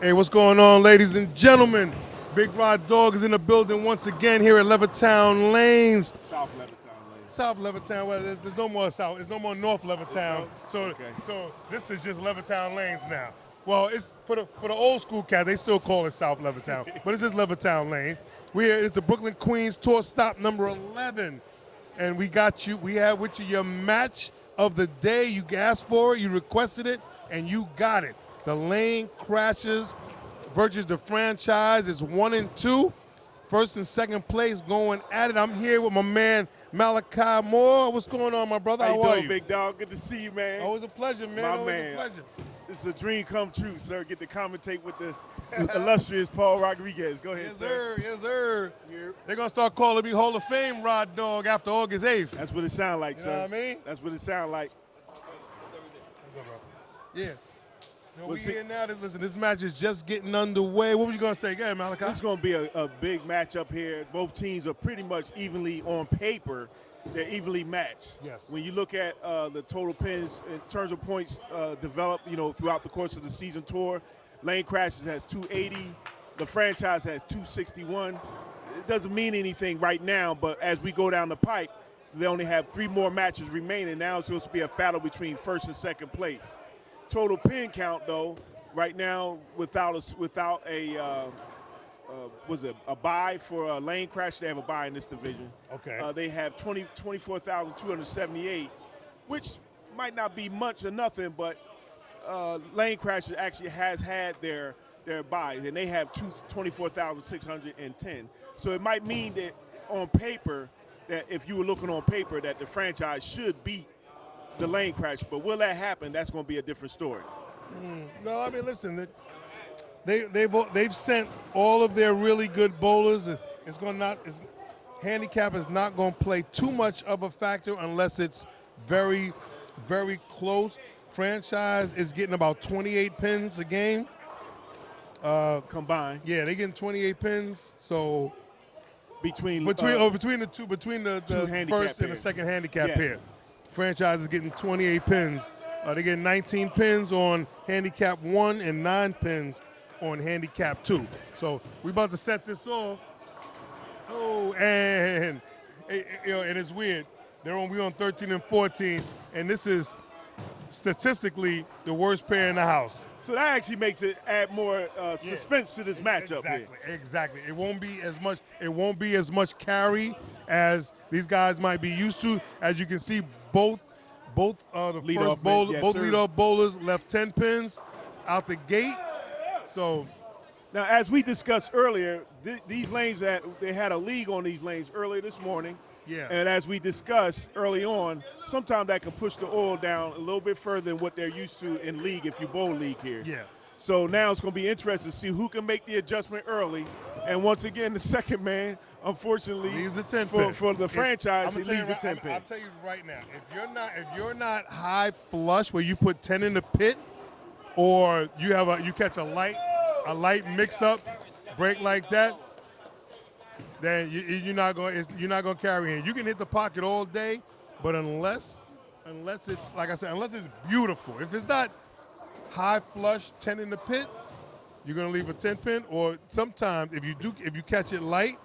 Hey, what's going on, ladies and gentlemen? Big Rod Dog is in the building once again here at Levittown Lanes. South Levittown Lane. South Levittown, well, there's no more South, there's no more North Levittown. So this is just Levittown Lanes now. Well, it's for the old school cat, they still call it South Levittown, but it's just Levittown Lane. It's the Brooklyn Queens tour stop number 11. And we have with you your match of the day. You asked for it, you requested it, and you got it. The Lane Crashers versus the Franchise is 1 and 2. First and second place going at it. I'm here with my man Malachi Moore. What's going on, my brother? How are doing, you? Big dog? Good to see you, man. Always a pleasure, man. My Always man. a pleasure. This is a dream come true, sir. Get to commentate with the illustrious Paul Rodriguez. Go ahead, Yes, sir. sir. Yes, sir. Here. They're going to start calling me Hall of Fame Rod Dog after August 8th. That's what it sounds like, You sir. know what I mean? That's what it sounds like. Yeah. We What's it- here now. Listen, this match is just getting underway. What were you going to say? Go ahead, Malachi. This is going to be a big matchup here. Both teams are pretty much evenly on paper. They're evenly matched. Yes. When you look at the total pins in terms of points developed, throughout the course of the season tour, Lane Crashers has 280. The Franchise has 261. It doesn't mean anything right now, but as we go down the pike, they only have 3 more matches remaining. Now it's supposed to be a battle between first and second place. Total pin count, though, right now without a bye for Lane Crash. They have a bye in this division. Okay. They have 24,278, which might not be much or nothing, but Lane Crasher actually has had their buys, and they have 24,610. So it might mean that on paper, that if you were looking on paper, that the Franchise should beat the Lane Crash. But will that happen? That's going to be a different story. No, I mean, listen, they've sent all of their really good bowlers. Handicap is not going to play too much of a factor unless it's very, very close. Franchise is getting about 28 pins a game. Combined. Yeah, they're getting 28 pins. So between the first and the second handicap Yes. pair. Franchise is getting 28 pins. They're getting 19 pins on handicap 1 and 9 pins on handicap 2. So we're about to set this off. Oh, and it's weird. We're on 13 and 14, and this is statistically the worst pair in the house. So that actually makes it add more suspense to this matchup here. Exactly. It won't be as much carry as these guys might be used to. As you can see, both the leadoff bowlers left 10 pins out the gate. So now, as we discussed earlier, these lanes they had a league on these lanes earlier this morning. Yeah. And as we discussed early on, sometimes that can push the oil down a little bit further than what they're used to in league if you bowl league here. Yeah. So now it's going to be interesting to see who can make the adjustment early. And once again, the second man, unfortunately, leaves a 10 pin. For the Franchise, he leaves a 10 pin. I'll tell you right now, if you're not high flush where you put 10 in the pit, or you catch a light mix up break like that, then you're not going to carry in. You can hit the pocket all day, but unless it's, like I said, unless it's beautiful. If it's not high flush 10 in the pit, you're going to leave a 10 pin. Or sometimes if you catch it light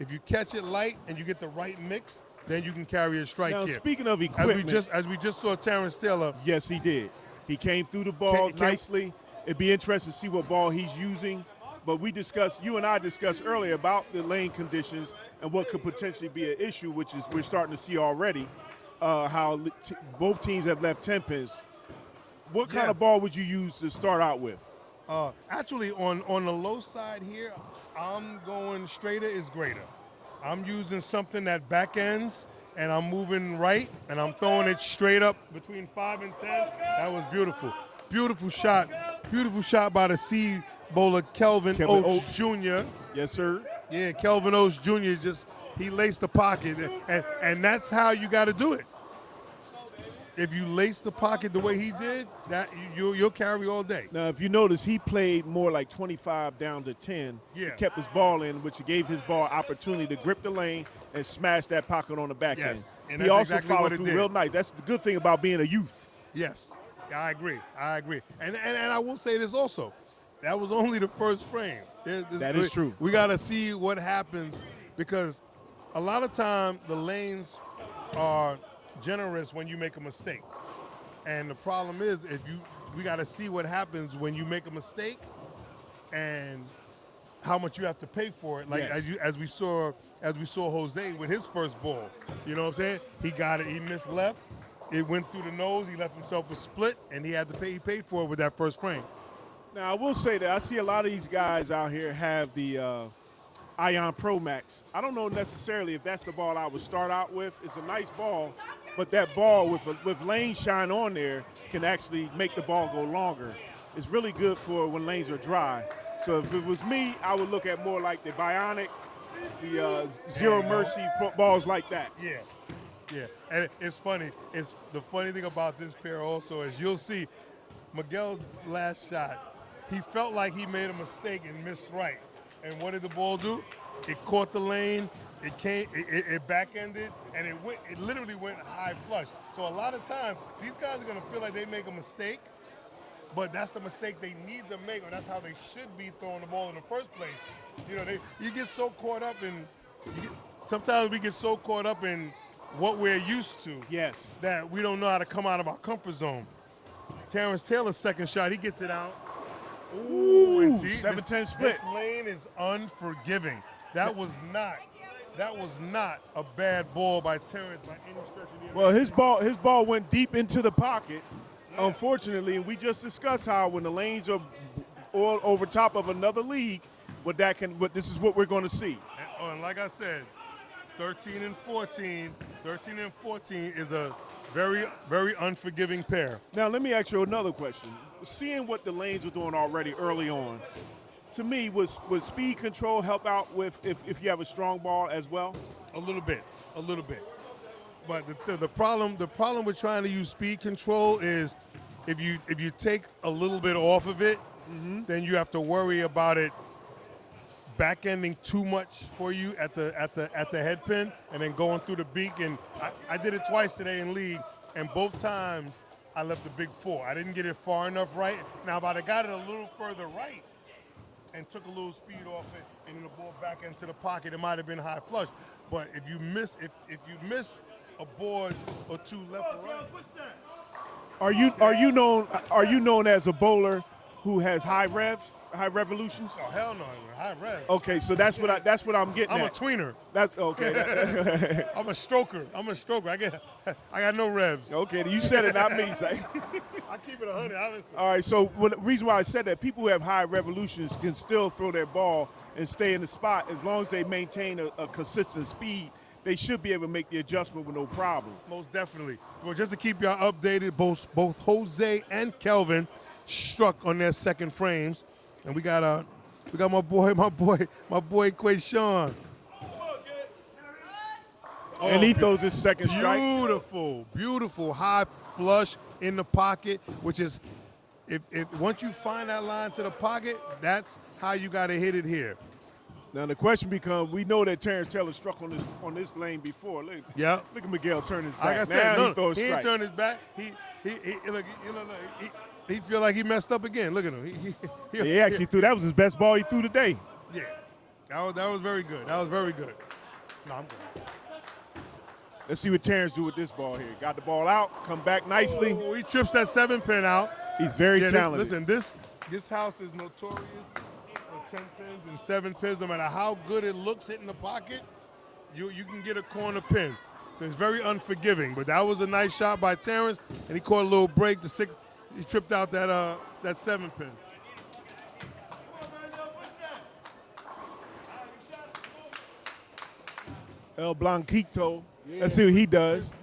and you get the right mix, then you can carry a strike Now, here. speaking of equipment, as we just saw Terrence Taylor. Yes, he did. He came through the ball nicely. It'd be interesting to see what ball he's using. But you and I discussed earlier about the lane conditions and what could potentially be an issue, which is we're starting to see already how both teams have left 10 pins. What kind of ball would you use to start out with? Actually, on the low side here, I'm going straighter is greater. I'm using something that back ends, and I'm moving right, and I'm throwing it straight up between 5 and 10. That was beautiful. Beautiful shot. Beautiful shot by the C bowler Kelvin Oates Jr. Yes, sir. Yeah, Kelvin Oates Jr. he laced the pocket, and that's how you got to do it. If you lace the pocket the way he did, that you'll carry all day. Now, if you notice, he played more like 25 down to 10. Yeah. He kept his ball in, which gave his ball opportunity to grip the lane and smash that pocket on the back end. And he that's also exactly followed what it through did. real nice. That's the good thing about being a youth. Yes, I agree. And I will say this also. that was only the first frame. That is true. We got to see what happens because a lot of time the lanes are generous when you make a mistake. And the problem is we got to see what happens when you make a mistake and how much you have to pay for it. Like Yes. as we saw Jose with his first ball. You know what I'm saying? He got it. He missed left. It went through the nose. He left himself a split, and he had to pay. He paid for it with that first frame. Now, I will say that I see a lot of these guys out here have the Ion Pro Max. I don't know necessarily if that's the ball I would start out with. It's a nice ball, but that ball with lane shine on there can actually make the ball go longer. It's really good for when lanes are dry. So if it was me, I would look at more like the Bionic, the Zero Mercy balls like that. Yeah. Yeah, and it's funny. It's the funny thing about this pair also is you'll see Miguel's last shot. He felt like he made a mistake and missed right. And what did the ball do? It caught the lane. It came. It back-ended, and it literally went high flush. So a lot of times these guys are gonna feel like they make a mistake, but that's the mistake they need to make, or that's how they should be throwing the ball in the first place. You know, you get so caught up in. Sometimes we get so caught up in what we're used to, Yes, that we don't know how to come out of our comfort zone. Terrence Taylor's second shot, he gets it out. Ooh, and see, 7-10 split. This lane is unforgiving. That was not a bad ball by Terrence by any stretch of the imagination. Well, his ball went deep into the pocket, unfortunately, and we just discussed how when the lanes are all over top of another league, this is what we're going to see. And like I said, 13 and 14 is a very, very unforgiving pair. Now, let me ask you another question. Seeing what the lanes are doing already early on, to me, would speed control help out with if you have a strong ball as well? A little bit. But the problem with trying to use speed control is if you take a little bit off of it, then you have to worry about it back-ending too much for you at the head pin and then going through the beak. And I did it twice today in league, and both times I left the big four. I didn't get it far enough right. Now, if I'd have got it a little further right and took a little speed off it and then the ball back into the pocket, it might have been high flush. But if you miss a board or two left or right, Are you known as a bowler who has high revolutions? oh hell no, high rev. Okay, so that's what I'm getting I'm at. a tweener. That's okay. I'm a stroker. I got no revs. Okay, you said it, not me. Say. I keep it 100, honestly. All right, so the reason why I said that, people who have high revolutions can still throw their ball and stay in the spot as long as they maintain a consistent speed. They should be able to make the adjustment with no problem. Most definitely. Well, just to keep y'all updated, both Jose and Kelvin struck on their second frames, and we got my boy Quayshawn. And he throws his second strike. Beautiful high flush in the pocket, which is if once you find that line to the pocket, that's how you got to hit it here. Now the question becomes: we know that Terrence Taylor struck on this lane before. Look at Miguel turn his back. Like I said, now he ain't turned his back. He feel like he messed up again. Look at him. He actually threw. That was his best ball he threw today. Yeah, that was very good. That was very good. No, I'm good. Let's see what Terrence do with this ball here. Got the ball out, come back nicely. Oh, he trips that 7-pin out. He's very talented. Listen, this house is notorious for 10 pins and 7 pins. No matter how good it looks hitting the pocket, you can get a corner pin. So it's very unforgiving. But that was a nice shot by Terrence, and he caught a little break. He tripped out that 7-pin. El Blanquito. Yeah. Let's see what he does.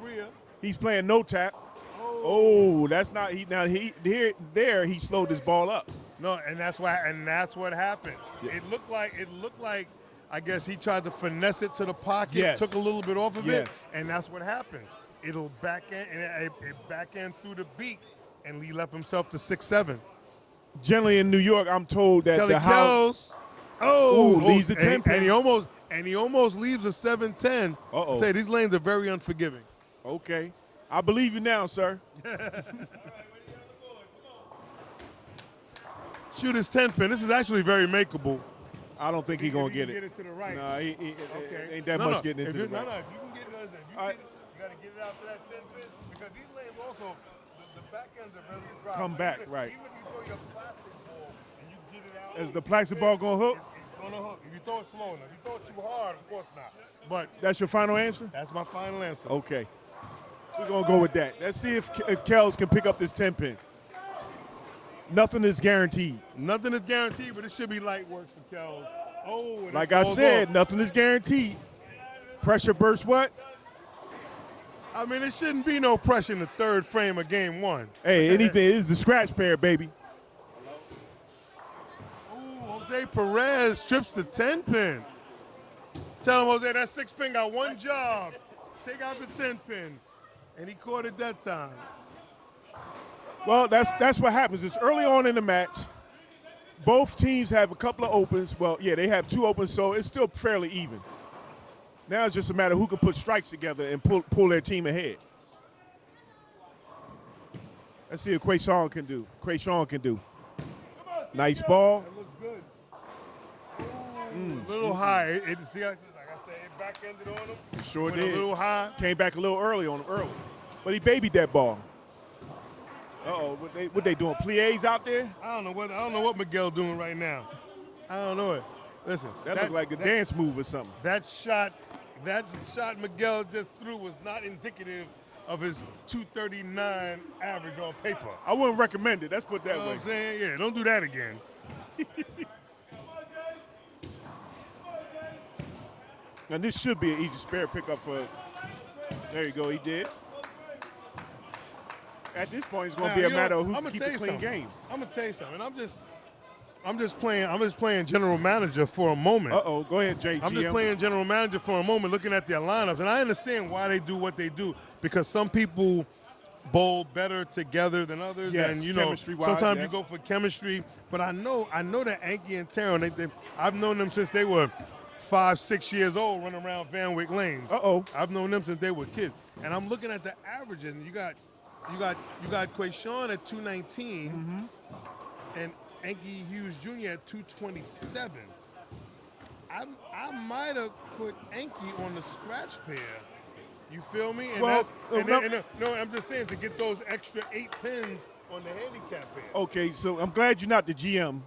He's playing no tap. Oh, that's not he. Now he he slowed his ball up. No, and that's what happened. Yeah. It looked like I guess he tried to finesse it to the pocket, took a little bit off of it, and that's what happened. It'll back end and it back end through the beak, and he left himself to 6-7. Generally in New York, I'm told that Kelly the house leaves the 10 pin. And he almost leaves a 7-10. Uh-oh. I say these lanes are very unforgiving. Okay. I believe you now, sir. shoot his 10-pin. This is actually very makeable. I don't think he's going to get Get it. it to the right. No, okay. ain't that much getting into the right. No, if you can get it, you got to get it out to that 10-pin because these lanes also, the back ends are really dry. Come back, right. Even if you throw your plastic ball and you get it out. Is the plastic ball going to hook? It's going to hook. If you throw it slow enough. If you throw it too hard, of course not. But that's your final answer? That's my final answer. Okay. We're going to go with that. Let's see if Kels can pick up this 10-pin. Nothing is guaranteed. Nothing is guaranteed, but it should be light work for Kels. Oh, like I said, nothing is guaranteed. Pressure burst what? I mean, it shouldn't be no pressure in the third frame of game one. Hey, anything is the scratch pair, baby. Ooh, Jose Perez trips the 10-pin. Tell him, Jose, that 6-pin got one job. Take out the 10-pin. And he caught it that time. Well, that's what happens. It's early on in the match. Both teams have a couple of opens. Well, yeah, they have 2 opens, so it's still fairly even. Now it's just a matter of who can put strikes together and pull their team ahead. Let's see what Quayshawn can do. Nice ball. It looks good. Ooh, a little high. See, like I said, it back-ended on him. It sure Went did. a little high. Came back a little early on him but he babied that ball. Uh-oh, what they doing? Plies out there? I don't know what Miguel doing right now. I don't know it. Listen, that looked like a dance move or something. That shot Miguel just threw was not indicative of his 239 average on paper. I wouldn't recommend it. Let's put that way. You know what I'm saying? Yeah, don't do that again. And this should be an easy spare pickup for. There you go. He did. At this point, it's going to be a matter of who can keep a clean game. I'm gonna tell you something. I'm just playing general manager for a moment. Uh-oh, go ahead, JGM. I'm just playing general manager for a moment, looking at their lineups, and I understand why they do what they do because some people bowl better together than others, yes, and you know sometimes you go for chemistry. But I know that Anki and Taron, I've known them since they were 5-6 years old, running around Van Wyck lanes. I've known them since they were kids, and I'm looking at the averages, and you got Quayshawn at 219, and Anki Hughes Jr. at 227. I might have put Anki on the scratch pair. You feel me? And I'm just saying to get those extra 8 pins on the handicap pair. Okay, so I'm glad you're not the GM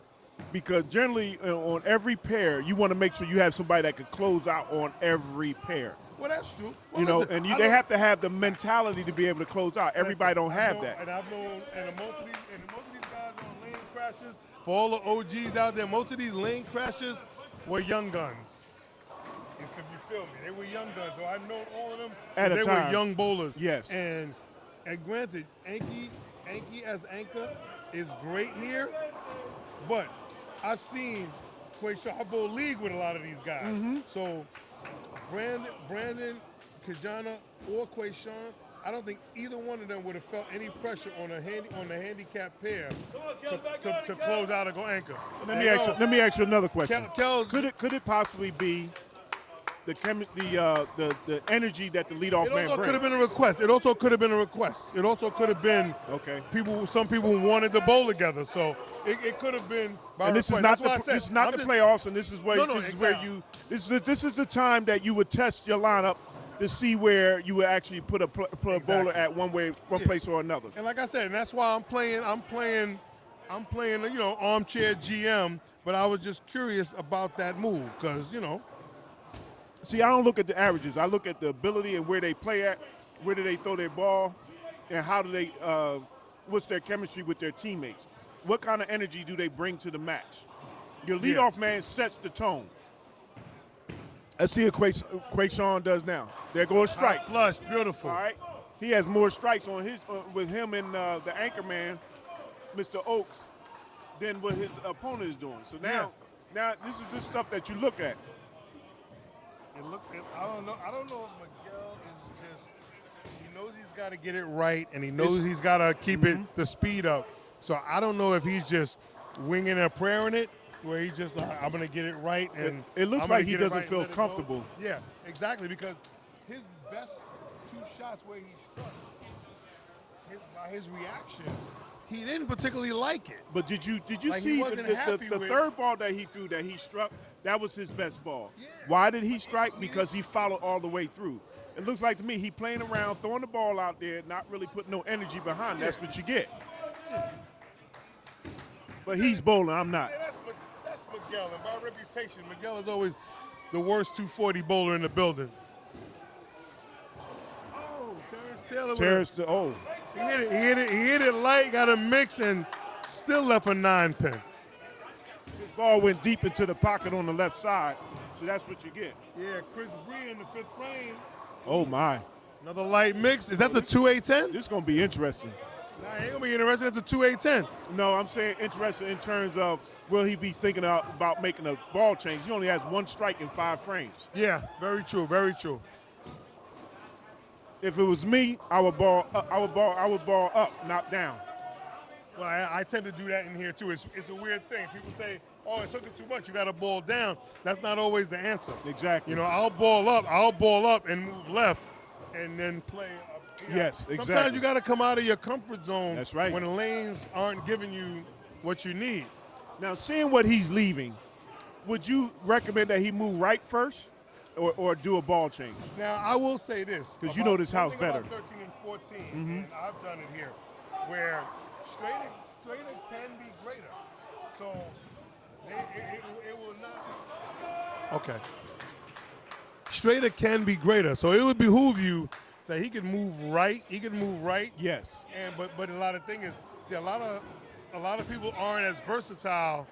because generally on every pair you want to make sure you have somebody that can close out on every pair. Well, that's true. Well, you know, listen, and they have to have the mentality to be able to close out. Everybody don't have that. And I've known, and most of these guys on lane crashes, for all the OGs out there, most of these lane crashes were young guns. If you feel me, they were young guns. So I've known all of them. They were young bowlers. Yes. And granted, Anki as anchor is great here, but I've seen Quayshawn. I bowl league with a lot of these guys. So Brandon, Kajana, or Quayshawn, I don't think either one of them would have felt any pressure on the handicap pair to close out or go anchor. Let me ask you another question. Could it possibly be the energy that the leadoff man brings? It also could have been a request. It also could have been some people wanted to bowl together, so it could have been. And this is not the playoffs, and this is where this is the time that you would test your lineup to see where you would actually put a bowler at one place or another. And like I said, and that's why I'm playing, armchair GM. But I was just curious about that move because, See, I don't look at the averages. I look at the ability and where they play at, where do they throw their ball, and how do they, what's their chemistry with their teammates. What kind of energy do they bring to the match? Your leadoff man sets the tone. Let's see what Quayshawn does now. There goes a strike. Flush, beautiful. All right. He has more strikes on his with him and the anchor man, Mr. Oaks, than what his opponent is doing. So now this is the stuff that you look at. I don't know if Miguel is just, he knows he's got to get it right, and he knows he's got to keep the speed up. So I don't know if he's just winging and praying it, where he's just like, I'm going to get it right. And it looks like he doesn't feel comfortable. Yeah, exactly, because his best 2 shots where he struck, by his reaction, He didn't particularly like it. But did you Like, he see wasn't the happy with- third ball that he threw that he struck? That was his best ball. Yeah. Why did he strike? Because he followed all the way through. It looks like to me he playing around, throwing the ball out there, not really putting no energy behind. That's what you get. But he's bowling. I'm not. Yeah, that's Miguel. And by reputation, Miguel is always the worst 240 bowler in the building. Oh, Terrence Taylor. He hit it light, got a mix, and still left a 9-pin. His ball went deep into the pocket on the left side, so that's what you get. Yeah, Chris Bree in the 5th frame. Oh, my. Another light mix. Is that the 2-8-10? This is going to be interesting. Nah, it ain't going to be interesting. That's a 2-8-10. No, I'm saying interesting in terms of will he be thinking about making a ball change? He only has 1 strike in 5 frames. Yeah, very true, very true. If it was me, I would ball up, not down. Well, I tend to do that in here, too. It's a weird thing. People say, oh, it's looking too much. You got to ball down. That's not always the answer. Exactly. You know, I'll ball up and move left and then play up. Yes, exactly. Sometimes you got to come out of your comfort zone. That's right. When the lanes aren't giving you what you need. Now, seeing what he's leaving, would you recommend that he move right first or do a ball change? Now, I will say this. Because you know this house better. About 13 and 14, and I've done it here, where straighter can be greater. So it will not. Okay. Straighter can be greater. So it would behoove you that he could move right. He could move right. Yes. And but a lot of thing is, see, a lot of people aren't as versatile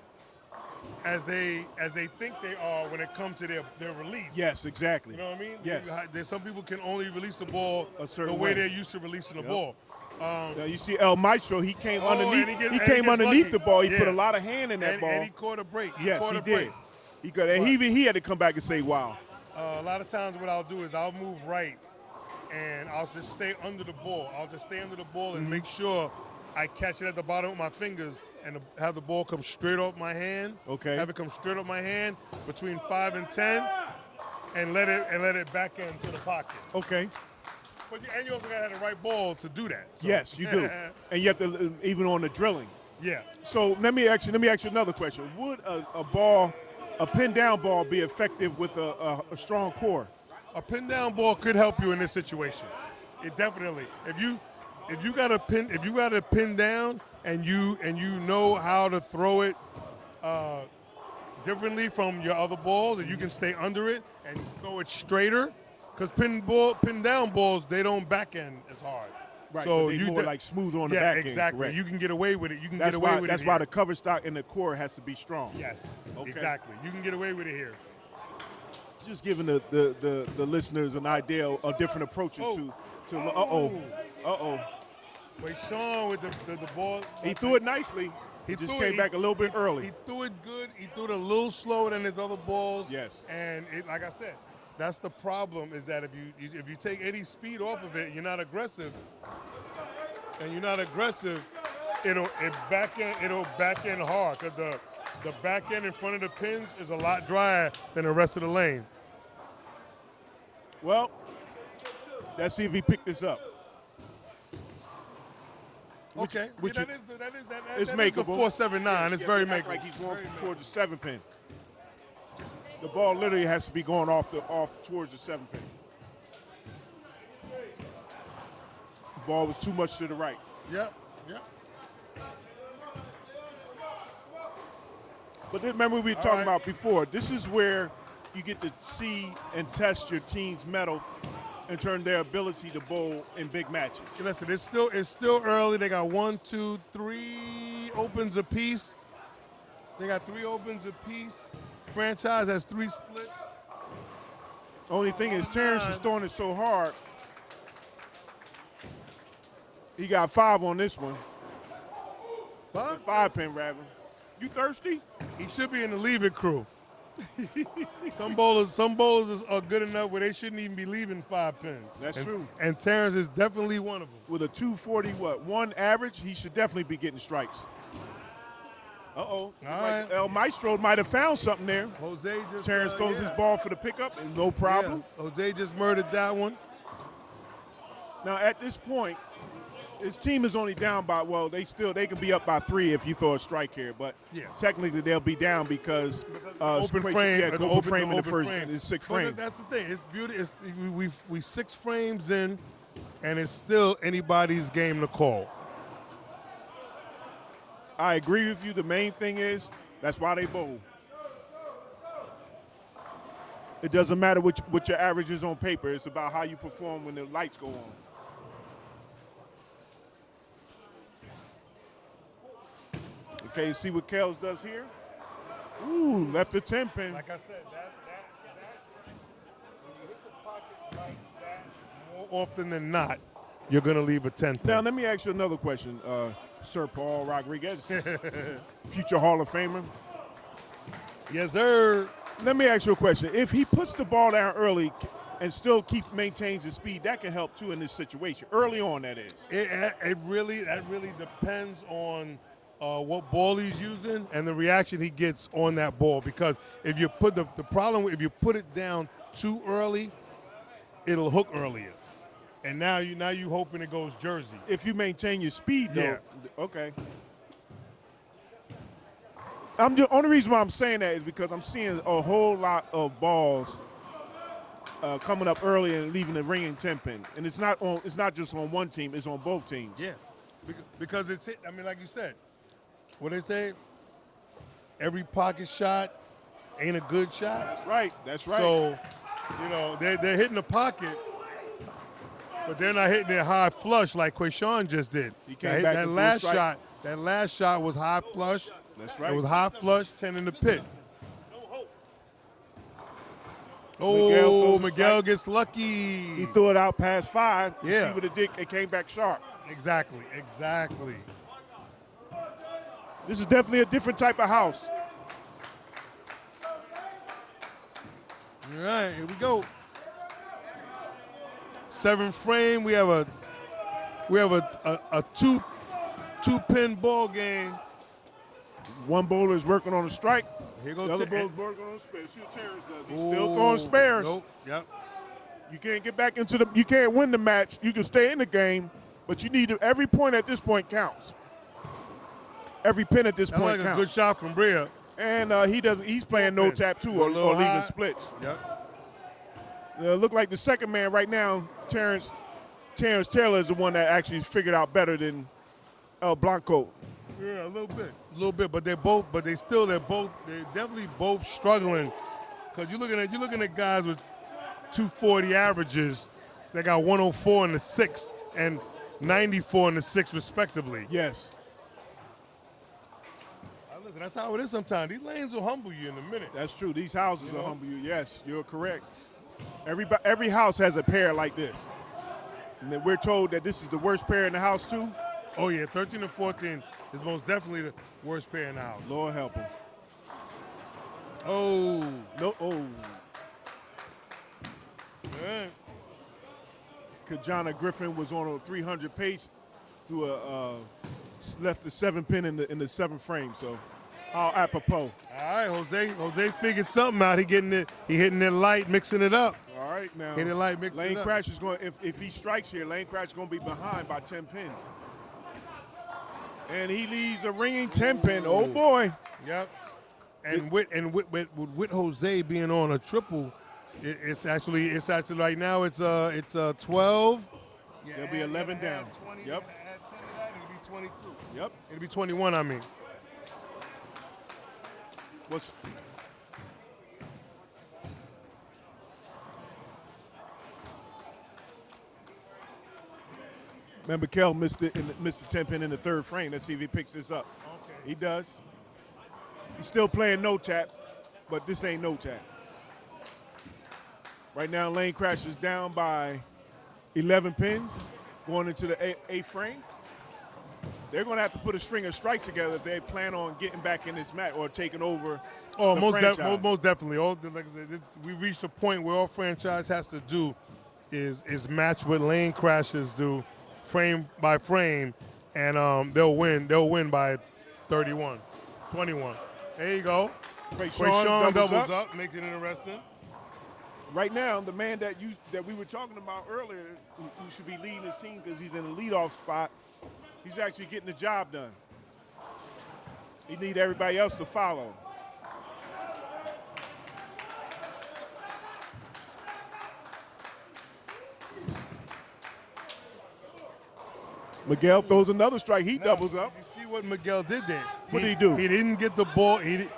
as they think they are when it comes to their release. Yes, exactly. You know what I mean? Yes. There's some people can only release the ball certain the way way. they're used to releasing the ball. Now you see El Maestro, he came underneath. and He gets came underneath lucky. the ball. He Yeah. put a lot of hand in that ball. And he caught a break. Yes, caught he a did. break. He could. And he had to come back and say, "Wow." A lot of times what I'll do is I'll move right, and I'll just stay under the ball. I'll just stay under the ball and make sure I catch it at the bottom of my fingers and have the ball come straight off my hand. Okay. Have it come straight off my hand between 5 and 10, and let it back into the pocket. Okay. And you also got to have the right ball to do that. So. Yes, you do. And you have to even on the drilling. Yeah. So let me ask you another question. Would a pin down ball be effective with a strong core? A pin down ball could help you in this situation. It definitely. If you got a pin down and you know how to throw it differently from your other balls, and you can stay under it and throw it straighter, because pin down balls, they don't back end as hard. Right. So but they more like smooth on the yeah, back end. exactly. Correct. You can get away with it. You can That's get away why, with that's it. why here. the cover stock and the core has to be strong. Yes. Okay. Exactly. You can get away with it here. Just giving the listeners an idea of different approaches to. Wait, Sean with the ball. He threw it nicely. He just came back a little bit early. He threw it good. He threw it a little slower than his other balls. Yes. And like I said, that's the problem, is that if you take any speed off of it, you're not aggressive. It'll back end hard, because the back end in front of the pins is a lot drier than the rest of the lane. Well, let's see if he picked this up. Okay, which that you- is the it's makeable. 479. It's very makeable. Like he's going towards the 7 pin. The ball literally has to be going off towards the 7 pin. The ball was too much to the right. Yep. But remember we were talking about before, this is where you get to see and test your team's mettle in terms of their ability to bowl in big matches. Listen, it's still early. They got 1, 2, 3 opens apiece. They got 3 opens apiece. Franchise has 3 splits. Only thing is Terrence is throwing it so hard. He got 5 on this one. 5 pin rather. You thirsty? He should be in the leave it crew. Some bowlers are good enough where they shouldn't even be leaving 5 pins. That's true. And Terrence is definitely one of them. With a 240, 1 average, he should definitely be getting strikes. Uh-oh. All right. El Maestro might have found something there. Jose just Terrence throws his ball for the pickup, and no problem. Yeah. Jose just murdered that one. Now, at this point, His team is only down by, well, they can be up by 3 if you throw a strike here, but technically they'll be down because open frame, open frame in the first frame. in the 6th But frame. that's the thing. It's beauty. We 6 frames in, and it's still anybody's game to call. I agree with you. The main thing is that's why they bowl. It doesn't matter what your average is on paper. It's about how you perform when the lights go on. Okay, see what Kels does here? Ooh, left the 10 pin. Like I said, that when you hit the pocket like that, more often than not, you're going to leave a 10 pin. Now, let me ask you another question, Sir Paul Rodriguez, future Hall of Famer. Yes, sir. Let me ask you a question. If he puts the ball down early and still maintains his speed, that can help too in this situation. Early on, that is. That really depends on what ball he's using and the reaction he gets on that ball. Because if you put the problem, if you put it down too early, it'll hook earlier. And now you hoping it goes jersey. If you maintain your speed, though. Yeah. Okay. The only reason why I'm saying that is because I'm seeing a whole lot of balls coming up early and leaving the ringing 10 pin, and it's not just on one team; it's on both teams. Yeah, because it's hit. I mean, like you said, what they say, every pocket shot ain't a good shot. That's right. That's right. So, they're hitting the pocket, but they're not hitting it high flush like Quayshawn just did. He came back that to last full strike. shot. That last shot was high flush. That's right. It was high flush, 10 in the pit. Miguel gets lucky. He threw it out past 5. Yeah. See what it did. It came back sharp. Exactly. This is definitely a different type of house. All right, here we go. 7th frame. We have a two-pin ball game. One bowler is working on a strike. Here goes the other bowler's working on a spare. See what Terrence does. He's still throwing spares. Nope. Yep. You can't get back into you can't win the match. You can stay in the game, but you need every point at this point counts. Every pin at this That's point like counts. a good shot from Bria. And he's playing no tap too, or leaving splits. Yep. Look like the second man right now, Terrence Taylor is the one that actually figured out better than El Blanco. Yeah, a little bit, but they're definitely both struggling. Because you're looking at guys with 240 averages that got 104 in the 6th and 94 in the 6th respectively. Yes. Listen, that's how it is sometimes. These lanes will humble you in a minute. That's true. These houses will humble you. Yes, you're correct. Every house has a pair like this. And we're told that this is the worst pair in the house too. Oh yeah, 13 and 14 is most definitely the worst pair in the house. Lord help him. Oh. No. Oh. Yeah. Kajana Griffin was on a 300 pace through left the 7 pin in the 7th frame. So, how apropos. All right, Jose figured something out. He hitting it light, mixing it up. All right, now. Hitting it light, mixing it up. Lane Crash is going. If he strikes here, Lane Crash is going to be behind by 10 pins. And he leaves a ringing 10 pin. Oh boy. Yep. And with Jose being on a triple, it's actually right now it's 12. Yeah, there'll be 11 down. 20, yep. Add 10 to that, it'll be 22. Yep. It'll be 21. I mean. Remember, Kel missed the 10 pin in the 3rd frame. Let's see if he picks this up. Okay. He does. He's still playing no tap, but this ain't no tap. Right now, Lane Crash is down by 11 pins going into the 8th frame. They're going to have to put a string of strikes together if they plan on getting back in this match or taking over. Oh, the most franchise. definitely. Like I said, we reached a point where all franchise has to do is match what Lane Crashes do, frame by frame, and they'll win. They'll win by 31, 21. There you go. Quayshawn doubles up, makes it interesting. Right now, the man that we were talking about earlier, who should be leading his team because he's in the leadoff spot, He's actually getting the job done. He needs everybody else to follow. Miguel throws another strike. He doubles up. You see what Miguel did there? What did he do? He didn't get the ball. He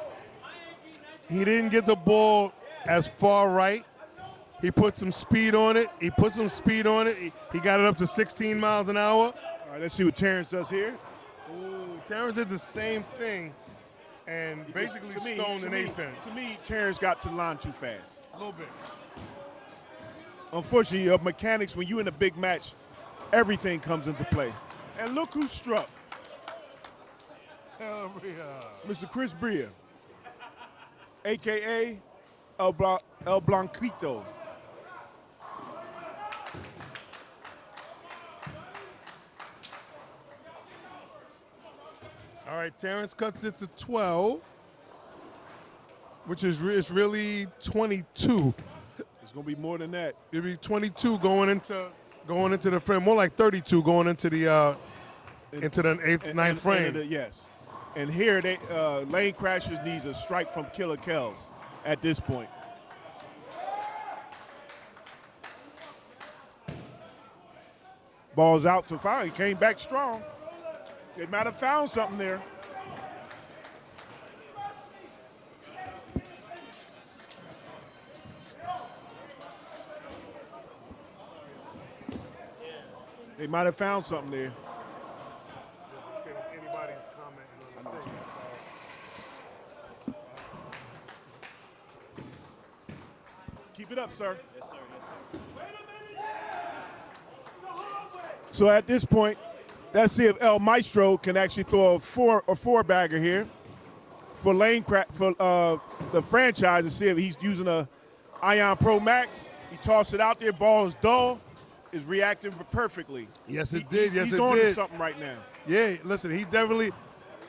didn't get the ball as far right. He put some speed on it. He got it up to 16 miles an hour. All right, let's see what Terrence does here. Ooh, Terrence did the same thing and basically stoned an 8-pin. To me, Terrence got to the line too fast. A little bit. Unfortunately, mechanics, when you're in a big match, everything comes into play. And look who struck. Mr. Chris Bria, a.k.a. El Blanquito. All right, Terrence cuts it to 12, which is really 22. It's going to be more than that. It'll be 22 going into the frame, more like 32 going into the ninth frame. Yes. And here, Lane Crashers needs a strike from Killer Kells at this point. Ball's out to foul. He came back strong. They might have found something there. They might have found something there. Anybody's commenting on the thing. Keep it up, sir. Yes, sir. Yes, sir. So at this point, let's see if El Maestro can actually throw a four-bagger here for the franchise and see if he's using a Ion Pro Max. He tossed it out there. Ball is dull. Is reacting perfectly. Yes, it did. Yes, he's it on did. to something right now. Yeah, listen, he definitely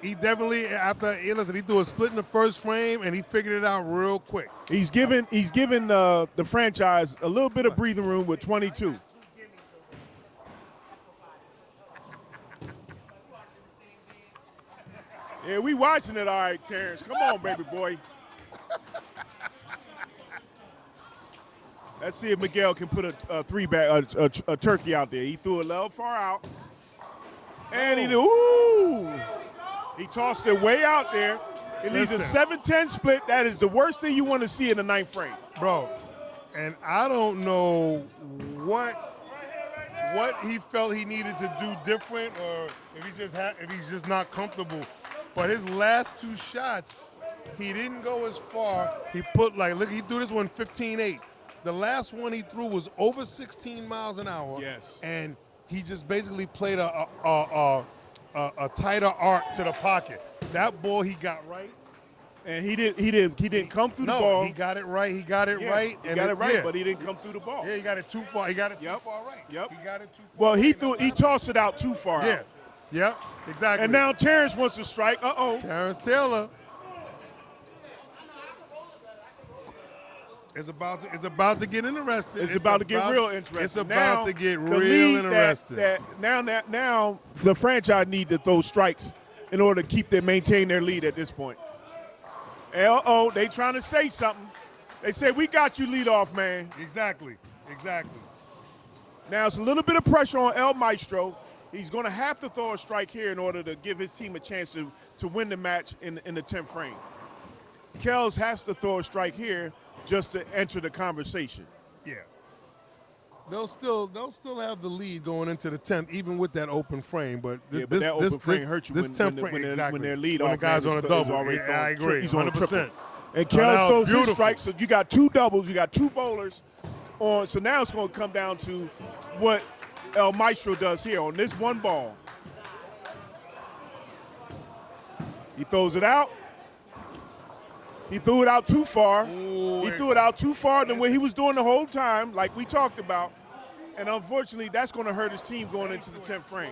he threw a split in the first frame and he figured it out real quick. He's given the franchise a little bit of breathing room with 22. Yeah, we watching it all right, Terrence. Come on, baby boy. Let's see if Miguel can put a turkey out there. He threw a little far out. And he tossed it way out there. It leaves a 7-10 split. That is the worst thing you want to see in the ninth frame. Bro, and I don't know what he felt he needed to do different or if he's just not comfortable. But his last two shots, he didn't go as far. He he threw this one 15-8. The last one he threw was over 16 miles an hour. Yes. And he just basically played a tighter arc to the pocket. That ball he got right. And he didn't come through the ball. No, he got it right. He got it right. He got it right, but he didn't come through the ball. Yeah, he got it too far. He got it too far right. Yep. He got it too far. Well, he tossed it out too far. Yeah. Yep. Exactly. And now Terrence wants to strike. Terrence Taylor. It's about to get interesting. It's about to get real interesting. It's about to get real interesting. Now the franchise need to throw strikes in order to maintain their lead at this point. They trying to say something. They say, we got you lead off, man. Exactly. Now it's a little bit of pressure on El Maestro. He's going to have to throw a strike here in order to give his team a chance to win the match in the 10th frame. Kells has to throw a strike here just to enter the conversation. Yeah. They'll still have the lead going into the 10th, even with that open frame. But that open frame hurts you when their lead when off the guy's on a double. I agree. He's on 100%. And Kells throws his strikes, so you got two doubles, you got two bowlers on. So now it's going to come down to what El Maestro does here on this one ball. He throws it out. He threw it out too far. He threw it out too far than what he was doing the whole time, like we talked about. And unfortunately, that's going to hurt his team going into the 10th frame.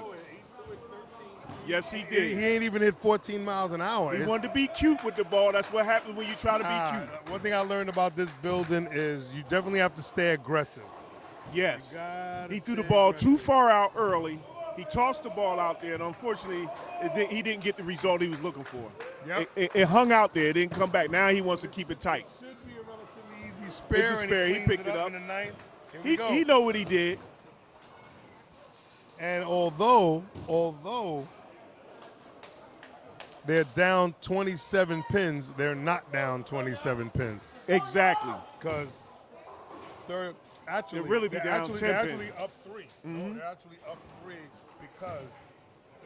Yes, he did. He ain't even hit 14 miles an hour. He wanted to be cute with the ball. That's what happens when you try to be cute. One thing I learned about this building is you definitely have to stay aggressive. Yes. He threw the ball too far out early. He tossed the ball out there, and unfortunately, he didn't get the result he was looking for. Yep. It hung out there. It didn't come back. Now he wants to keep it tight. Should be a relatively easy spare. It's a spare. And He picked it up. in the ninth. Here we go. He know what he did. And although they're down 27 pins, they're not down 27 pins. Exactly. Because they're actually They'll really be they're down actually, 10 they're pins. actually up 3. Mm-hmm. They're actually up 3 because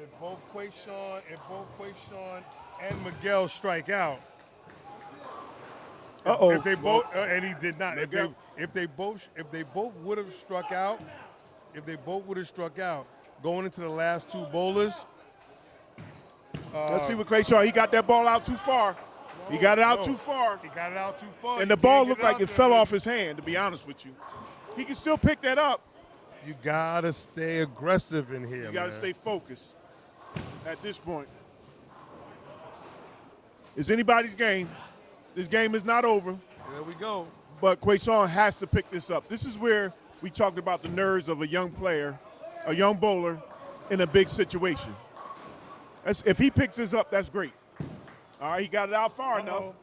if both Quayshawn and Miguel strike out, if they both and he did not. If they both would have struck out, going into the last 2 bowlers. Let's see what Quayshawn. He got that ball out too far. He got it out too far. He got it out too far. And the ball looked like it fell off his hand, to be honest with you. He can still pick that up. You gotta stay aggressive in here. You gotta stay focused at this point. It's anybody's game. This game is not over. There we go. But Quayshawn has to pick this up. This is where we talked about the nerves of a young player, a young bowler in a big situation. If he picks this up, that's great. All right, he got it out far enough.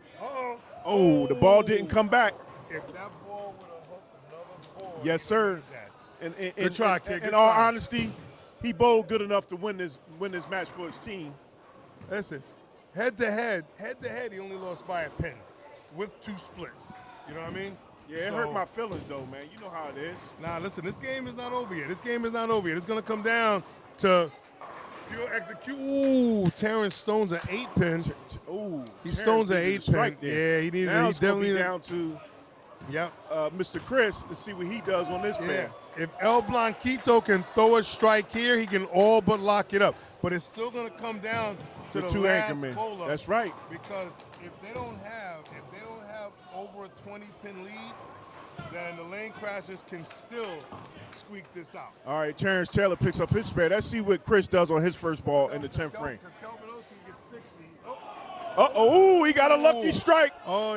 Oh, the ball didn't come back. If that ball would have hooked another ball. Yes, sir. Good try, kid. In all honesty, he bowled good enough to win this match for his team. Listen, head to head, he only lost by a pin with 2 splits. You know what I mean? Yeah, it hurt my feelings though, man. You know how it is. Nah, listen, this game is not over yet. It's going to come down to pure execute. Ooh, Terrence Stone's an 8-pin. Ooh, he Stone's an 8-pin. Yeah, he needed. Now he it's gonna definitely be down to Mr. Chris to see what he does on this pair. If El Blanquito can throw a strike here, he can all but lock it up. But it's still going to come down to the 2 last anchormen. bowler. That's right. Because if they don't have over a 20-pin lead, then the lane crashers can still squeak this out. All right, Terrence Taylor picks up his spare. Let's see what Chris does on his first ball in the 10th frame. Because Kelvin Oates can get 60. He got a lucky strike.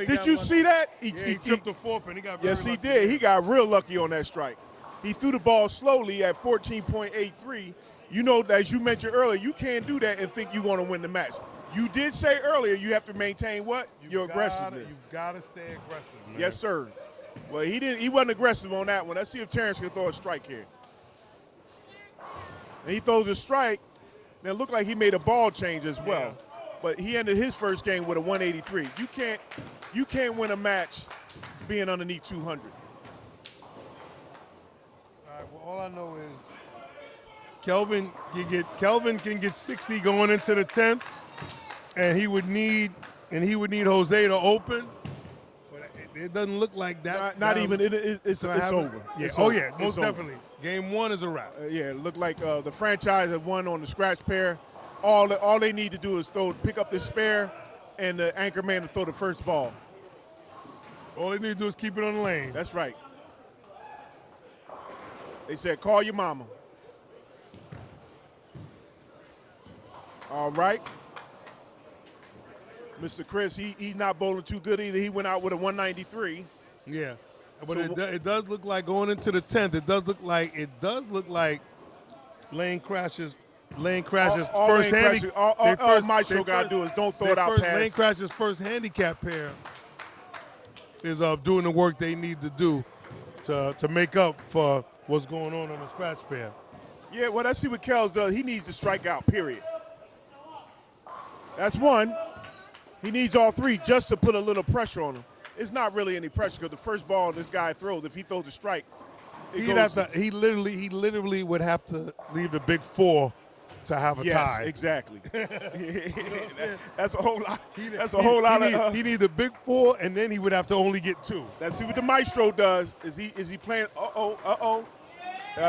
Did you see that? He tripped the 4-pin. He got very Yes, he lucky. did. He got real lucky on that strike. He threw the ball slowly at 14.83. You know, as you mentioned earlier, you can't do that and think you're going to win the match. You did say earlier you have to maintain what? Your aggressiveness. You've got to stay aggressive, man. Yes, sir. Well, he wasn't aggressive on that one. Let's see if Terrence can throw a strike here. And he throws a strike. Now, it looked like he made a ball change as well. Yeah. But he ended his first game with a 183. You can't win a match being underneath 200. All right, well, all I know is Kelvin can get 60 going into the 10th, and he would need Jose to open. But it doesn't look like that. Not even. It's over. Yeah. It's over. over. Yeah. Most definitely. Game 1 is a wrap. Yeah. It looked like the franchise have won on the scratch pair. All they need to do is pick up the spare, and the anchor man to throw the first ball. All they need to do is keep it on the lane. That's right. They said, call your mama. All right. Mr. Chris, he's not bowling too good either. He went out with a 193. Yeah. But it does look like going into the 10th, it does look like lane crashes first handicap. All Maestro got to do is don't throw it out past. Lane crashes first handicap pair is doing the work they need to do to make up for what's going on the scratch pair. Yeah, well, let's see what Kels does. He needs to strike out, period. That's one. He needs all 3 just to put a little pressure on him. It's not really any pressure because the first ball this guy throws, if he throws a strike, he literally would have to leave the big 4 to have a tie. Yes, exactly. That's a whole lot. He needs a big 4, and then he would have to only get 2. Let's see what the Maestro does. Is he playing?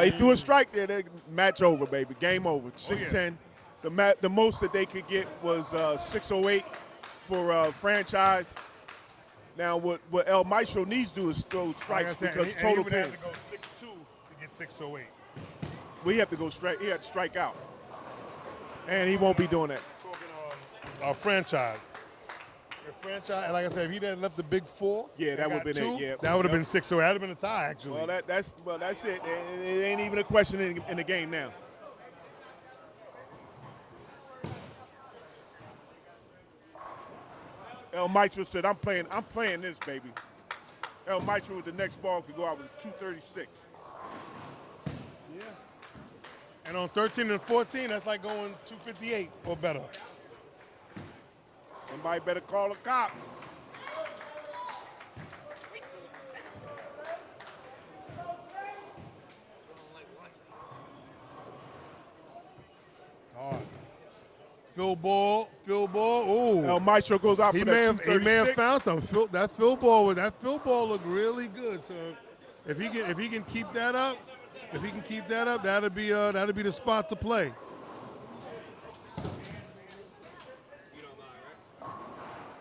He threw a strike there. Match over, baby. Game over. 6-10. The most that they could get was 608 for franchise. Now, what El Maestro needs to do is throw strikes because total pins. He would have to go 6-2 to get 608. We have to go straight. He had to strike out. And he won't be doing that. Talking franchise. Franchise, and like I said, if he had left the big 4, that would have been 2, it. Yeah, that would have been 6. So that would have been a tie, actually. Well, that's it. It ain't even a question in the game now. El Maestro said, I'm playing this, baby. El Maestro with the next ball could go out with 236. Yeah. And on 13 and 14, that's like going 258 or better. Somebody better call the cops. Hard. Field ball. Ooh. El Maestro goes out He for may that have 236. found some. That field ball looked really good. So if he can keep that up, that'll be the spot to play.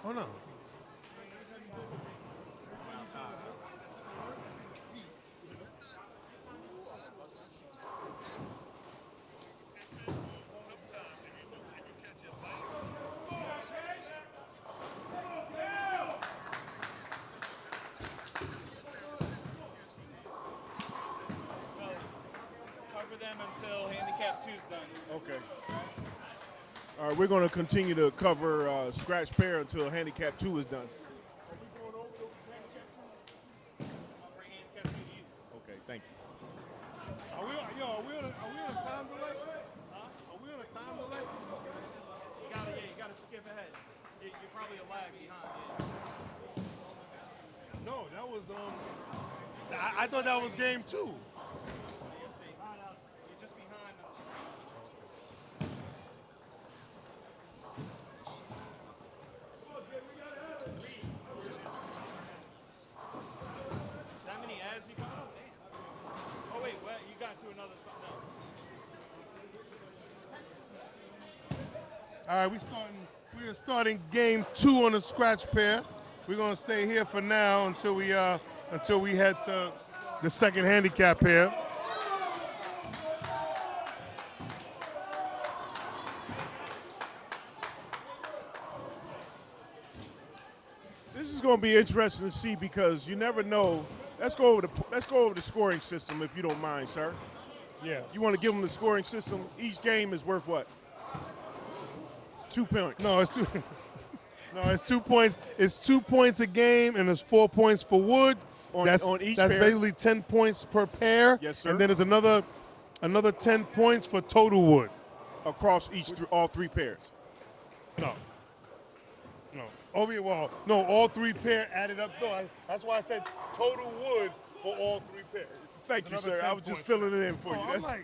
Oh no. Cover them until Handicap 2's done. Okay. All right, we're going to continue to cover scratch pair until Handicap 2 is done. I'll bring Handicap 2 to you. Okay, thank you. Are we on a time delay? Huh? Are we on a time delay? You gotta skip ahead. You're probably a lag behind. No, that was I thought that was game 2. You'll see. You're just behind. That many ads you got? Damn. Oh wait, what? You got to another something else. All right, we are starting game 2 on the scratch pair. We're gonna stay here for now until we head to the second handicap pair. This is going to be interesting to see because you never know. Let's go over the scoring system if you don't mind, sir. Yeah. You want to give them the scoring system? Each game is worth what? 2 points. No, it's 2. No, it's 2 points. It's 2 points a game, and it's 4 points for wood. On each that's pair. basically 10 points per pair. Yes, sir. And then there's another 10 points for total wood. Across all 3 pairs. No. Oh, yeah, well, no, all 3 pair added up. No, that's why I said total wood for all 3 pairs. Thank you, Another sir. 10 I was just points. filling it in for you. I'm That's- like,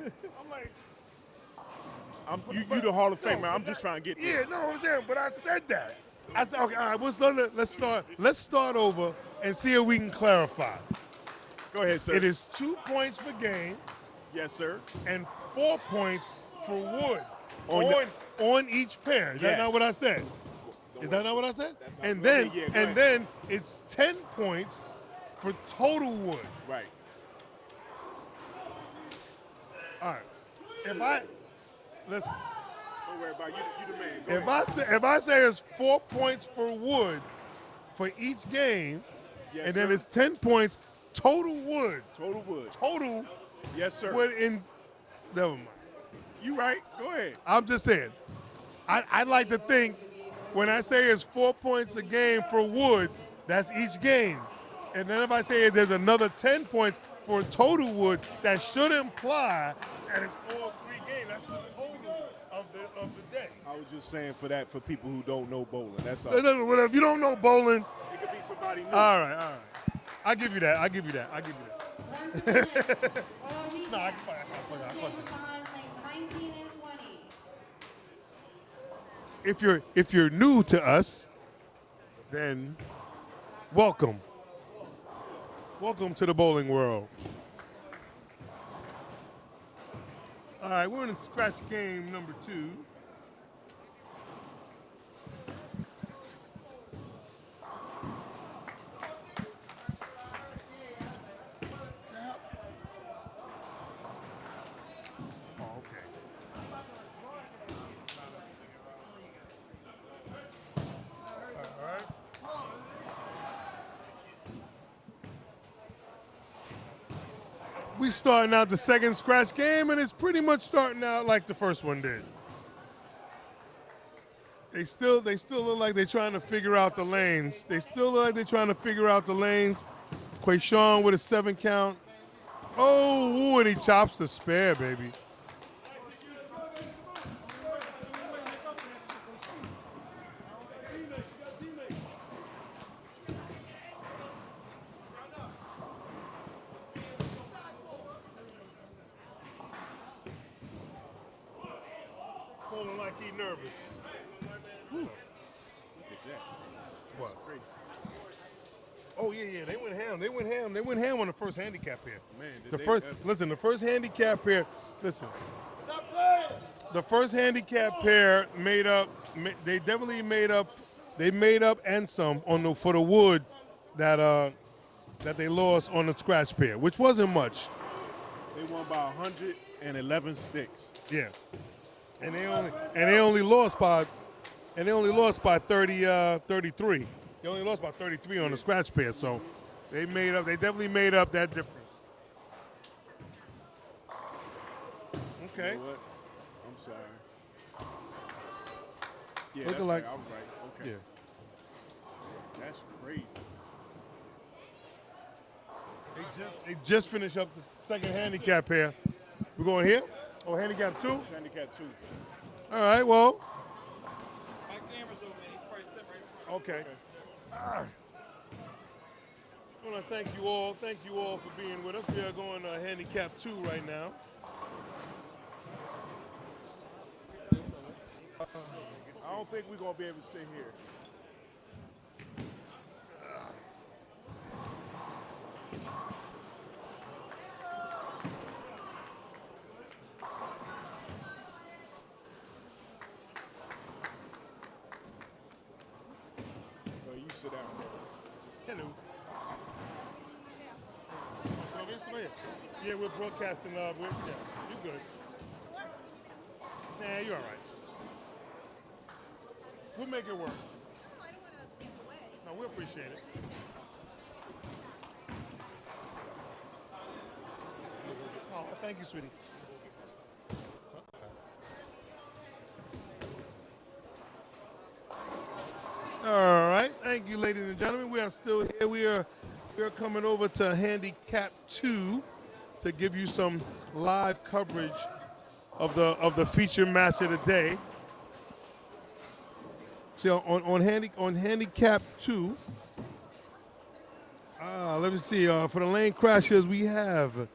you the Hall of Famer. no, I'm but just trying to get yeah, there. no, I'm saying, but I said that. I said, okay, all right, let's start over and see if we can clarify. Go ahead, sir. It is 2 points per game Yes, sir. and 4 points for wood On on each pair. Is that Yes. not what I said? Is that not what I said? That's not- And go then ahead, yeah, go and ahead. then it's 10 points for total wood. Right. All right. Listen. Don't worry about it. You the man. Go ahead. If I say it's 4 points for wood for each game, Yes, and then sir. it's 10 points total wood. Total wood. Total Yes, sir. wood in. Never mind. You right. Go ahead. I'm just saying. I'd like to think when I say it's 4 points a game for wood, that's each game. And then if I say there's another 10 points for total wood, that should imply that it's all 3 games. That's the total of the day. I was just saying for people who don't know bowling. That's all. Well, if you don't know bowling, It could be somebody new. all right. I'll give you that. Once again, all No, I recaps. fuck it. Behind lanes 19 and 20. If you're new to us, then welcome. Welcome to the bowling world. All right, we're in scratch game number 2. Oh, okay. All right. We starting out the second scratch game, and it's pretty much starting out like the first one did. They still look like they're trying to figure out the lanes. They still look like they're trying to figure out the lanes. Quayshawn with a 7 count. Oh, ooh, and he chops the spare, baby. Holding like he nervous. Look at that. What? Oh yeah, they went ham. They went ham on the first handicap here. Man, the first handicap pair. Listen, the first handicap pair made up. They definitely made up. They made up and some for the wood that they lost on the scratch pair, which wasn't much. They won by 111 sticks. Yeah, and they only lost by 30, 33. They only lost by 33 on the scratch pair, so they definitely made up that difference. Okay. You know what? I'm sorry. Yeah, Looking that's like- right. I was right. Okay. Yeah. That's crazy. They just finished up the second handicap pair. We're going here? Oh, handicap 2? Handicap 2. All right, well. My camera's over there. He's probably sitting right in front. Okay. I want to thank you all. Thank you all for being with us. We are going to handicap 2 right now. I don't think we're going to be able to sit here. No, you sit down. Hello. Yeah, we're broadcasting. Yeah, you good. Nah, you're all right. We'll make it work. I don't want to get in the way. No, we appreciate it. Oh, thank you, sweetie. All right, thank you, ladies and gentlemen. We are still here. We are coming over to Handicap 2 to give you some live coverage of the feature match of the day. So on Handicap 2, let me see. For the lane crashers, we have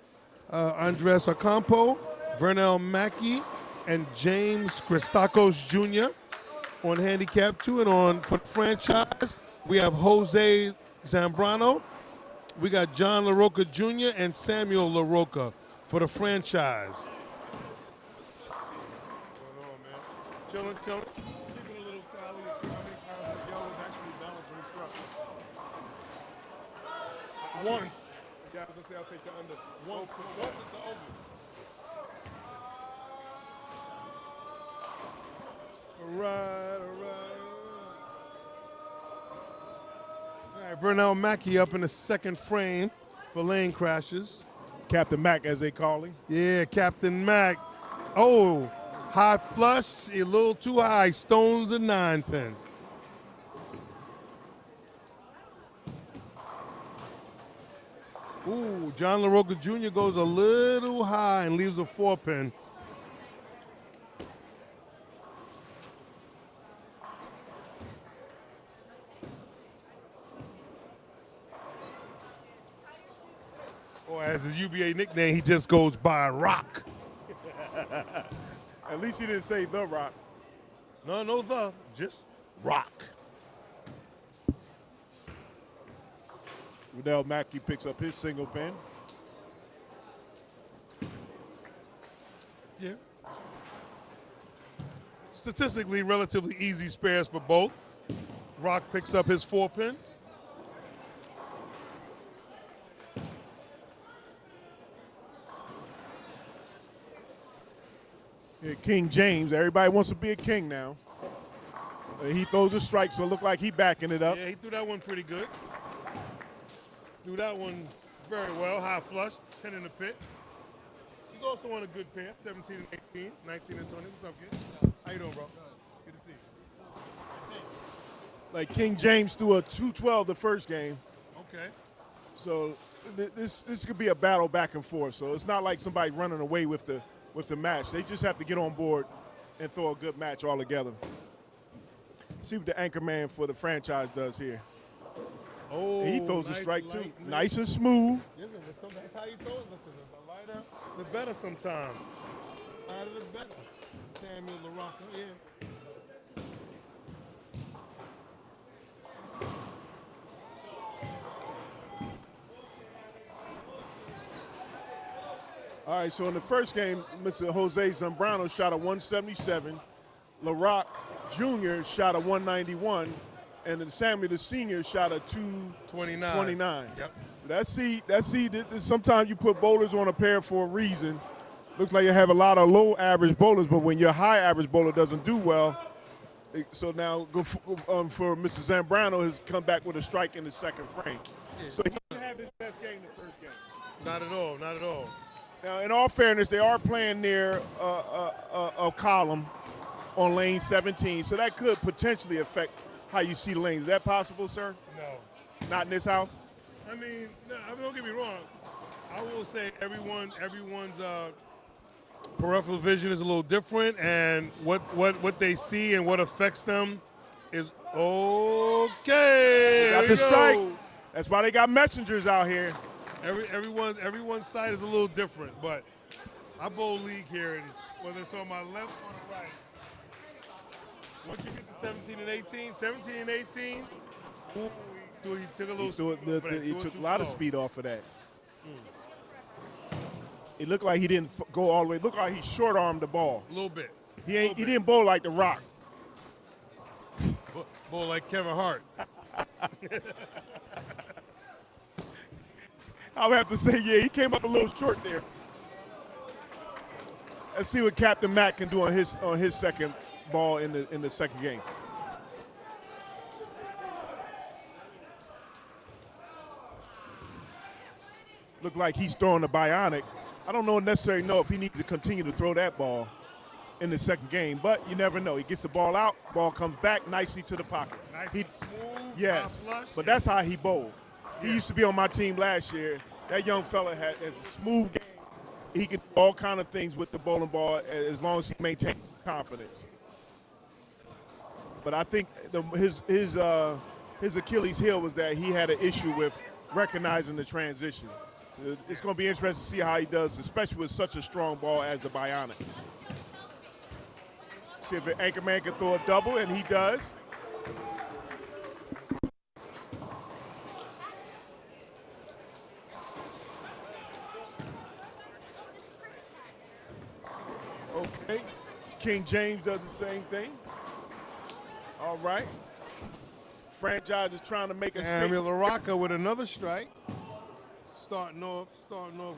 Andres Ocampo, Vernell Mackey, and James Christakos Jr. on Handicap 2. And for the franchise, we have Jose Zambrano. We got John LaRocca Jr. and Samuel LaRocca for the franchise. What's going on, man? Chilling. Keeping a little tally of how many times the yell was actually balanced and instructed. Once. Yeah, I was going to say I'll take the under. Once is the over. All right. All right, Vernell Mackey up in the second frame for lane crashes. Captain Mac, as they call him. Yeah, Captain Mac. Oh, high flush, a little too high. Stones a 9-pin. Ooh, John LaRocca Jr. goes a little high and leaves a 4-pin. Or as his UBA nickname, he just goes by Rock. At least he didn't say The Rock. No, just Rock. Vernell Mackey picks up his single pin. Yeah. Statistically, relatively easy spares for both. Rock picks up his 4-pin. Yeah, King James. Everybody wants to be a king now. He throws a strike, so it look like he backing it up. Yeah, he threw that one pretty good. Threw that one very well. High flush, 10 in the pit. He's also on a good pair, 17 and 18, 19 and 20. What's up, kid? How you doing, bro? Good to see you. Like King James threw a 212 the first game. Okay. So this could be a battle back and forth. So it's not like somebody running away with the match. They just have to get on board and throw a good match all together. See what the anchor man for the franchise does here. Oh, And he throws a nice strike too. light, Nice and smooth. Listen, that's how you throw it. Listen, the lighter, the better sometimes. Lighter, the better. Samuel LaRocca, yeah. All right, so in the first game, Mr. Jose Zambrano shot a 177. LaRock Jr. shot a 191. And then Samuel the Senior shot a 229. Yep. Sometimes you put bowlers on a pair for a reason. Looks like you have a lot of low average bowlers, but when your high average bowler doesn't do well, so now for Mr. Zambrano has come back with a strike in the second frame. Yeah. So he didn't have his best game in the first game. Not at all, not at all. Now, in all fairness, they are playing near a column on lane 17, so that could potentially affect how you see the lanes. Is that possible, sir? No. Not in this house? I mean, no, don't get me wrong. I will say everyone's peripheral vision is a little different, and what they see and what affects them is okay. Got the strike. That's why they got messengers out here. Everyone's side is a little different, but I bowl league here, and whether it's on my left or the right, once you get to 17 and 18, ooh, he took a little speed off of that. He took a lot slow. of speed off of that. It looked like he didn't go all the way. It looked like he short-armed the ball. A little bit. He didn't bowl like The Rock. Bowl like Kevin Hart. I would have to say, yeah, he came up a little short there. Let's see what Captain Matt can do on his second ball in the second game. Look like he's throwing the bionic. I don't necessarily know if he needs to continue to throw that ball in the second game, but you never know. He gets the ball out, ball comes back nicely to the pocket. Nice and smooth, yes, flush. but that's how he bowled. He used to be on my team last year. That young fella had a smooth game. He could do all kind of things with the bowling ball as long as he maintains confidence. But I think his Achilles heel was that he had an issue with recognizing the transition. It's going to be interesting to see how he does, especially with such a strong ball as the bionic. See if an anchorman can throw a double, and he does. Okay. King James does the same thing. All right. Franchise is trying to make a statement. Samuel LaRocca with another strike. Starting off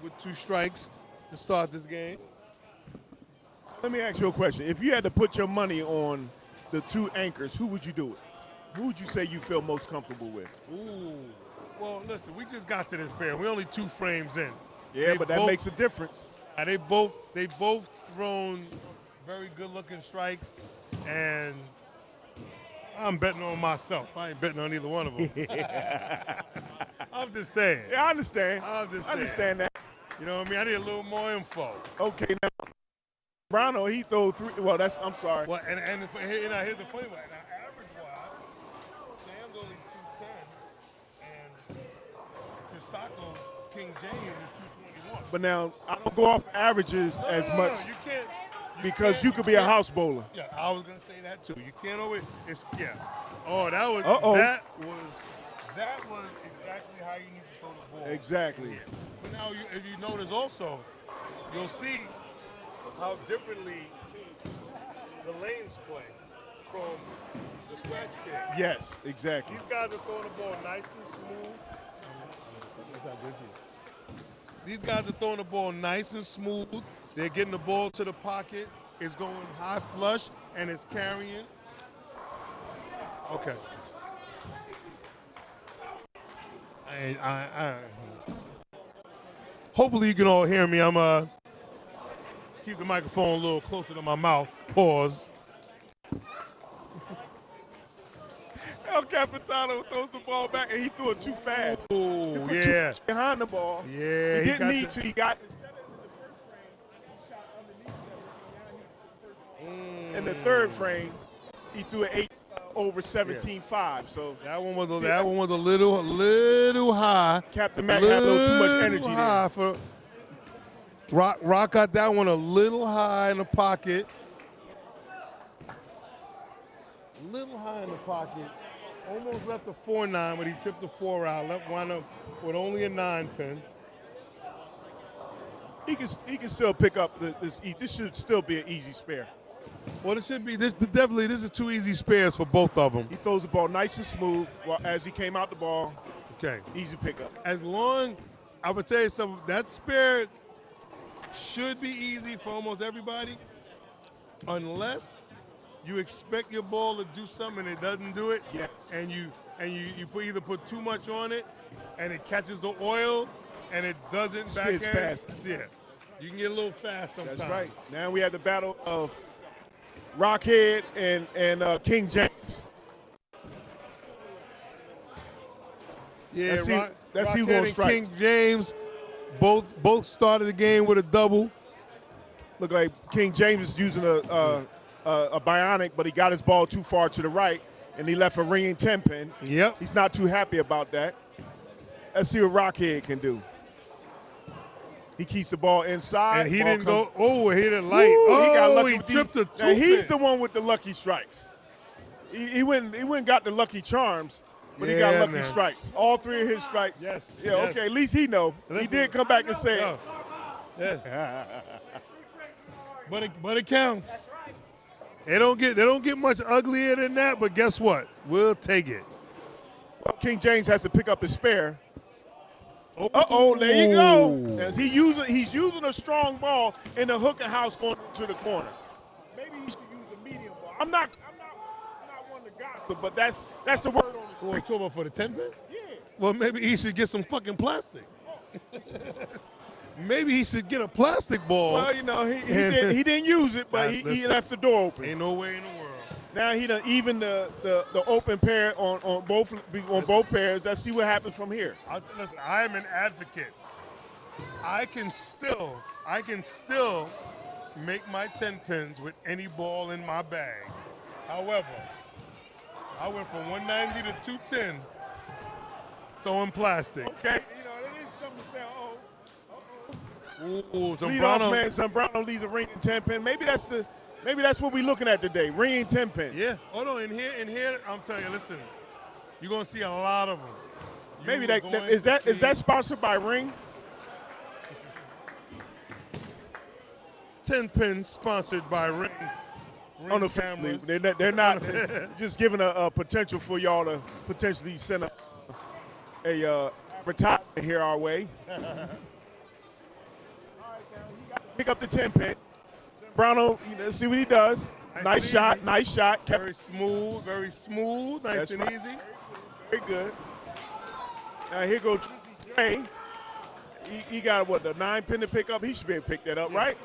with 2 strikes to start this game. Let me ask you a question. If you had to put your money on the 2 anchors, who would you do it? Who would you say you feel most comfortable with? Ooh. Well, listen, we just got to this pair. We're only 2 frames in. Yeah, but that makes a difference. They both thrown very good-looking strikes, and I'm betting on myself. I ain't betting on either one of them. I'm just saying. Yeah, I understand. I'm just saying. I understand that. You know what I mean? I need a little more info. Okay, now, Browno, he threw 3. Well, I'm sorry. Well, and here's the funny one. Now, average-wise, Sam's only 210, and Christaco, King James is 221. But now, I don't go off averages as much No, you can't. because you could be a house bowler. Yeah, I was gonna say that too. You can't always. Oh, that was exactly how you need to throw the ball. Exactly. Yeah. But now, if you notice also, you'll see how differently the lanes play from the scratch pin. Yes, exactly. These guys are throwing the ball nice and smooth. These guys are throwing the ball nice and smooth. They're getting the ball to the pocket. It's going high flush, and it's carrying. Okay. Hopefully you can all hear me. I'm keep the microphone a little closer to my mouth. Pause. Capitano throws the ball back, and he threw it too fast. Oh, He put yeah. too much behind the ball. Yeah, he he didn't got need the- to. He got instead of the first frame, he shot underneath everything. In the third frame, he threw it 8 over 17.5. So That one was a little high. Captain Mack had a little too much energy high there. for Rock got that one a little high in the pocket. Little high in the pocket. Almost left a 4-9, but he tripped the 4 out. Wound up with only a 9-pin. He can still pick up this. This should still be an easy spare. Well, this should be this is 2 easy spares for both of them. He throws the ball nice and smooth as he came out the ball. Okay. Easy pickup. As long, I would tell you something, that spare should be easy for almost everybody, unless you expect your ball to do something and it doesn't do it. Yeah. And you either put too much on it and it catches the oil and it doesn't Skids backhand. fast. Yeah. You can get a little fast sometimes. That's right. Now we have the battle of Rockhead and King James. Yeah, Let's see who's Rockhead gonna and strike. King James both started the game with a double. Look like King James is using a bionic, but he got his ball too far to the right, and he left a ringing 10-pin. Yep. He's not too happy about that. Let's see what Rockhead can do. He keeps the ball inside. And he ball didn't go, oh, he didn't light. Woo, Oh, he got lucky he with tripped these. a Now, he's 2-pin. the one with the lucky strikes. He went and got the lucky charms, but he got Yeah, lucky man. strikes. All 3 of his strikes. Yes, Yeah, yes. okay, at least he know. He Listen. did come back and say it. No. Yeah. But it counts. They don't get much uglier than that, but guess what? We'll take it. Well, King James has to pick up his spare. Uh-oh, there you go. As he's using a strong ball in the hooker house going to the corner. Maybe he should use a medium ball. I'm not one to gossip, but that's the word on the What street. you talking about for the 10-pin? Yeah. Well, maybe he should get some fucking plastic. Maybe he should get a plastic ball. Well, you know, he didn't use it, but he Listen, left the door open. Ain't no way in the world. Now he done even the open pair on both pairs. Let's see what happens from here. Listen, I am an advocate. I can still make my 10 pins with any ball in my bag. However, I went from 190 to 210 throwing plastic. Okay, you know, it is something to say. Ooh, Lead off man, Zambrano leaves a ring and 10-pin. Maybe that's what we're looking at today. Ring and 10-pin. Yeah. Hold on. In here, I'm telling you, listen, you're gonna see a lot of them. Maybe is that sponsored by Ring? 10 pins sponsored by Ring. On the cameras. they're not just giving a potential for y'all to potentially send a advertisement here our way. Pick up the 10-pin. Browno, let's see what he does. Nice shot. Very smooth, nice That's and right. easy. Very good. Now here goes Dre. He got what, the 9-pin to pick up? He should be able to pick that up, right?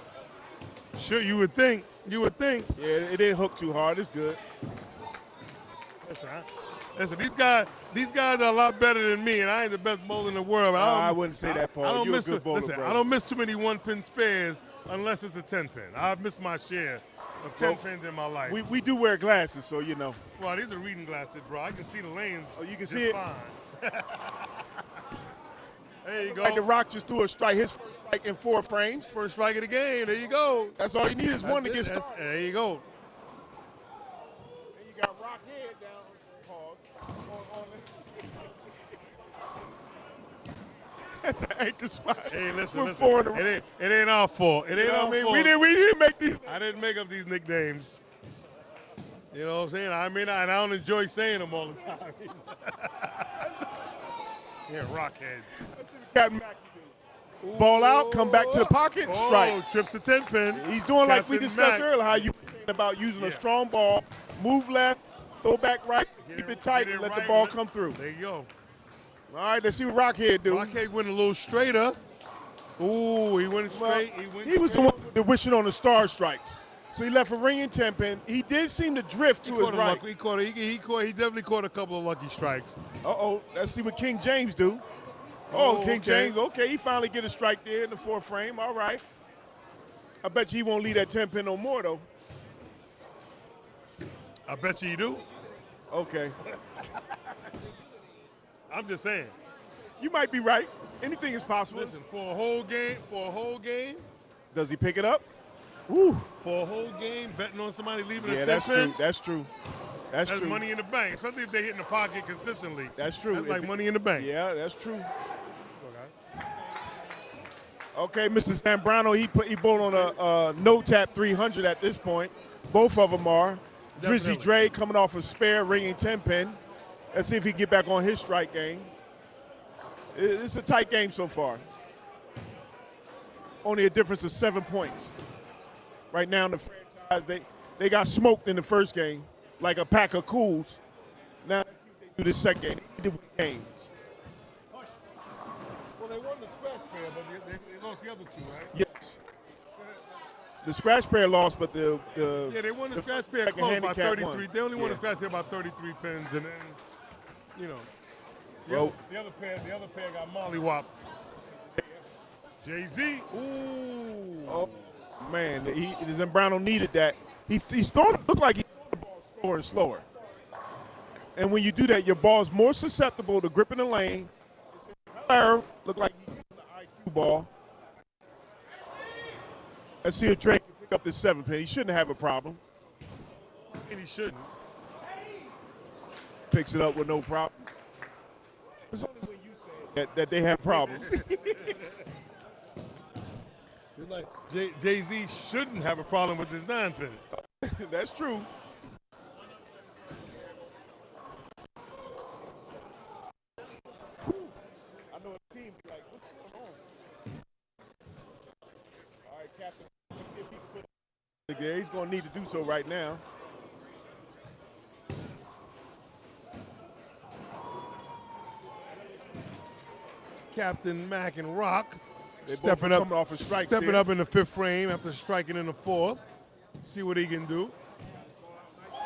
Sure, you would think. Yeah, it didn't hook too hard. It's good. Listen, these guys are a lot better than me, and I ain't the best bowler in the world. But I wouldn't say that, Paul. I don't You're miss a good bowler, listen, brother. I don't miss too many 1-pin spares unless it's a 10-pin. I've missed my share of 10 pins in my life. We do wear glasses, so you know. Well, these are reading glasses, bro. I can see the lane. Oh, you can just see it? fine. There you go. Like the Rock just threw a strike. His first strike in 4 frames. First strike of the game. There you go. That's all you need is one to get That's- started. There you go. And you got Rockhead down. Pause. At the anchor spot. Hey, listen, We're 4 in a row. it ain't our fault. It ain't You know our what I mean? fault. We didn't make these. I didn't make up these nicknames. You know what I'm saying? I mean, I don't enjoy saying them all the time. Yeah, Rockhead. Captain Mack do. Ball out, come back to the pocket, and strike. Oh, trips to 10-pin. He's doing like we Captain discussed Mack. earlier, how you were saying about using a strong ball, move left, throw back right, keep it tight, and let the ball come through. There you go. All right, let's see what Rockhead do. Rockhead went a little straighter. Ooh, he went Well, straight. he was the one with the wishing on the star strikes. So he left a ringing 10-pin. He did seem to drift to his right. He definitely caught a couple of lucky strikes. Uh-oh, let's see what King James do. Oh, King okay. James, okay, he finally get a strike there in the fourth frame, all right. I bet you he won't leave that 10-pin no more, though. I bet you do. Okay. I'm just saying. You might be right. Anything is possible. Listen, for a whole game, Does he pick it up? Ooh. for a whole game, betting on somebody leaving a 10 that's pin, true. That's true. That's that's true. money in the bank, especially if they hit in the pocket consistently. That's true. That's like money in the bank. Yeah, that's true. Okay, Mr. Zambrano, he bowled on a no-tap 300 at this point. Both of them are. Drizzy Definitely. Dre coming off a spare ringing 10-pin. Let's see if he can get back on his strike game. It's a tight game so far. Only a difference of 7 points. Right now in the franchise, they got smoked in the first game like a pack of cools. Now let's see what they do this second game. They did with games. Well, they won the scratch pair, but they lost the other two, right? Yes. The scratch pair lost, but the Yeah, they won the scratch pair second close by handicap 33. won. They only won the Yeah. scratch pair about 33 pins, and then, you know, Well- the other pair got mollywopped. Jay-Z, ooh. Oh, man, Zambrano needed that. He's throwing, looked like he's throwing the ball slower and slower. And when you do that, your ball's more susceptible to gripping the lane. Look like he's throwing the IQ ball. Let's see if Drake can pick up this 7-pin. He shouldn't have a problem. And he shouldn't. Picks it up with no problem. It's only when you say that they have problems. It's like Jay-Z shouldn't have a problem with this 9-pin. That's true. I know a team be like, what's going on? All right, Captain, let's see if he can put it there. He's going to need to do so right now. Captain Mac and Rock They both stepping were up, coming off of strikes stepping there. up in the 5th frame after striking in the 4th. See what he can do.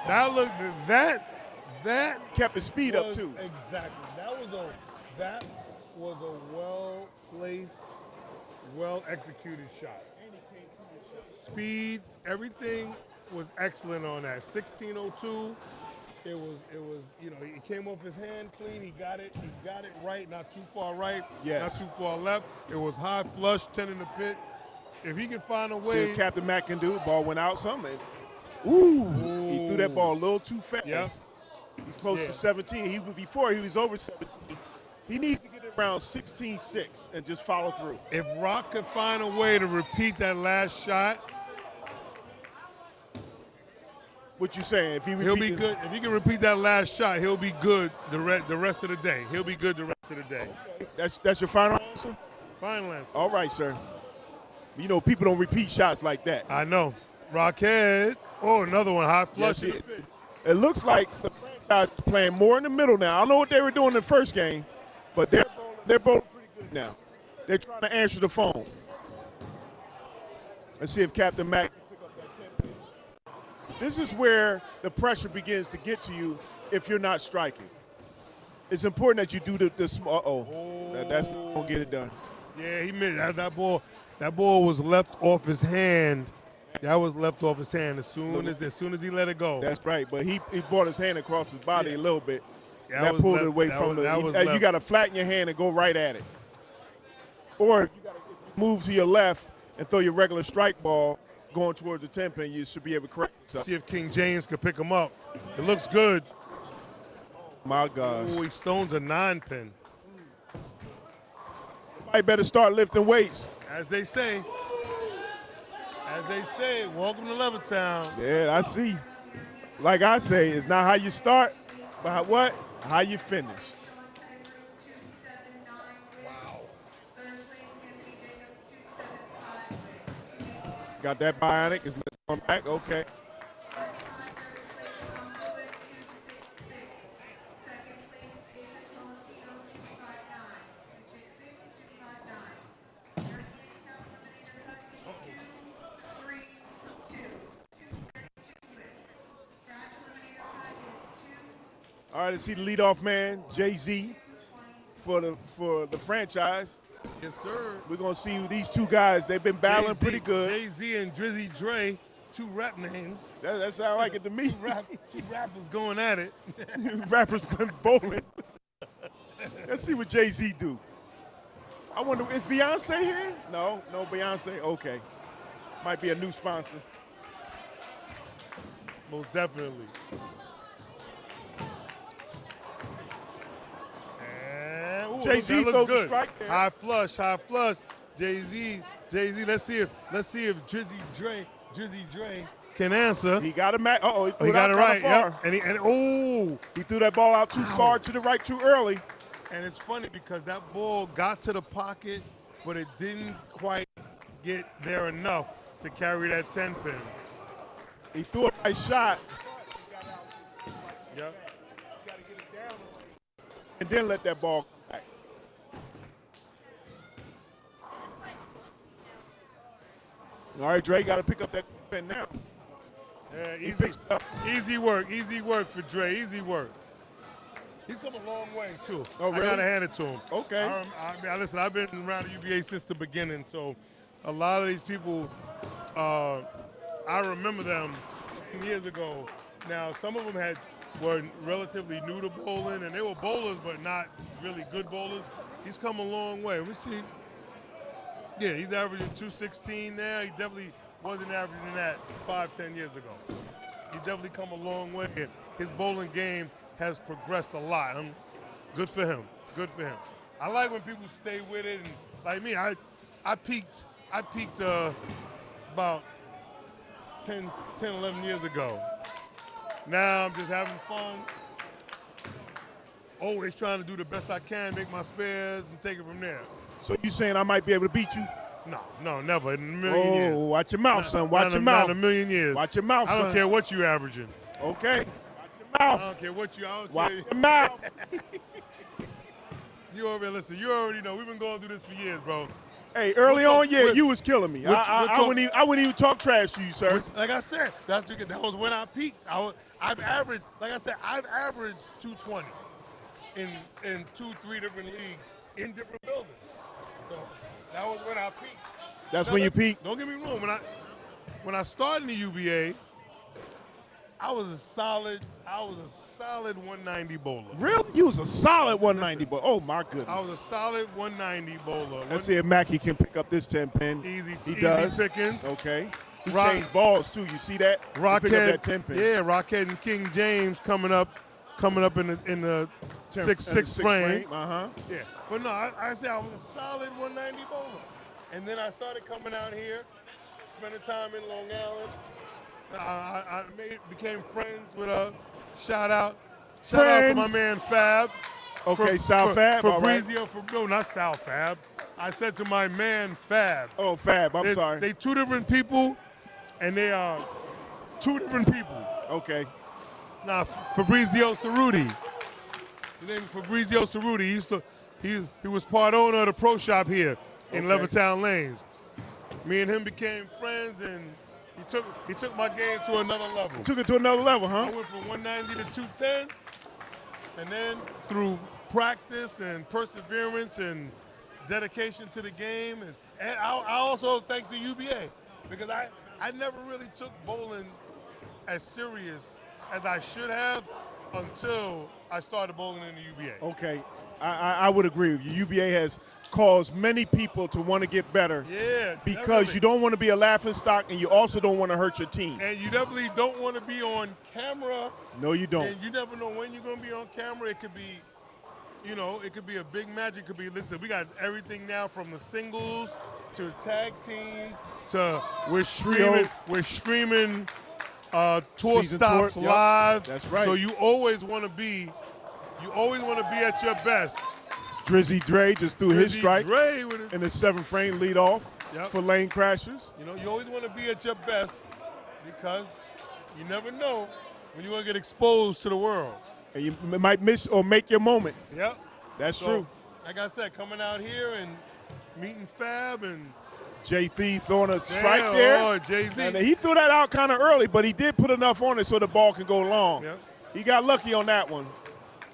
That Kept his speed up was- too. Exactly. That was a well-placed, well-executed shot. Speed, everything was excellent on that. 16:02. It was, you know, he came off his hand clean. He got it right, not too far right, Yes. not too far left. It was high flush, 10 in the pit. If he can find a See way, what Captain Mac can do. Ball went out something. Ooh. He threw that ball a little too fast. Yeah. He's close Yeah. to 17. Before he was over 17. He needs to get it around 16-6 and just follow through. if Rock could find a way to repeat that last shot, What you saying? If he he'll be repeats- good. If he can repeat that last shot, he'll be good the rest of the day. He'll be good the rest of the day. That's your final answer? Final answer. All right, sir. You know, people don't repeat shots like that. I know. Rockhead. Oh, another one. High flush. Yes, it looks like the franchise is playing more in the middle now. I don't know what they were doing in the first game, but they're both pretty good now. They're trying to answer the phone. Let's see if Captain Mac can pick up that 10. This is where the pressure begins to get to you if you're not striking. It's important that you do the small. That's not gonna get it done. Yeah, he missed that ball. That ball was left off his hand. That was left off his hand as soon as he let it go. That's right, but he brought his hand across his body a little bit. That was pulled left- it away that from was- the. that was You left. got to flatten your hand and go right at it, or if you move to your left and throw your regular strike ball going towards the 10-pin. You should be able to correct yourself. See if King James can pick him up. It looks good. My gosh, Oh, he stones a 9-pin. I better start lifting weights. As they say, welcome to Levittown. Yeah, I see. Like I say, it's not how you start, but how you finish. Got that bionic. It's going back. Okay. All right, let's see the leadoff man, Jay-Z, for the franchise. Yes, sir. We're going to see these two guys. They've been battling Jay-Z, pretty good. Jay-Z and Drizzy Dre, two rap names. That sounds like it to me. Two rappers going at it. Rappers been bowling. Let's see what Jay-Z do. I wonder, is Beyonce here? No, Beyonce. Okay. Might be a new sponsor. Most definitely. And, ooh, Jay-Z that looks throws the good. strike there. High flush. Jay-Z. Let's see if Drizzy Dre can answer. He got it, Mac. Uh-oh, he threw He it got out it right. far. Yep. He threw that ball out too far to the right too early. And it's funny because that ball got to the pocket, but it didn't quite get there enough to carry that 10-pin. He threw a nice shot. Yep. And then let that ball back. All right, Dre got to pick up that pin now. Yeah, easy work for Dre. Easy work. He's come a long way too. Oh, really? I gotta hand it to him. Okay. Listen, I've been around the UBA since the beginning, so a lot of these people, I remember them 10 years ago. Now, some of them were relatively new to bowling, and they were bowlers, but not really good bowlers. He's come a long way. Let me see. Yeah, he's averaging 216 now. He definitely wasn't averaging that 5-10 years ago. He's definitely come a long way. His bowling game has progressed a lot. Good for him. Good for him. I like when people stay with it, and like me, I peaked about 10, 11 years ago. Now I'm just having fun. Always trying to do the best I can, make my spares, and take it from there. So you saying I might be able to beat you? No, never in a million years. Oh, watch your mouth, son. Watch your mouth. Not in a million years. Watch your mouth, I son. don't care what you averaging. Okay. I Mouth. don't care what you. I don't Watch care. your mouth. You already know. We've been going through this for years, bro. Hey, early on, you was killing me. We're I wouldn't even talk trash to you, sir. Like I said, that's because that was when I peaked. I've averaged 220 in 2-3 different leagues in different buildings. So that was when I peaked. That's when you peaked? Don't get me wrong. When I started in the UBA, I was a solid 190 bowler. Really? You was a solid 190 bowler. Oh, my goodness. I was a solid 190 bowler. Let's see if Mackey can pick up this 10-pin. Easy does. pickings. Okay. He changed balls, too. You see that? Rockhead, pick up that 10-pin. yeah, Rockhead and King James coming up in the six frame. Uh-huh. Yeah. But no, I said I was a solid 190 bowler. And then I started coming out here, spending time in Long Island. I became friends with shout out to my man Fab. Okay, Sal Fab. Fabrizio, no, not Sal Fab. I said to my man Fab. Oh, Fab. I'm sorry. They two different people, and they are two different people. Okay. Now, Fabrizio Cerruti. His name is Fabrizio Cerruti. He was part owner of the pro shop here in Levittown Lanes. Me and him became friends, and he took my game to another level. Took it to another level, huh? I went from 190 to 210, and then through practice and perseverance and dedication to the game, and I also thank the UBA because I never really took bowling as serious as I should have until I started bowling in the UBA. Okay, I would agree with you. UBA has caused many people to want to get better. Yeah, because definitely. you don't want to be a laughingstock, and you also don't want to hurt your team. And you definitely don't want to be on camera. No, you don't. And you never know when you're going to be on camera. It could be, it could be a big match. It could be, listen, we got everything now from the singles to tag team to we're streaming tour Season stops tour, yep. live. That's right. So you always want to be at your best. Drizzy Dre just threw his strike Dre in the 7th frame leadoff for lane crashers. You always want to be at your best because you never know when you're going to get exposed to the world. And you might miss or make your moment. Yep. That's So, true. Like I said, coming out here and meeting Fab and J-Thee throwing a strike there. Oh, Jay-Z. And he threw that out kind of early, but he did put enough on it so the ball can go long. Yep. He got lucky on that one.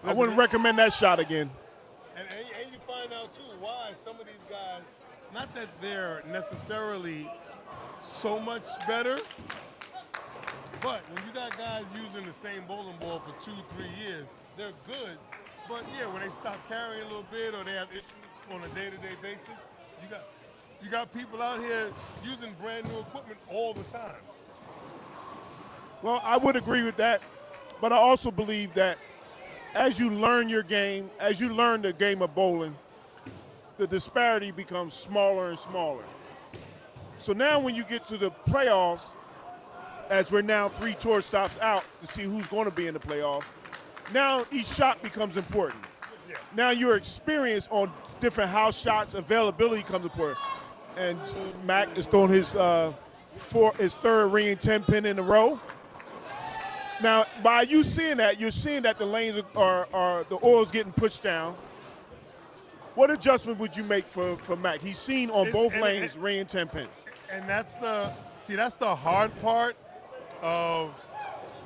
I wouldn't recommend that shot again. And you find out, too, why some of these guys, not that they're necessarily so much better, but when you got guys using the same bowling ball for 2-3 years, they're good. But, yeah, when they stop carrying a little bit or they have issues on a day-to-day basis, you got people out here using brand new equipment all the time. Well, I would agree with that, but I also believe that as you learn your game, as you learn the game of bowling, the disparity becomes smaller and smaller. So now when you get to the playoffs, as we're now 3 tour stops out to see who's going to be in the playoffs, now each shot becomes important. Yeah. Now your experience on different house shots, availability becomes important. And Mac is throwing his third ring 10 pin in a row. Now, by you seeing that, you're seeing that the lanes are the oil's getting pushed down. What adjustment would you make for Mac? He's seen on both lanes ring 10 pins. And that's the hard part of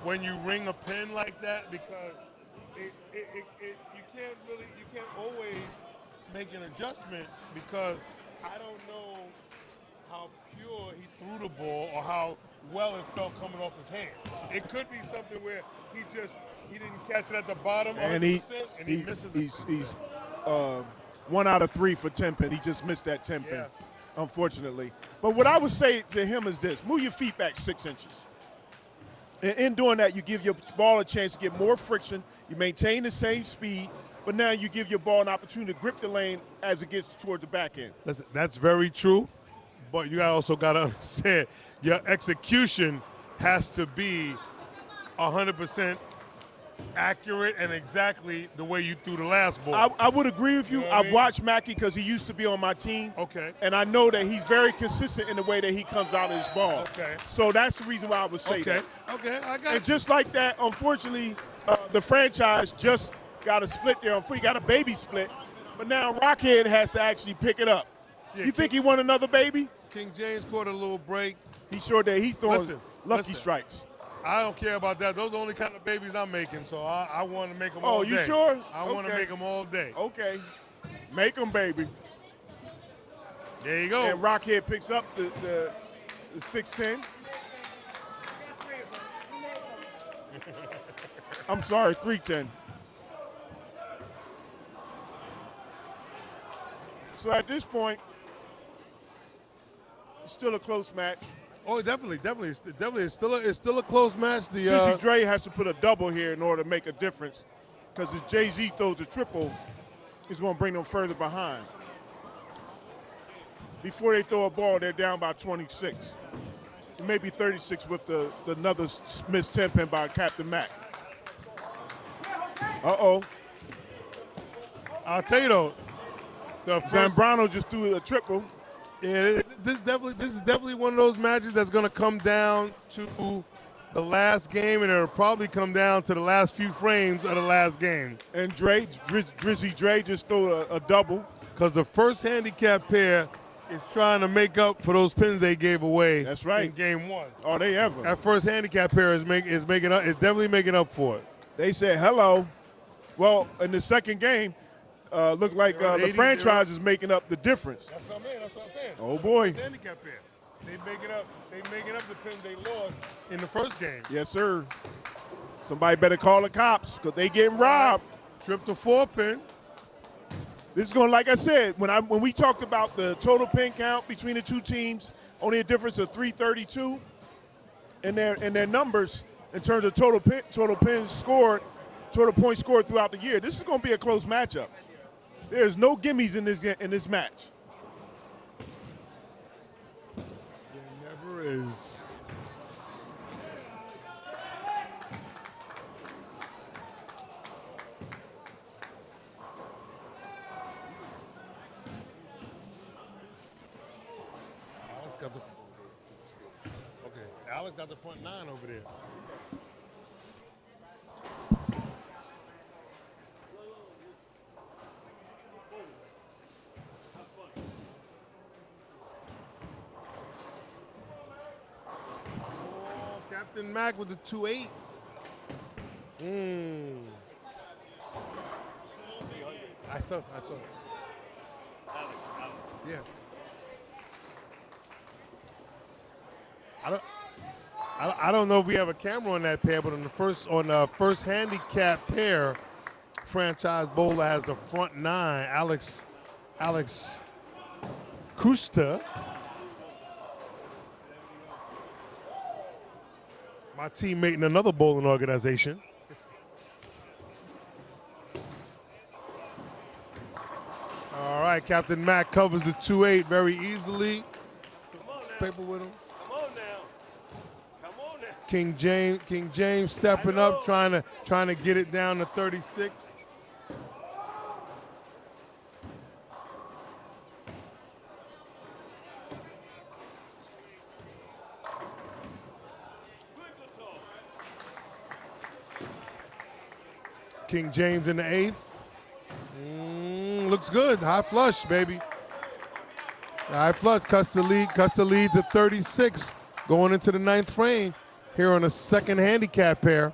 when you ring a pin like that, because you can't always make an adjustment, because I don't know how pure he threw the ball or how well it felt coming off his hand. It could be something where he didn't catch it at the bottom 100% and he misses it. He's 1 out of 3 for 10 pin. He just missed that 10 pin, unfortunately. But what I would say to him is this: move your feet back 6 inches. And in doing that, you give your ball a chance to get more friction. You maintain the same speed, but now you give your ball an opportunity to grip the lane as it gets towards the back end. Listen, that's very true, but you also got to understand your execution has to be 100% accurate and exactly the way you threw the last ball. I would agree with you. You know what I I've mean? watched Mackey because he used to be on my team. Okay. And I know that he's very consistent in the way that he comes out of his ball. Okay. So that's the reason why I would say that. Okay, I got And you. just like that, unfortunately, the franchise just got a split there. He got a baby split, but now Rockhead has to actually pick it up. Yeah, You think he won another baby? King James caught a little break. He sure did. He's throwing lucky listen. strikes. I don't care about that. Those are the only kind of babies I'm making, so I want to make them all day. Oh, you sure? I want to Okay. make them all day. Okay. Make them, baby. There you go. And Rockhead picks up the 610. I'm sorry, 310. So at this point, it's still a close match. Oh, definitely. It's still a close match. Dizzy Dre has to put a double here in order to make a difference, because if Jay-Z throws a triple, it's going to bring them further behind. Before they throw a ball, they're down by 26. It may be 36 with another missed 10 pin by Captain Mac. Uh-oh. I'll tell you though, Zambrano just threw a triple. Yeah, this is definitely one of those matches that's going to come down to the last game, and it'll probably come down to the last few frames of the last game. And Drizzy Dre just threw a double. Because the first handicap pair is trying to make up for those pins they gave away. That's right. In game 1. Are they ever? That first handicap pair is making up. It's definitely making up for it. They said hello. Well, in the second game, looked like the franchise is making up the difference. That's what I'm saying. Oh boy. Handicap pair. They making up the pins they lost in the first game. Yes, sir. Somebody better call the cops because they getting robbed. Trip to 4 pin. This is going, like I said, when we talked about the total pin count between the two teams, only a difference of 332 in their numbers in terms of total pins scored, total points scored throughout the year. This is going to be a close matchup. There's no gimmies in this match. There never is. Alex got the front 9 over there. Captain Mac with the 2-8. I saw. Yeah. I don't know if we have a camera on that pair, but on the first handicap pair, franchise bowler has the front 9. Alex Kusta. My teammate in another bowling organization. All right, Captain Mack covers the 2-8 very easily. Paper with him. Come on now. Come on now. King James stepping up, trying to get it down to 36. King James in the 8th. Looks good. High flush, baby. High flush. Custer lead to 36 going into the 9th frame here on the second handicap pair.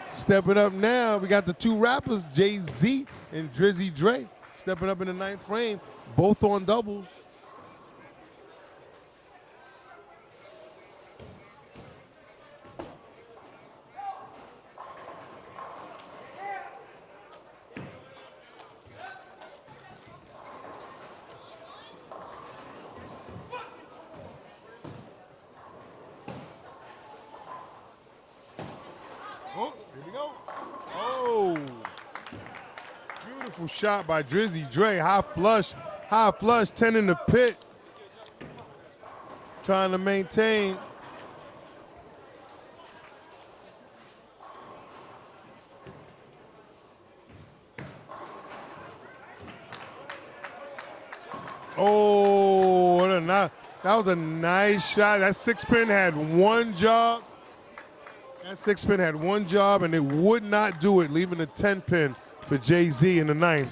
Stepping up now, we got the 2 rappers, Jay-Z and Drizzy Dre, stepping up in the 9th frame, both on doubles. Oh, here we go. Oh, beautiful shot by Drizzy Dre. High flush, 10 in the pit. Trying to maintain. Oh, that was a nice shot. That 6-pin had one job. That 6-pin had one job, and it would not do it, leaving a 10-pin for Jay-Z in the 9th.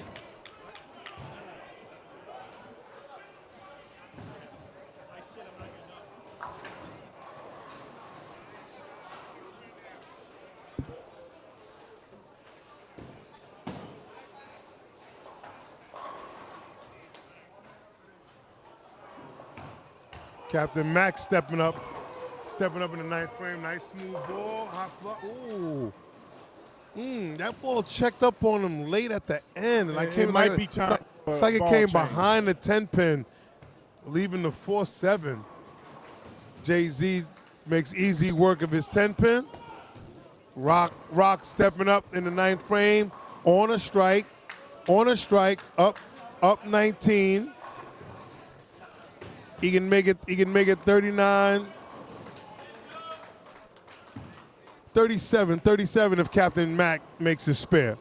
Captain Max stepping up in the 9th frame. Nice smooth ball. Hot flush. Ooh. That ball checked up on him late at the end. And it might be time. It's like it came change. behind the 10 pin, leaving the 4-7. Jay-Z makes easy work of his 10 pin. Rock stepping up in the 9th frame on a strike, up 19. He can make it 39. 37 if Captain Mack makes his spare.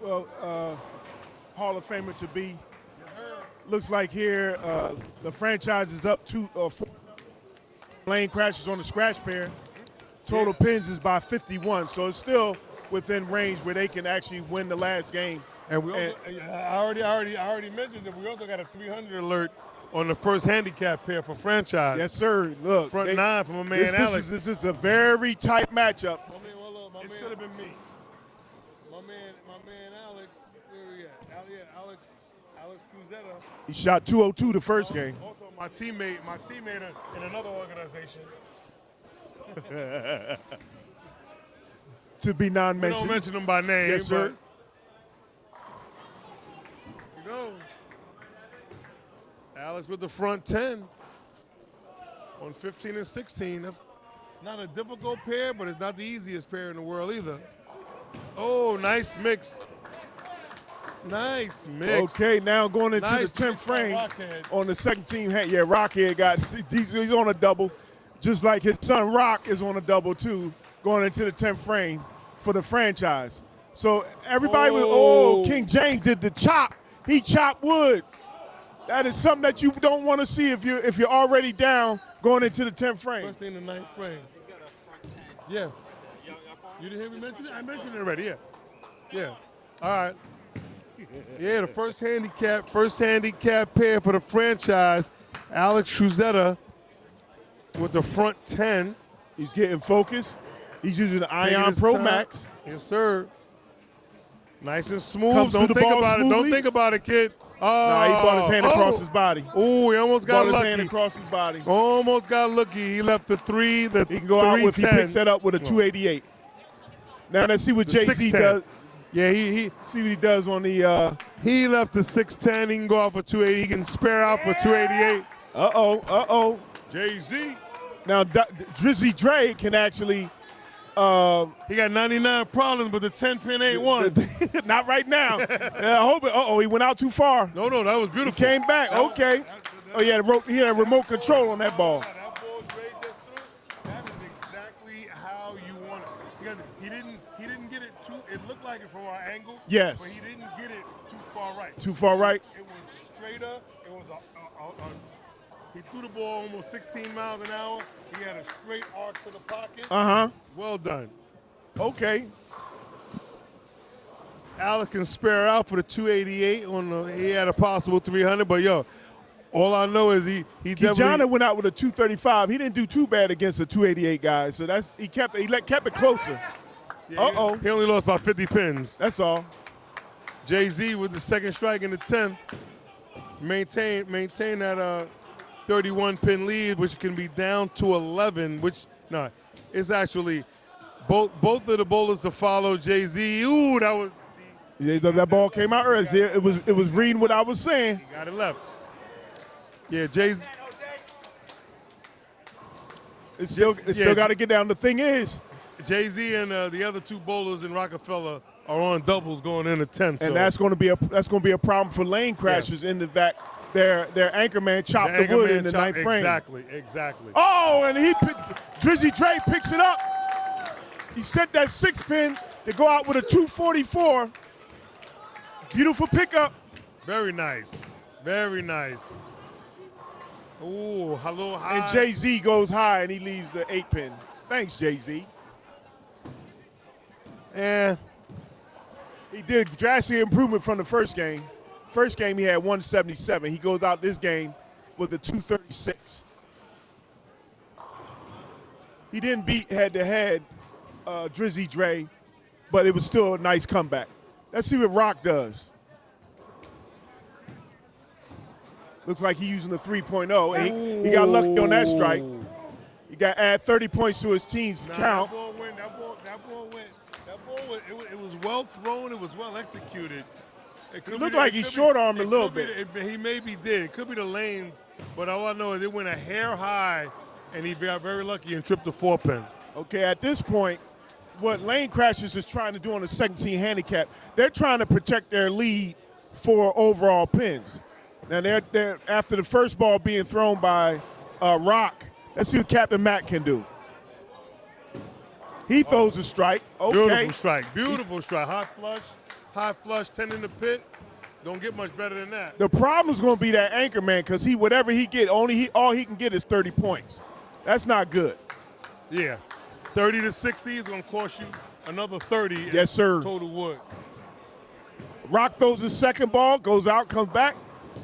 Well, Hall of Famer to be. Looks like here the franchise is up 4 lane crashes on the scratch pair. Total pins is by 51, so it's still within range where they can actually win the last game. And we also, I already mentioned that we also got a 300 alert on the first handicap pair for franchise. Yes, sir. Look, Front 9 from my man Alex. This is a very tight matchup. It should have been me. My man Alex. Where we at? Alex Cruzetta. He shot 202 the first game. Also my teammate in another organization. To be non-mentioned. We don't mention them by name. Yes, sir. Here you go. Alex with the front 10 on 15 and 16. That's not a difficult pair, but it's not the easiest pair in the world either. Oh, nice mix. Nice mix. Okay, now going into Nice the 10th mix by frame Rockhead. on the second team. Yeah, Rockhead he's on a double, just like his son Rock is on a double too, going into the 10th frame for the franchise. So everybody King James did the chop. He chopped wood. That is something that you don't want to see if you're already down going into the 10th frame. First thing in the 9th frame. He's got a front 10. Yeah. You didn't hear me mention it? I mentioned it already, yeah. Yeah. All right. Yeah, the first handicap pair for the franchise. Alex Cruzetta with the front 10. He's getting focused. He's using the Taking Ion his Pro time. Max. Yes, sir. Nice and smooth. Comes Don't to the think ball about it. Don't smoothly. think about it, kid. Nah, he brought his hand across his body. Oh, he almost got Brought his lucky. hand across his body. Almost got lucky. He left the 3, the He can go out if he 310. picks that up with a 288. Now let's see what The Jay-Z 610. does. Yeah, he See what he does on the. he left the 610. He can go out for 280. He can spare out for 288. Uh-oh. Jay-Z. Now Drizzy Dre can actually. He got 99 problems, but the 10-pin ain't one. Not right now. I hope it. He went out too far. No, that was beautiful. Came back. Okay. Oh yeah, he had remote control on that ball. That ball Dre just threw, that is exactly how you want it. Because he didn't get it too. It looked like it from our angle. Yes. But he didn't get it too far right. Too far right. It was straight up. It was he threw the ball almost 16 miles an hour. He had a straight arc to the pocket. Well done. Okay. Alex can spare out for the 288 he had a possible 300, but all I know is he definitely Kijana went out with a 235. He didn't do too bad against a 288 guy, so he kept it closer. Yeah, he only lost about 50 pins. That's all. Jay-Z with the second strike in the 10th maintain that 31 pin lead, which can be down to 11. It's actually both of the bowlers to follow Jay-Z. Ooh, that was. Yeah, that ball came out early. See, it was reading what I was saying. He got it left. Yeah, Jay-Z. It's still got to get down. The thing is, Jay-Z and the other 2 bowlers in Rockefeller are on doubles going in the 10th. and that's going to be a problem for lane crashers in the fact their anchor man chopped the wood in the 9th frame. Exactly. Oh, and Drizzy Dre picks it up. He sent that 6-pin to go out with a 244. Beautiful pickup. Very nice. Ooh, hello, high. And Jay-Z goes high and he leaves the 8-pin. Thanks, Jay-Z. He did drastic improvement from the first game. First game he had 177. He goes out this game with a 236. He didn't beat head-to-head Drizzy Dre, but it was still a nice comeback. Let's see what Rock does. Looks like he's using the 3.0. And he got lucky on that strike. He got to add 30 points to his team's count. That ball went. It was well thrown. It was well executed. It looked like he short-armed a little bit. He maybe did. It could be the lanes, but all I know is it went a hair high, and he got very lucky and tripped the 4-pin. Okay, at this point, what Lane Crashers is trying to do on the 17 handicap, they're trying to protect their lead for overall pins. Now, they're after the first ball being thrown by Rock, let's see what Captain Matt can do. He throws a strike. Okay. Beautiful strike. High flush, 10 in the pit. Don't get much better than that. The problem is going to be that anchor man because whatever he get, all he can get is 30 points. That's not good. Yeah. 30 to 60 is going to cost you another 30. Yes, sir. Total wood. Rock throws his second ball, goes out, comes back,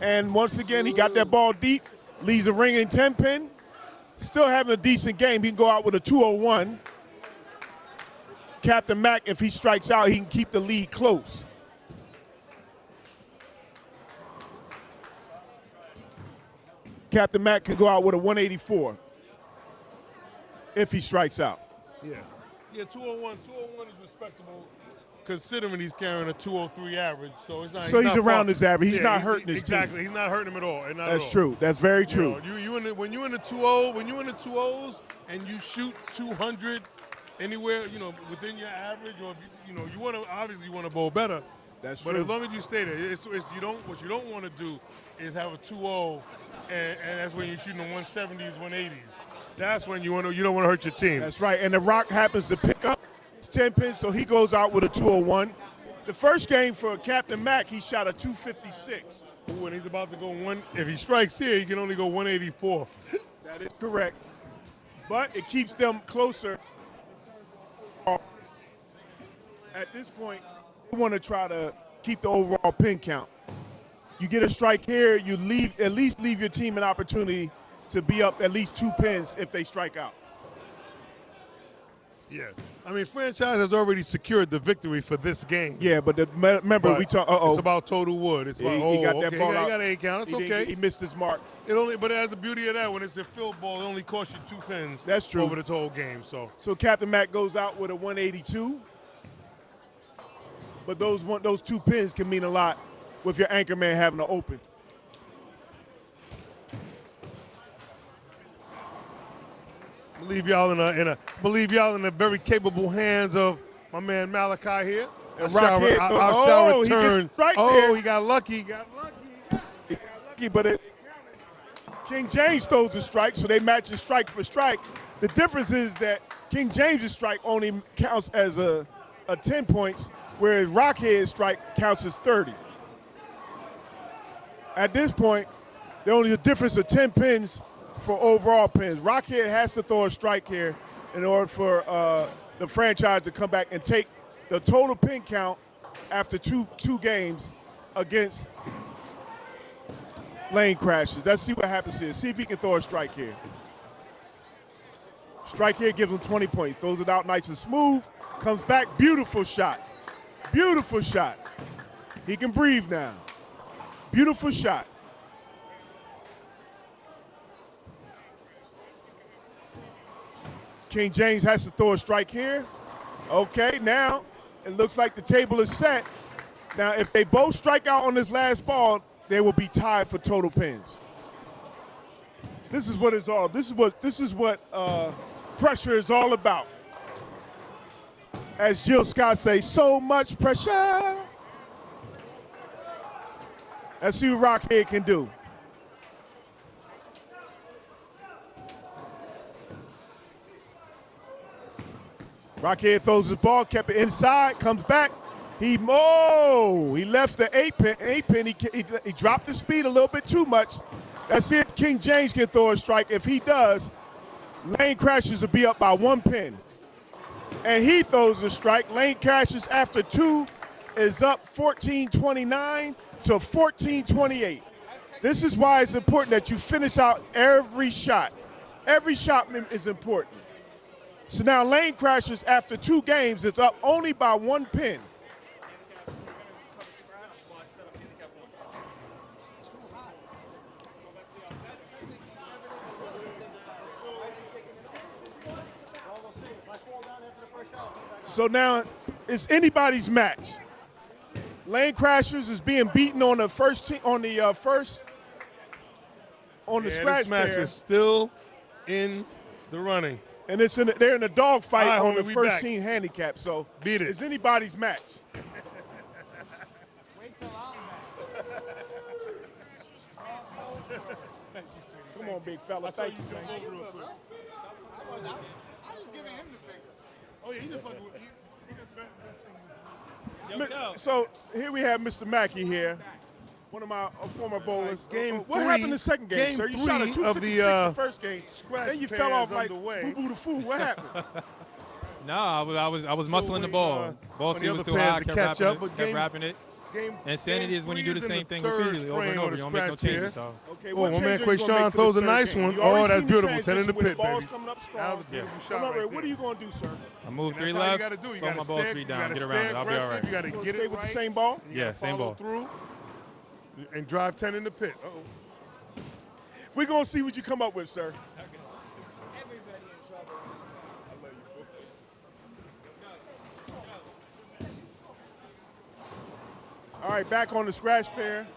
and once again he got that ball deep, leaves a ringing 10-pin. Still having a decent game. He can go out with a 201. Captain Mack, if he strikes out, he can keep the lead close. Captain Mack can go out with a 184 if he strikes out. Yeah. Yeah, 201 is respectable considering he's carrying a 203 average. So it's not. So he's not around far. his average. He's Yeah, not hurting his exactly. team. He's not hurting him at all. That's true. That's very true. When you in the 2-0, when you in the 2-0s and you shoot 200 anywhere, within your average, or if you want to obviously want to bowl better. That's but true. as long as you stay there, what you don't want to do is have a 2-0, and that's when you're shooting the 170s, 180s. That's when you don't want to hurt your team. That's right. And the Rock happens to pick up his 10 pins, so he goes out with a 201. The first game for Captain Mack, he shot a 256. Ooh, and he's about to go one. If he strikes here, he can only go 184. That is correct. But it keeps them closer. At this point, you want to try to keep the overall pin count. You get a strike here, you at least leave your team an opportunity to be up at least 2 pins if they strike out. Yeah. I mean, franchise has already secured the victory for this game. Yeah, but remember But we talk. it's about total wood. It's about he got that okay, ball he out. got 8 count. It's He didn't okay. get- He missed his mark. But it has the beauty of that when it's a field ball, it only costs you 2 pins. That's true. Over the whole game. So Captain Mac goes out with a 182. But those 2 pins can mean a lot with your anchor man having to open. Believe y'all in the very capable hands of my man Malachi here. And Rock here, I'll shall he gets return. right there. He got lucky. He got lucky, but King James throws the strike, so they match it strike for strike. The difference is that King James's strike only counts as a 10 points, whereas Rockhead's strike counts as 30. At this point, there only a difference of 10 pins for overall pins. Rockhead has to throw a strike here in order for the franchise to come back and take the total pin count after two games against Lane Crashes. Let's see what happens here. See if he can throw a strike here. Strike here gives him 20 points. Throws it out nice and smooth. Comes back. Beautiful shot. Beautiful shot. He can breathe now. Beautiful shot. King James has to throw a strike here. Okay, now it looks like the table is set. Now, if they both strike out on this last ball, they will be tied for total pins. This is what it's all. This is what pressure is all about. As Jill Scott says, so much pressure. Let's see what Rockhead can do. Rockhead throws his ball, kept it inside, comes back. He left the 8-pin. He dropped the speed a little bit too much. Let's see if King James can throw a strike. If he does, Lane Crashes will be up by 1 pin. And he throws a strike. Lane Crashes after 2 is up 14-29 to 14-28. This is why it's important that you finish out every shot. Every shot is important. So now Lane Crashes after 2 games is up only by 1 pin. So now it's anybody's match. Lane Crashers is being beaten on the scratch This match pair. is still in the running. And they're in a dogfight All right, on the homie, we first back. team handicap. So Beat it. it's anybody's match. Come on, big fella. Thank you, man. I'm just giving him the finger. Oh yeah, he just fucking. He just So here we have Mr. Mackey here, one of my former bowlers. Game what 3 happened in the second game, sir? You shot a 3 256 of the the first game. scratch Then you fell off pairs like underway. boo-boo the fool. What happened? No, I was muscling the ball. Ball on the speed was other too pairs high. to Kept catch rapping up, it. but Kept game- rapping it. Game, Insanity game is when you 3 do the is in same thing third repeatedly over and frame over. on You the don't make no scratch pair. changes. So Okay, Oh, what my man change are you gonna Quayshawn make for throws this a third nice game? one. You Oh, already that's seen the beautiful. 10 in the transition when pit, ball's baby. coming up strong. That was a beautiful shot Remember, right what are there. you going to do, sir? I moved 3 That's all you left. got to do. You Slow got my to ball stay, speed down. Get stay around it. I'll be all aggressive. right. You got to You get stay it with right. the same ball? You Yeah, gotta same follow ball. through and drive 10 in the pit. Uh-oh. We're going to see what you come up with, sir. All right, back on the scratch pair.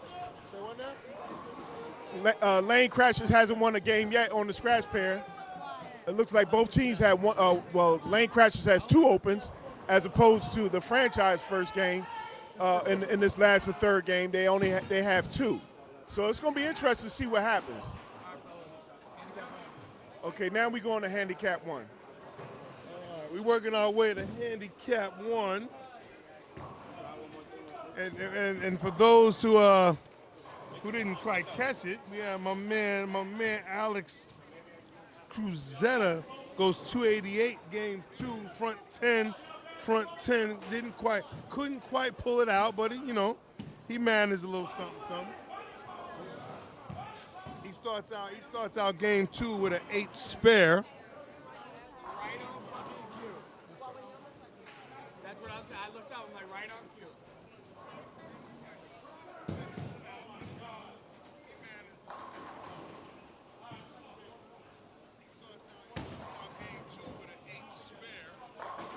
Lane Crashers hasn't won a game yet on the scratch pair. It looks like both teams had one. Lane Crashers has 2 opens, as opposed to the franchise first game. In this last and third game, they have 2. So it's going to be interesting to see what happens. Okay, now we go on to handicap 1. We're working our way to handicap 1. And for those who didn't quite catch it, we have my man Alex Cruzetta goes 288, game 2, front 10, couldn't quite pull it out, but he managed a little something. He starts out game 2 with an 8 spare.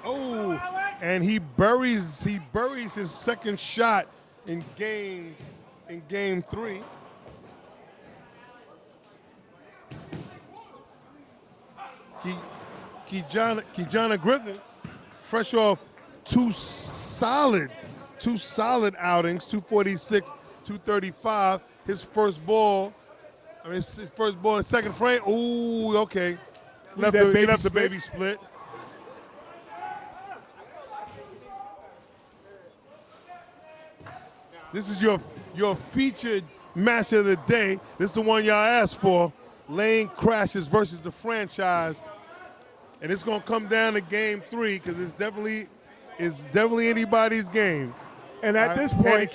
Oh, and he buries his second shot in game 3. Kijana Griffin, fresh off two solid outings, 246, 235. His first ball in the second frame. Ooh, okay. He left the baby split. This is your featured match of the day. This is the one y'all asked for. Lane Crashes versus the franchise. And it's gonna come down to game 3 because it's definitely anybody's game. And at this point,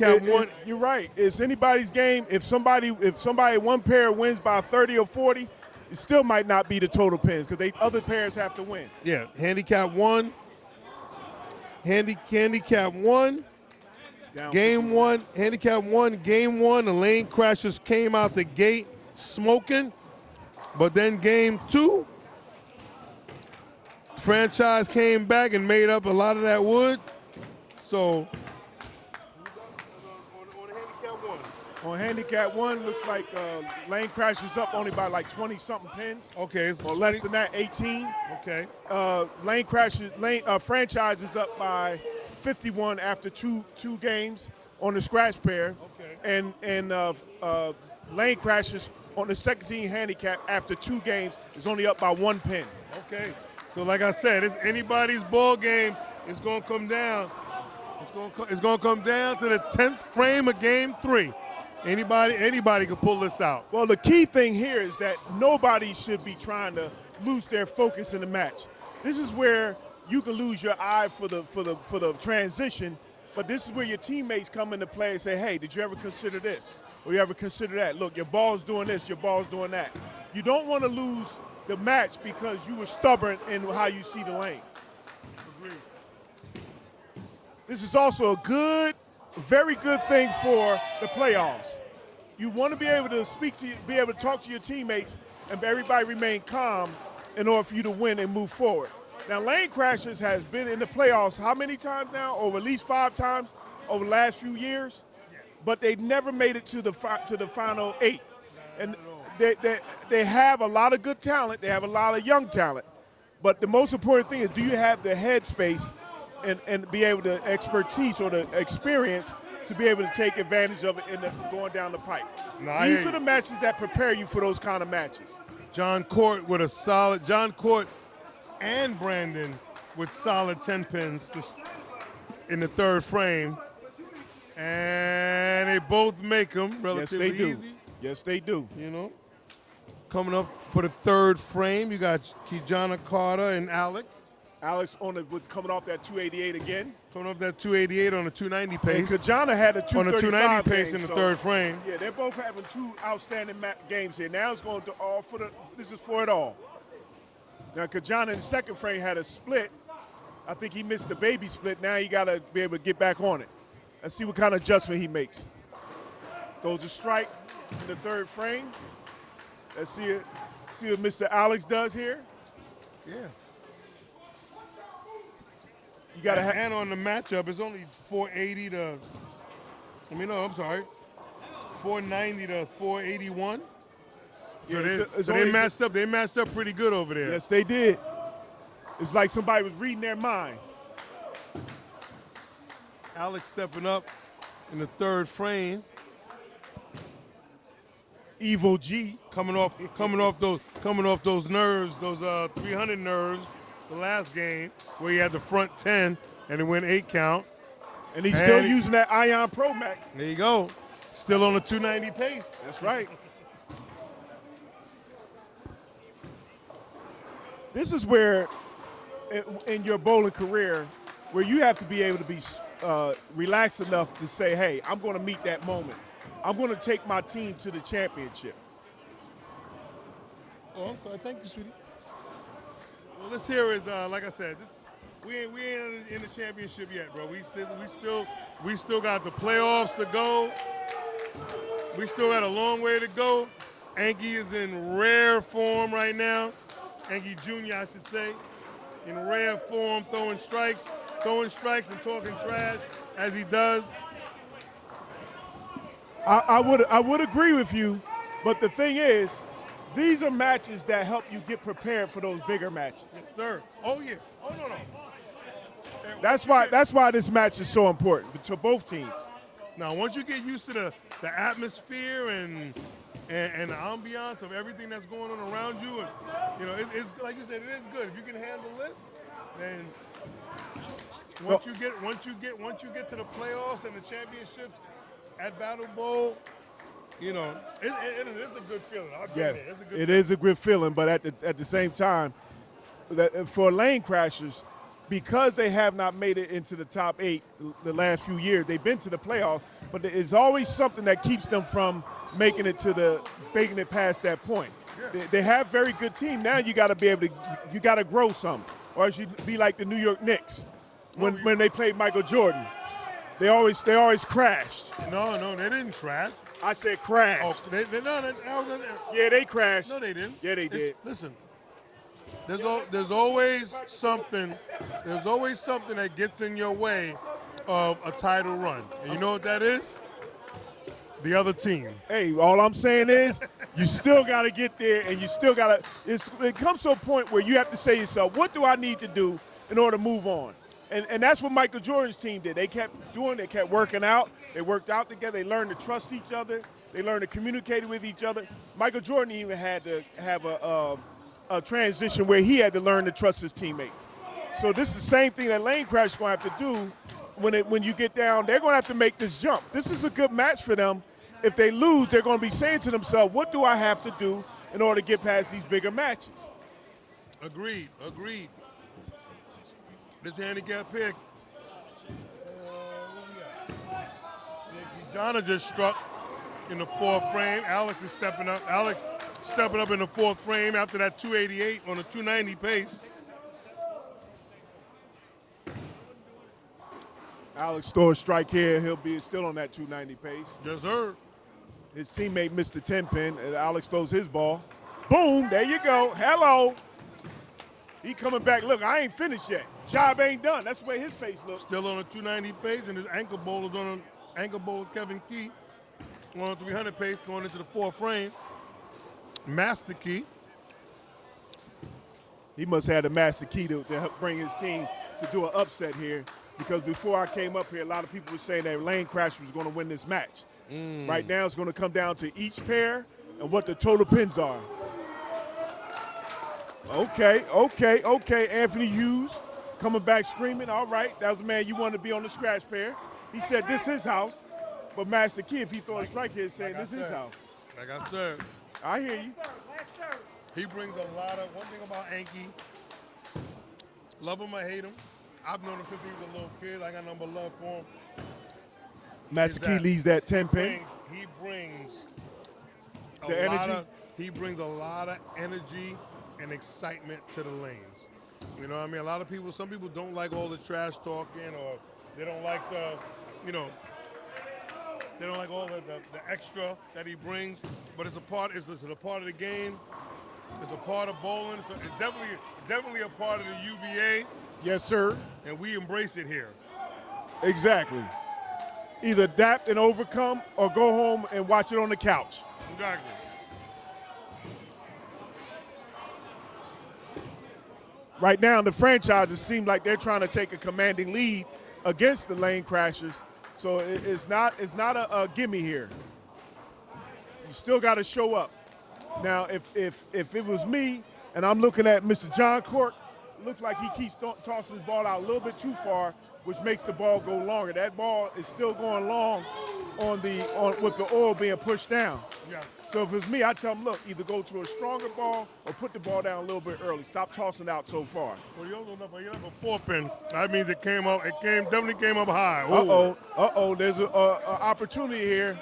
you're right. It's anybody's game. If somebody one pair wins by 30 or 40, it still might not be the total pins because other pairs have to win. Yeah, handicap 1. Handicap 1. Game 1, handicap 1, game 1, the Lane Crashers came out the gate smoking. But then game 2, franchise came back and made up a lot of that wood. So on handicap 1, looks like Lane Crashers up only by like 20-something pins. Okay. Or less than that, 18. Okay. Franchise is up by 51 after two games on the scratch pair. Okay. And Lane Crashers on the 16 handicap after 2 games is only up by 1 pin. Okay. So like I said, it's anybody's ball game. It's going to come down. It's going to come down to the 10th frame of game 3. Anybody can pull this out. Well, the key thing here is that nobody should be trying to lose their focus in the match. This is where you can lose your eye for the transition, but this is where your teammates come into play and say, hey, did you ever consider this? Or you ever consider that? Look, your ball's doing this, your ball's doing that. You don't want to lose the match because you were stubborn in how you see the lane. Agreed. This is also a very good thing for the playoffs. You want to be able to talk to your teammates and everybody remain calm in order for you to win and move forward. Now, Lane Crashers has been in the playoffs how many times now? Over at least 5 times over the last few years. But they never made it to the final 8. And they have a lot of good talent. They have a lot of young talent. But the most important thing is, do you have the headspace and be able to expertise or the experience to be able to take advantage of it going down the pipe? These are the matches that prepare you for those kind of matches. John Court and Brandon with solid 10 pins in the 3rd frame. And they both make them relatively easy. Yes, they do. You know, coming up for the 3rd frame, you got Kijana Carter and Alex. Alex coming off that 288 again. Coming off that 288 on a 290 pace. And Kijana had a 235 on a 290 pace game, in the 3rd frame. Yeah, they're both having 2 outstanding games here. Now it's going to all this is for it all. Now, Kijana in the 2nd frame had a split. I think he missed the baby split. Now you got to be able to get back on it. Let's see what kind of adjustment he makes. Throws a strike in the 3rd frame. Let's see what Mr. Alex does here. Yeah. You got to and on the matchup, it's only 480 to. I'm sorry, 490 to 481. So they matched up. They matched up pretty good over there. Yes, they did. It's like somebody was reading their mind. Alex stepping up in the 3rd frame. Evil G coming off those nerves, those 300 nerves. The last game where he had the front 10 and it went 8 count. And he's still using that Ion Pro Max. There you go. Still on the 290 pace. That's right. This is where, in your bowling career, where you have to be able to be relaxed enough to say, hey, I'm going to meet that moment. I'm going to take my team to the championship. Oh, I'm sorry. Thank you, sweetie. Well, this here is, like I said, We ain't in the championship yet, bro. We still got the playoffs to go. We still got a long way to go. Anki is in rare form right now. Anki Jr., I should say, in rare form, throwing strikes and talking trash as he does. I would agree with you, but the thing is, these are matches that help you get prepared for those bigger matches. Yes, sir. Oh yeah. Oh no. That's why this match is so important to both teams. Now, once you get used to the atmosphere and the ambiance of everything that's going on around you, and it's like you said, it is good. If you can handle this, then once you get to the playoffs and the championships at Battle Bowl, it is a good feeling. I'll give Yes, it. It's a good it is a good feeling, but at the same time, for lane crashers, because they have not made it into the top 8 the last few years, they've been to the playoffs, but there's always something that keeps them from making it past that point. Yeah. They have very good team. Now you got to be able to, you got to grow some, or else you be like the New York Knicks when they played Michael Jordan. They always crashed. No, they didn't trash. I said crashed. Oh, Yeah, they crashed. No, they didn't. Yeah, they did. Listen, there's always something that gets in your way of a title run. And you know what that is? The other team. Hey, all I'm saying is you still got to get there, and you still got to – it comes to a point where you have to say to yourself, what do I need to do in order to move on? And that's what Michael Jordan's team did. They kept working out. They worked out together. They learned to trust each other. They learned to communicate with each other. Michael Jordan even had to have a transition where he had to learn to trust his teammates. So this is the same thing that Lane Crash is going to have to do when you get down. They're going to have to make this jump. This is a good match for them. If they lose, they're going to be saying to themselves, what do I have to do in order to get past these bigger matches? Agreed. This handicap pick. Jana just struck in the 4th frame. Alex is stepping up. Alex stepping up in the 4th frame after that 288 on a 290 pace. Alex throws a strike here. He'll be still on that 290 pace. Yes, sir. His teammate missed the 10 pin, and Alex throws his ball. Boom, there you go. Hello. He coming back. Look, I ain't finished yet. Job ain't done. That's the way his face looks. Still on a 290 pace, and his ankle bowl is on an ankle bowl of Kevin Key on a 300 pace going into the 4th frame. Master Key. He must have had a master key to help bring his team to do an upset here, because before I came up here, a lot of people were saying that Lane Crash was going to win this match. Right now it's going to come down to each pair and what the total pins are. Okay. Anthony Hughes coming back screaming. All right, that was the man you wanted to be on the scratch pair. He said this is his house, but Master Key, if he throws a strike here, saying this is his house. Like I said, I hear you. he brings a lot of, one thing about Anki, love him or hate him, I've known him since he was a little kid. I got number love for him. Master Key leaves that 10 pin. He brings The energy? He brings a lot of energy and excitement to the lanes. You know what I mean? A lot of people, some people don't like all the trash talking, or they don't like they don't like all the extra that he brings. But it's a part of the game. It's a part of bowling. So it's definitely a part of the UBA. Yes, sir. And we embrace it here. Exactly. Either adapt and overcome, or go home and watch it on the couch. Exactly. Right now, the franchises seem like they're trying to take a commanding lead against the Lane Crashers. So it's not a gimme here. You still got to show up. Now, if it was me and I'm looking at Mr. John Cork, it looks like he keeps tossing his ball out a little bit too far, which makes the ball go longer. That ball is still going long with the oil being pushed down. Yeah. So if it's me, I tell him, look, either go to a stronger ball or put the ball down a little bit early. Stop tossing out so far. Well, you have a 4 pin. That means it definitely came up high. Uh-oh, there's an opportunity here.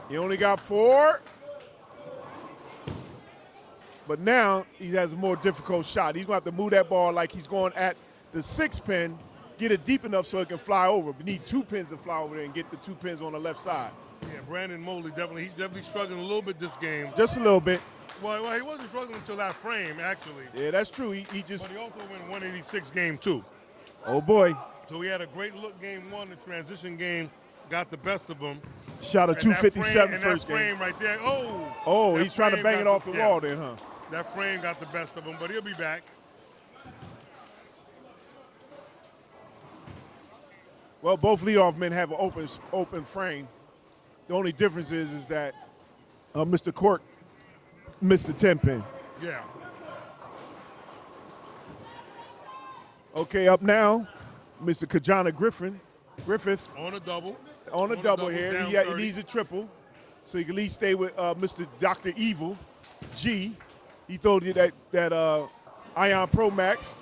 He only got 4. But now he has a more difficult shot. He's going to have to move that ball like he's going at the 6 pin, get it deep enough so it can fly over. We need 2 pins to fly over there and get the 2 pins on the left side. Yeah, Brandon Mosley he's definitely struggling a little bit this game. Just a little bit. Well, he wasn't struggling until that frame, actually. Yeah, that's true. He just. But he also went 186 game 2. Oh boy. So he had a great look game 1. The transition game got the best of him. Shot a 257 first game. That frame right there. Oh, he's trying to bang it off the wall then, huh? That frame got the best of him, but he'll be back. Well, both leadoff men have an open frame. The only difference is that Mr. Cork missed the 10 pin. Yeah. Okay, up now, Mr. Kajana Griffith. On a double. On a double here. He 30. needs a triple, so he can at least stay with Mr. Dr. Evil G. He throws you that Ion Pro Max.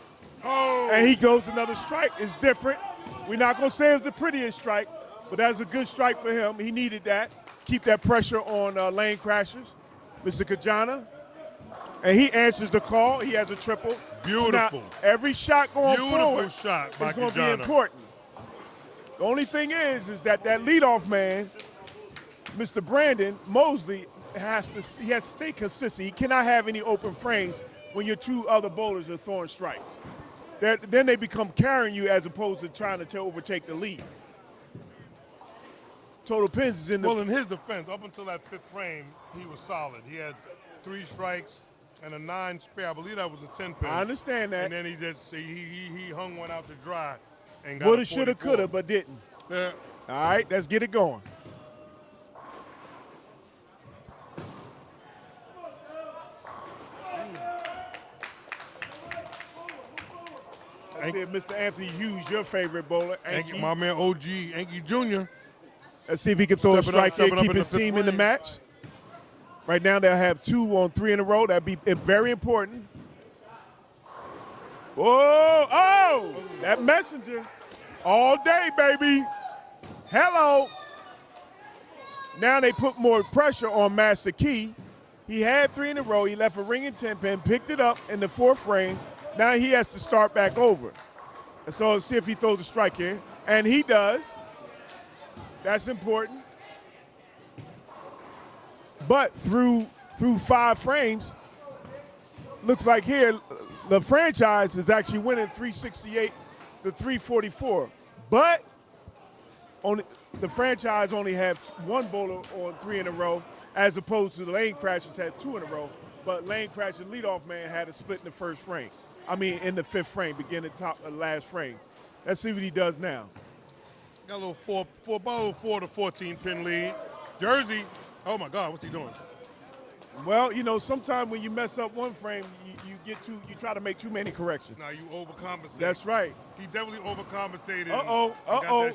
Oh! And he goes another strike. It's different. We're not going to say it's the prettiest strike, but that's a good strike for him. He needed that. Keep that pressure on lane crashers. Mr. Kajana. And he answers the call. He has a triple. Beautiful. Now, every shot going forward Beautiful shot by is going to be Kajana. important. The only thing is that leadoff man, Mr. Brandon Mosley, he has to stay consistent. He cannot have any open frames when your 2 other bowlers are throwing strikes. Then they become carrying you as opposed to trying to overtake the lead. Total pins is in the. Well, in his defense, up until that 5th frame, he was solid. He had 3 strikes and a 9 spare. I believe that was a 10 pin. I understand that. And then he hung one out to dry and got Woulda, a shoulda, 44. coulda, but didn't. Yeah. All right, let's get it going. Let's see if Mr. Anthony Hughes, your favorite bowler. Thank you, my man OG, Anki Jr. Let's see if he can throw a strike here, stepping up keep in his the 5th team in the frame. match. Right now they'll have 2 on 3 in a row. That'd be very important. Oh, that messenger. All day, baby. Hello. Now they put more pressure on Master Key. He had 3 in a row. He left a ringing 10 pin, picked it up in the 4th frame. Now he has to start back over. And so let's see if he throws a strike here. And he does. That's important. But through 5 frames, looks like here the franchise is actually winning 368 to 344. But the franchise only have 1 bowler on 3 in a row, as opposed to the Lane Crashers has 2 in a row. But Lane Crashers leadoff man had a split in the 1st frame. I mean, in the 5th frame, beginning top of the last frame. Let's see what he does now. Got a little about a little 4 to 14 pin lead. Jersey, oh my God, what's he doing? Well, you know, sometimes when you mess up 1 frame, you try to make too many corrections. Now you overcompensate. That's right. He definitely overcompensated. Uh-oh.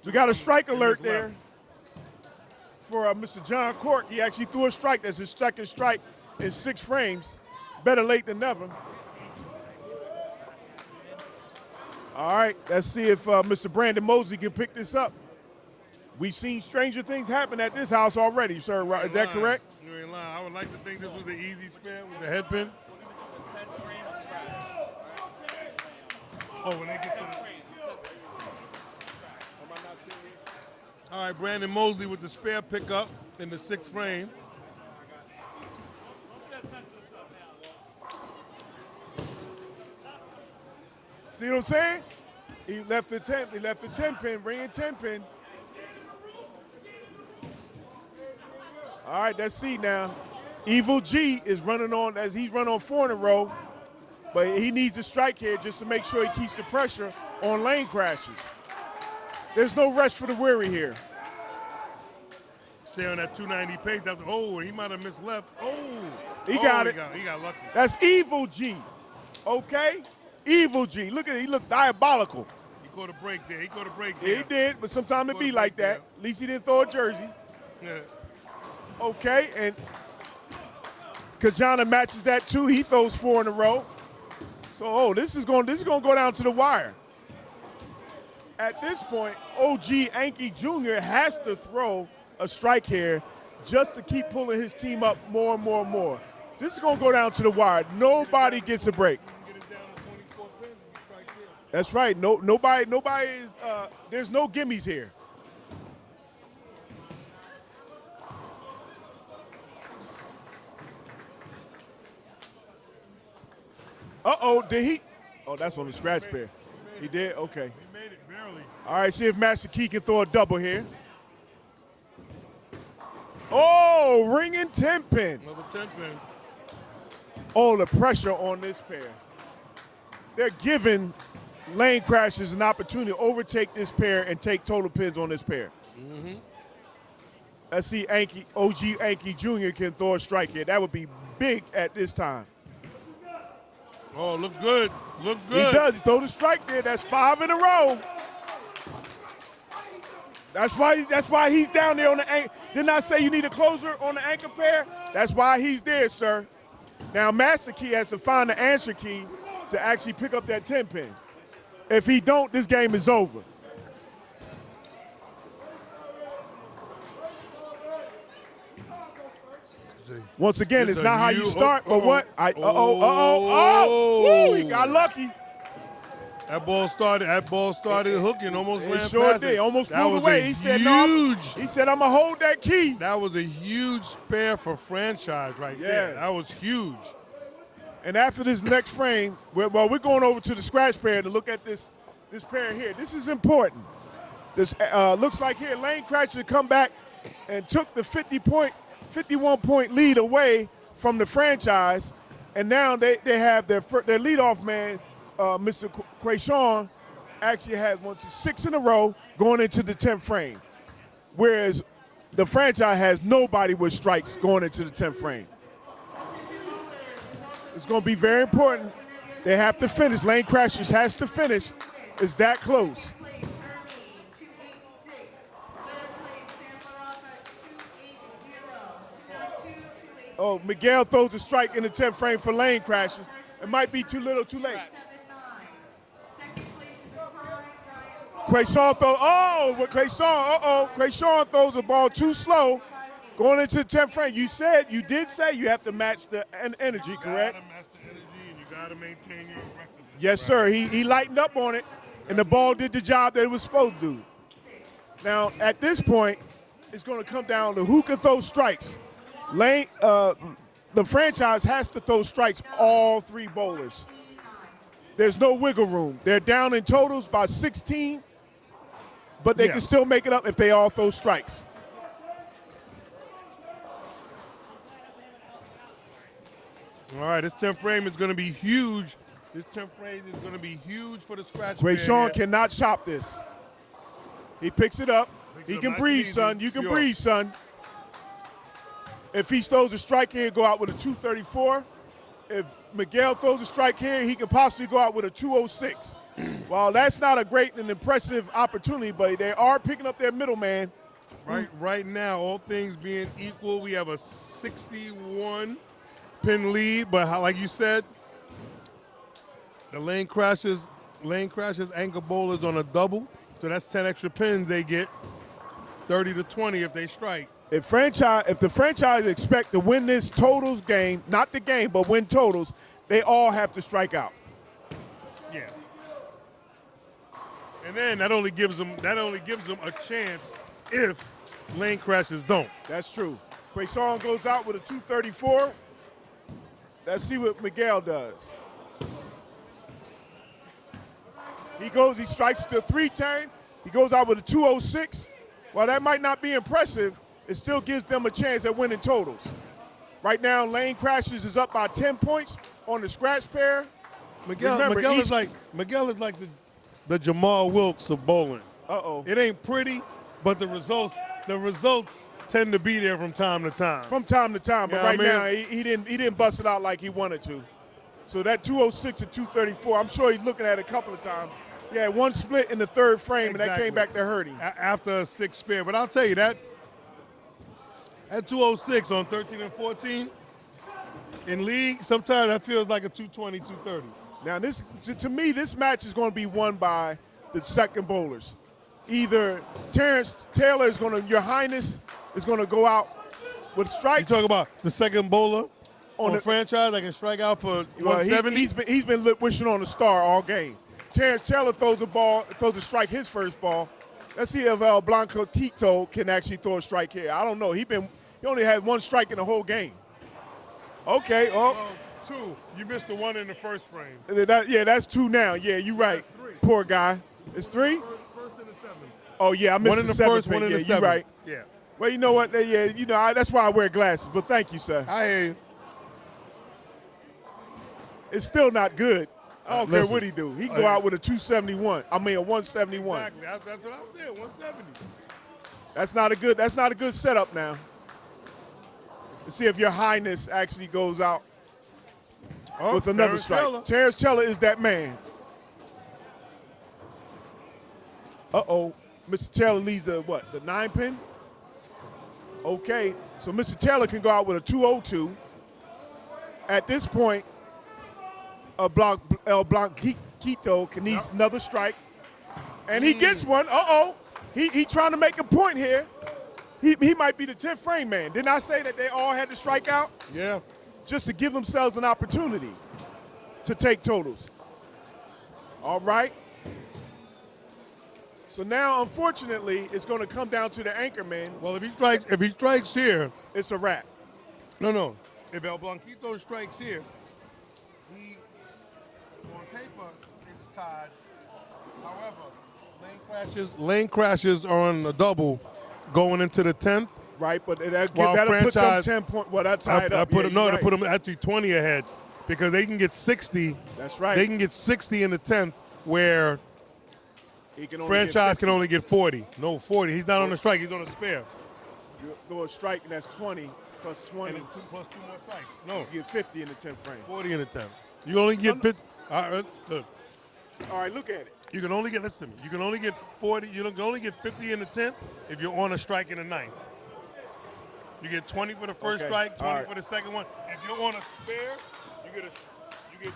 We got a strike alert there for Mr. John Cork. He actually threw a strike. That's his 2nd strike in 6 frames. Better late than never. All right, let's see if Mr. Brandon Mosley can pick this up. We've seen stranger things happen at this house already, sir. Is that correct? You ain't lying. I would like to think this was the easy spin with the head pin. Oh, when they get to the... All right, Brandon Mosley with the spare pickup in the 6th frame. See what I'm saying? He left the 10 pin, ringing 10 pin. All right, let's see now. Evil G is running on, as he's run on 4 in a row, but he needs a strike here just to make sure he keeps the pressure on lane crashes. There's no rest for the weary here. Stay on that 290 pace. He might have missed left. He got it. He got lucky. That's Evil G, okay? Evil G. Look at it. He looked diabolical. He caught a break there. Yeah, he did, but sometimes it be like that. At least he didn't throw a jersey. Yeah. Okay, and Kajana matches that too. He throws 4 in a row. So, this is going to go down to the wire. At this point, OG Anki Jr. has to throw a strike here just to keep pulling his team up more and more and more. This is going to go down to the wire. Nobody gets a break. That's right. Nobody is. There's no gimmies here. Did he? Oh, that's on the scratch pair. He did? Okay. He made it barely. All right, see if Master Key can throw a double here. Oh, ringing 10 pin. Another 10 pin. Oh, the pressure on this pair. They're giving lane crashers an opportunity to overtake this pair and take total pins on this pair. Let's see OG Anki Jr. can throw a strike here. That would be big at this time. Oh, looks good. Looks good. He does. He throw the strike there. That's 5 in a row. That's why he's down there on the anchor. Didn't I say you need a closer on the anchor pair? That's why he's there, sir. Now, Master Key has to find the answer key to actually pick up that 10 pin. If he don't, this game is over. Once again, it's not how you start, but what? Woo, he got lucky. That ball started hooking, almost ran past Sure it. did, almost That flew was away. a He said, huge. he said, I'm going to hold that key. That was a huge spare for franchise right there. That was huge. And after this next frame, we're going over to the scratch pair to look at this pair here. This is important. This looks like here, Lane Crasher come back and took the 51-point lead away from the franchise, and now they have their leadoff man, Mr. Quayshawn, actually has 6 in a row going into the 10th frame, whereas the franchise has nobody with strikes going into the 10th frame. It's going to be very important. They have to finish. Lane Crashers has to finish. It's that close. Oh, Miguel throws a strike in the 10th frame for Lane Crashers. It might be too little, too late. Quayshawn throws, Quayshawn throws the ball too slow going into the 10th frame. You did say you have to match the energy, correct? You gotta match the energy and you gotta maintain your aggressiveness. Yes, sir. He lightened up on it, and the ball did the job that it was supposed to do. Now, at this point, it's going to come down to who can throw strikes. The franchise has to throw strikes all 3 bowlers. There's no wiggle room. They're down in totals by 16, but they can still make it up if they all throw strikes. All right, this 10th frame is going to be huge. This 10th frame is going to be huge for the scratch pair. Quayshawn cannot chop this. He picks it up. He can breathe, son. You can breathe, son. If he throws a strike here, go out with a 234. If Miguel throws a strike here, he can possibly go out with a 206. While that's not a great and impressive opportunity, but they are picking up their middleman. Right now, all things being equal, we have a 61 pin lead, but like you said, the Lane Crashers anchor bowlers on a double, so that's 10 extra pins they get, 30 to 20 if they strike. If the franchise expect to win this totals game, not the game, but win totals, they all have to strike out. Yeah. And then that only gives them a chance if Lane Crashers don't. That's true. Quayshawn goes out with a 234. Let's see what Miguel does. He strikes to 310. He goes out with a 206. While that might not be impressive, it still gives them a chance at winning totals. Right now, Lane Crashers is up by 10 points on the scratch pair. Miguel is like the Jamal Wilkes of bowling. It ain't pretty, but the results tend to be there from time to time. From time to time, but right now he didn't bust it out like he wanted to. So that 206 to 234, I'm sure he's looking at it a couple of times. He had one split in the 3rd frame, and that came back to hurt him. After a 6 spare. But I'll tell you that at 206 on 13 and 14 in league, sometimes that feels like a 220, 230. Now, to me, this match is going to be won by the second bowlers. Either Terrence Taylor Your Highness is going to go out with strikes. You talk about the second bowler on the franchise that can strike out for 170? He's been wishing on a star all game. Terrence Taylor throws a strike his first ball. Let's see if Blanco Tito can actually throw a strike here. I don't know. He only had one strike in the whole game. Okay. Oh. Well, 2. You missed the 1 in the first frame. Yeah, that's 2 now. Yeah, you're right. That's 3. Poor guy. It's 3? First and the 7th. Oh, yeah, I missed 1 in the seventh first, 1 in the 7th. You're right. Yeah. Well, you know what? Yeah, that's why I wear glasses. But thank you, sir. I hear you. It's still not good. I don't care Listen, what he do. He go out with a 271. I mean a 171. Exactly. That's what I said. 170. That's not a good setup now. Let's see if your highness actually goes out with another Terrence strike. Taylor. Terrence Taylor is that man. Uh-oh. Mr. Taylor leaves the 9 pin? Okay. So Mr. Taylor can go out with a 202. At this point, El Blanquito can need another strike. And he gets one. Uh-oh. He trying to make a point here. He might be the 10th frame man. Didn't I say that they all had to strike out? Yeah. Just to give themselves an opportunity to take totals. All right. So now, unfortunately, it's going to come down to the anchor man. Well, if he strikes here, It's a wrap. no. If El Blanquito strikes here, he on paper is tied. However, lane crashes are on a double going into the 10th. Right, but that'll put them franchise- 10 points. Well, that's tied up. Put Yeah, him, you're to right. put them actually 20 ahead because they can get 60. That's right. They can get 60 in the 10th where He can only franchise get can only get 40. No, 40. He's not on the strike. He's on a spare. You throw a strike, and that's 20 plus 20. And then 2 plus 2 more strikes. No, You get 50 in the 10th frame. 40 in the 10th. You only get 50. Look, All right, look at it. you can only get, listen to me, you can only get 40, you can only get 50 in the 10th if you're on a strike in the 9th. You get 20 for the first Okay, strike, 20 all right. for the second one. If you're on a spare, you get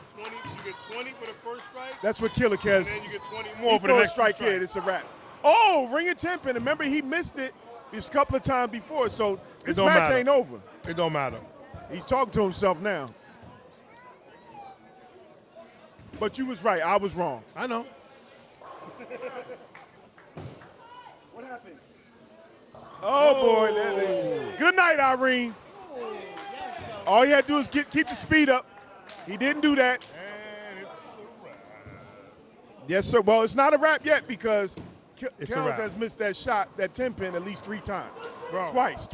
20 for the first strike, That's what Killer and Kez. then you get 20 He more for the throws a next strike strike. here. It's a wrap. Oh, ring a 10 pin. Remember, he missed it just a couple of times before, so this don't match matter. ain't over. It don't matter. He's talking to himself now. But you was right. I was wrong. I know. What happened? Oh, boy. Good night, Irene. All you had to do is keep the speed up. He didn't do that. And it's a wrap. Yes, sir. Well, it's not a wrap yet because It's a Kells wrap. has missed that shot, that 10 pin, at least 3 times. Bro. Twice.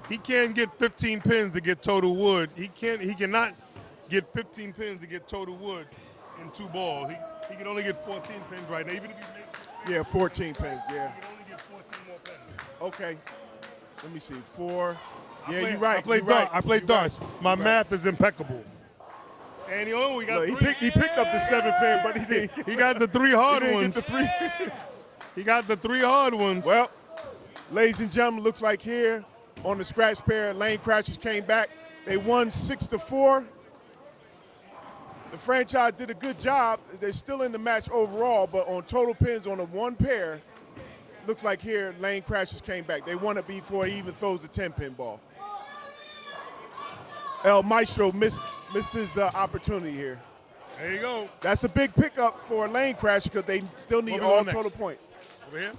He can't get 15 pins to get total wood. He cannot get 15 pins to get total wood in 2 balls. He can only get 14 pins right now. Even if he makes it, Yeah, 14 pins, yeah. he can only get 14 more pins. Okay. Let me see. 4. Yeah, play- you're right. I play you're right. I play You're darts. right. My You're right. math is impeccable. And we got Look, 3. he picked up the 7 pin, but he didn't. He got the 3 hard he didn't ones. get the 3. He got the 3 hard ones. Well, ladies and gentlemen, looks like here on the scratch pair, Lane Crashers came back. They won 6-4. The franchise did a good job. They're still in the match overall, but on total pins on the 1 pair, looks like here Lane Crashers came back. They won it before he even throws the 10-pin ball. El Maestro missed his opportunity here. There you go. That's a big pickup for Lane Crashers because they still need Where we all going next? total points. Over here.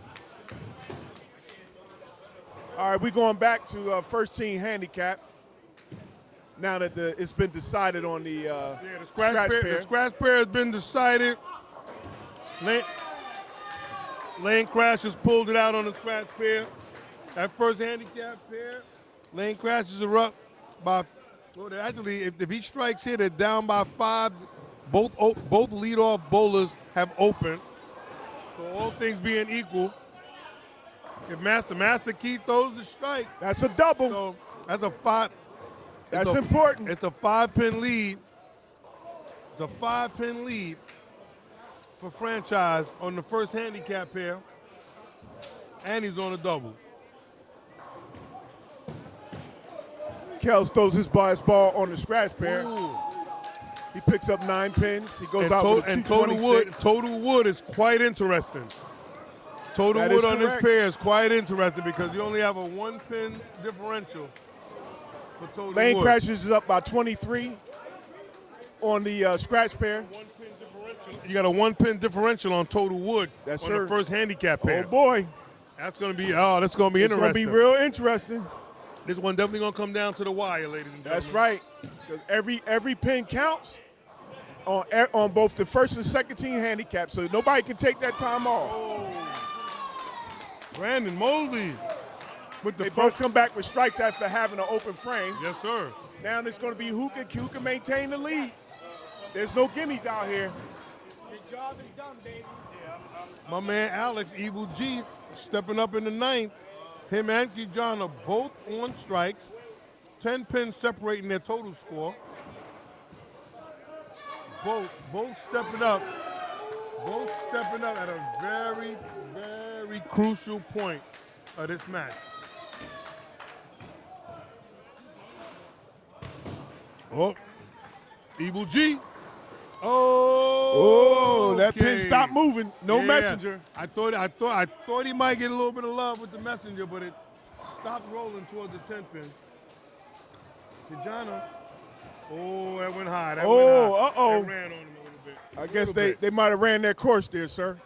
All right, we're going back to first team handicap. Now that it's been decided on the, The scratch pair has been decided. Lane Crashers pulled it out on the scratch pair. That first handicap pair, Lane Crashers are up by. Well, actually, if he strikes here, they're down by 5. Both leadoff bowlers have opened. So all things being equal, if Master Key throws the strike, that's a double. so that's a 5. That's important. It's a 5-pin lead. It's a 5-pin lead for franchise on the first handicap pair, and he's on a double. Kels throws his ball on the scratch pair. Ooh. He picks up 9 pins. He goes And, out with a and total 226. wood is quite interesting. Total That wood is on this correct. pair is quite interesting because you only have a 1-pin differential for total Lane wood. Crashers is up by 23 on the scratch pair. 1-pin differential 1-pin differential on total wood That's on the first handicap pair. Oh boy, That's gonna be interesting. it's gonna be real interesting. This one definitely gonna come down to the wire, ladies and gentlemen. That's right. 'Cause every pin counts on both the first and second team handicap, so nobody can take that time off. Brandon Mosley with the They both come back with strikes after having an open frame. Yes, sir. Now it's going to be who can maintain the lead. There's no gimmies out here. Your job is done, baby. My man Alex, Evil G, stepping up in the ninth. Him and John are both on strikes. 10 pins separating their total score. Both stepping up. Both stepping up at a very, very crucial point of this match. Oh, Evil G. Oh, That pin okay. stopped moving. No Yeah. messenger. I thought he might get a little bit of love with the messenger, but it stopped rolling towards the 10 pin. Kijana. Oh, that went high. That went high. uh-oh. That ran on him a little bit. I guess they might have ran their course there, sir.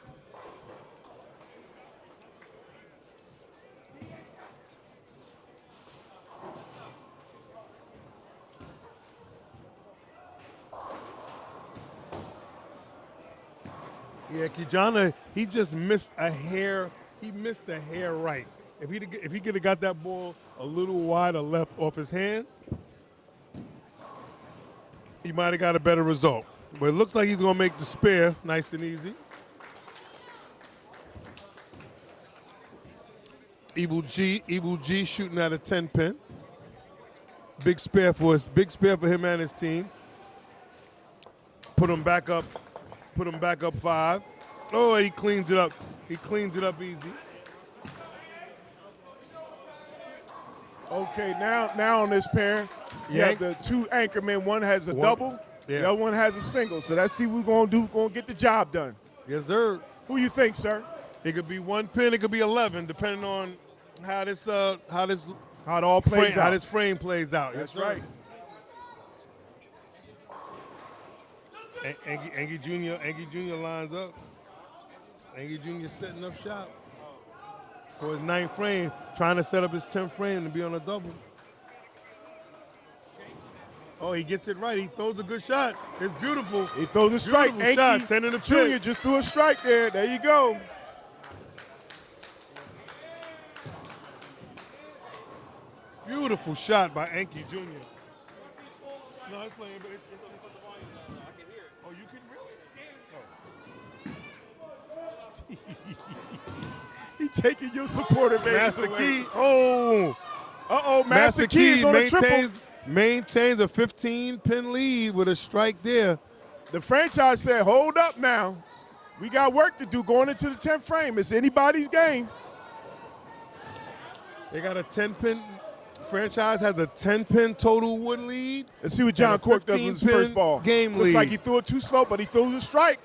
Yeah, Kijana, he just missed a hair. He missed a hair right. If he could have got that ball a little wider left off his hand, he might have got a better result. But it looks like he's going to make the spare nice and easy. Evil G shooting at a 10 pin. Big spare for him and his team. Put him back up 5. Oh, and he cleans it up. He cleans it up easy. Okay, now on this pair, you have the two anchormen. One has a double, the other one has a single. So let's see what we're going to do. We're going to get the job done. Yes, sir. Who you think, sir? It could be 1 pin, it could be 11, depending on how this How it all plays frame, out. how this frame plays out. That's Yes, sir. right. Angie Jr. lines up. Angie Jr. setting up shop for his 9th frame, trying to set up his 10th frame to be on a double. Oh, he gets it right. He throws a good shot. It's beautiful. He throws a strike. Beautiful shot. Angie 10 in the Jr. pit. just threw a strike there. There you go. Beautiful shot by Anki Jr. No, it's playing, but it's oh, you can really? He taking your supporter base Master away. Key. Oh. Uh-oh, Master Key is on a triple. Maintains a 15-pin lead with a strike there. The franchise said, hold up now. We got work to do going into the 10th frame. It's anybody's game. They got a 10-pin. Franchise has a 10-pin total wood lead. Let's see what John Cork does with his first ball. Game Looks lead. like he threw it too slow, but he throws a strike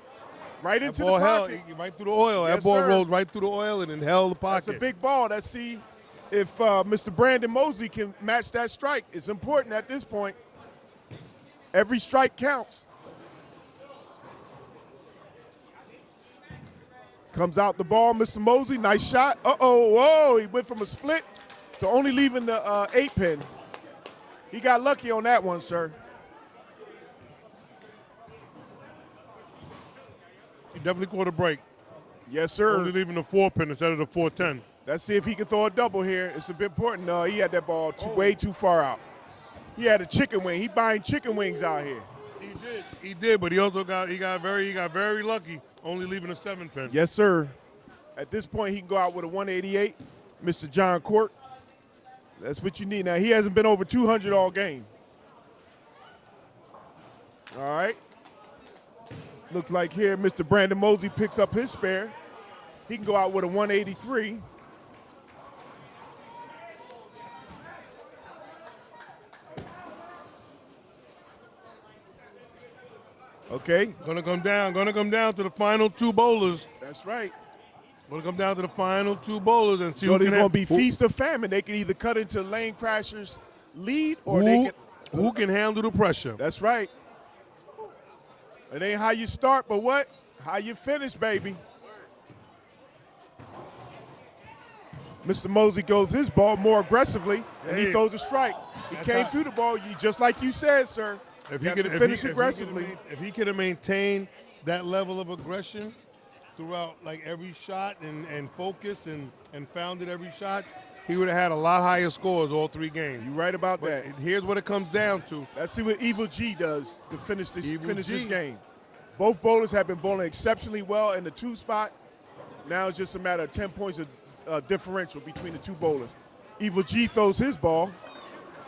right into the ball held pocket. right through the oil. Yes, that ball sir. rolled right through the oil and then held the pocket. That's a big ball. Let's see if Mr. Brandon Mosley can match that strike. It's important at this point. Every strike counts. Comes out the ball, Mr. Mosley. Nice shot. Uh-oh, whoa. He went from a split to only leaving the 8-pin. He got lucky on that one, sir. He definitely caught a break. Yes, sir. Only leaving the 4-pin instead of the 410. Let's see if he can throw a double here. It's a bit important. No, he had that ball way too far out. He had a chicken wing. He buying chicken wings out here. He did, but he also got very lucky, only leaving a 7-pin. Yes, sir. At this point, he can go out with a 188, Mr. John Cork. That's what you need. Now, he hasn't been over 200 all game. All right. Looks like here Mr. Brandon Mosley picks up his spare. He can go out with a 183. Okay. Gonna come down to the final 2 bowlers. That's right. Gonna come down to the final 2 bowlers and see So who they're can going to be feast or famine. They can either cut into Lane Crasher's lead or they can. who can handle the pressure. That's right. It ain't how you start, but what? How you finish, baby. Mr. Mosley goes his ball more aggressively, and he throws a strike. He came through the ball, just like you said, sir. If you he have could to finish aggressively. if he could have maintained that level of aggression throughout like every shot and focus and found it every shot, he would have had a lot higher scores all 3 games. You're right about that. Here's what it comes down to. Let's see what Evil G does to finish this game. Both bowlers have been bowling exceptionally well in the 2 spot. Now it's just a matter of 10 points of differential between the 2 bowlers. Evil G throws his ball.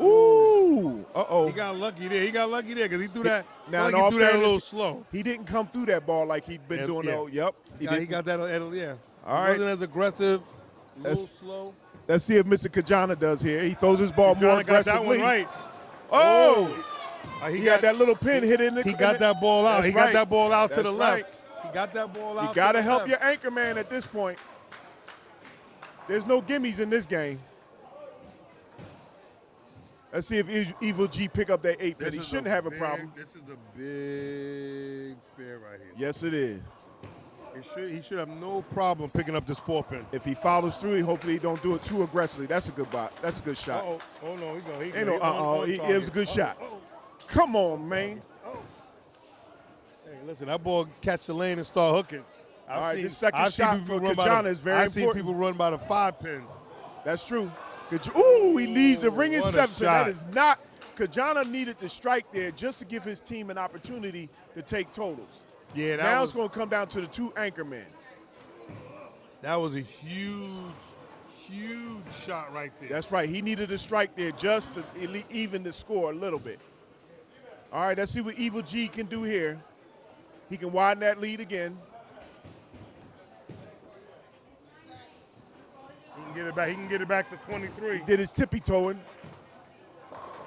Ooh, uh-oh. He got lucky there. Because he threw that. Now, he threw that a little slow. He didn't come through that ball like he'd been doing. Yep. He got that. Yeah. All right. He wasn't as aggressive. A little slow. Let's see if Mr. Kajana does here. He throws his ball more aggressively. Got that one right. Oh! He got that little pin hit in the. He got that ball out. He got that ball out to the left. Right. He got that ball out. You got to help your anchor man at this point. There's no gimmies in this game. Let's see if Evil G pick up that 8 pin. He shouldn't have a problem. This is a big spare right here. Yes, it is. He should have no problem picking up this 4 pin. If he follows through, hopefully he don't do it too aggressively. That's a good bot. That's a good shot. Oh no, It was a good shot. Come on, man. Hey, listen, that ball catch the lane and start hooking. All right, this second shot for Kajana is very important. I've seen people run by the 5 pin. That's true. Ooh, he leaves the ringing 7 pin. Shot. That is not. Kajana needed to strike there just to give his team an opportunity to take totals. Yeah, now it's going to come down to the 2 anchor men. That was a huge shot right there. That's right. He needed a strike there just to even the score a little bit. All right, let's see what Evil G can do here. He can widen that lead again. He can get it back. He can get it back to 23. He did his tippy toeing.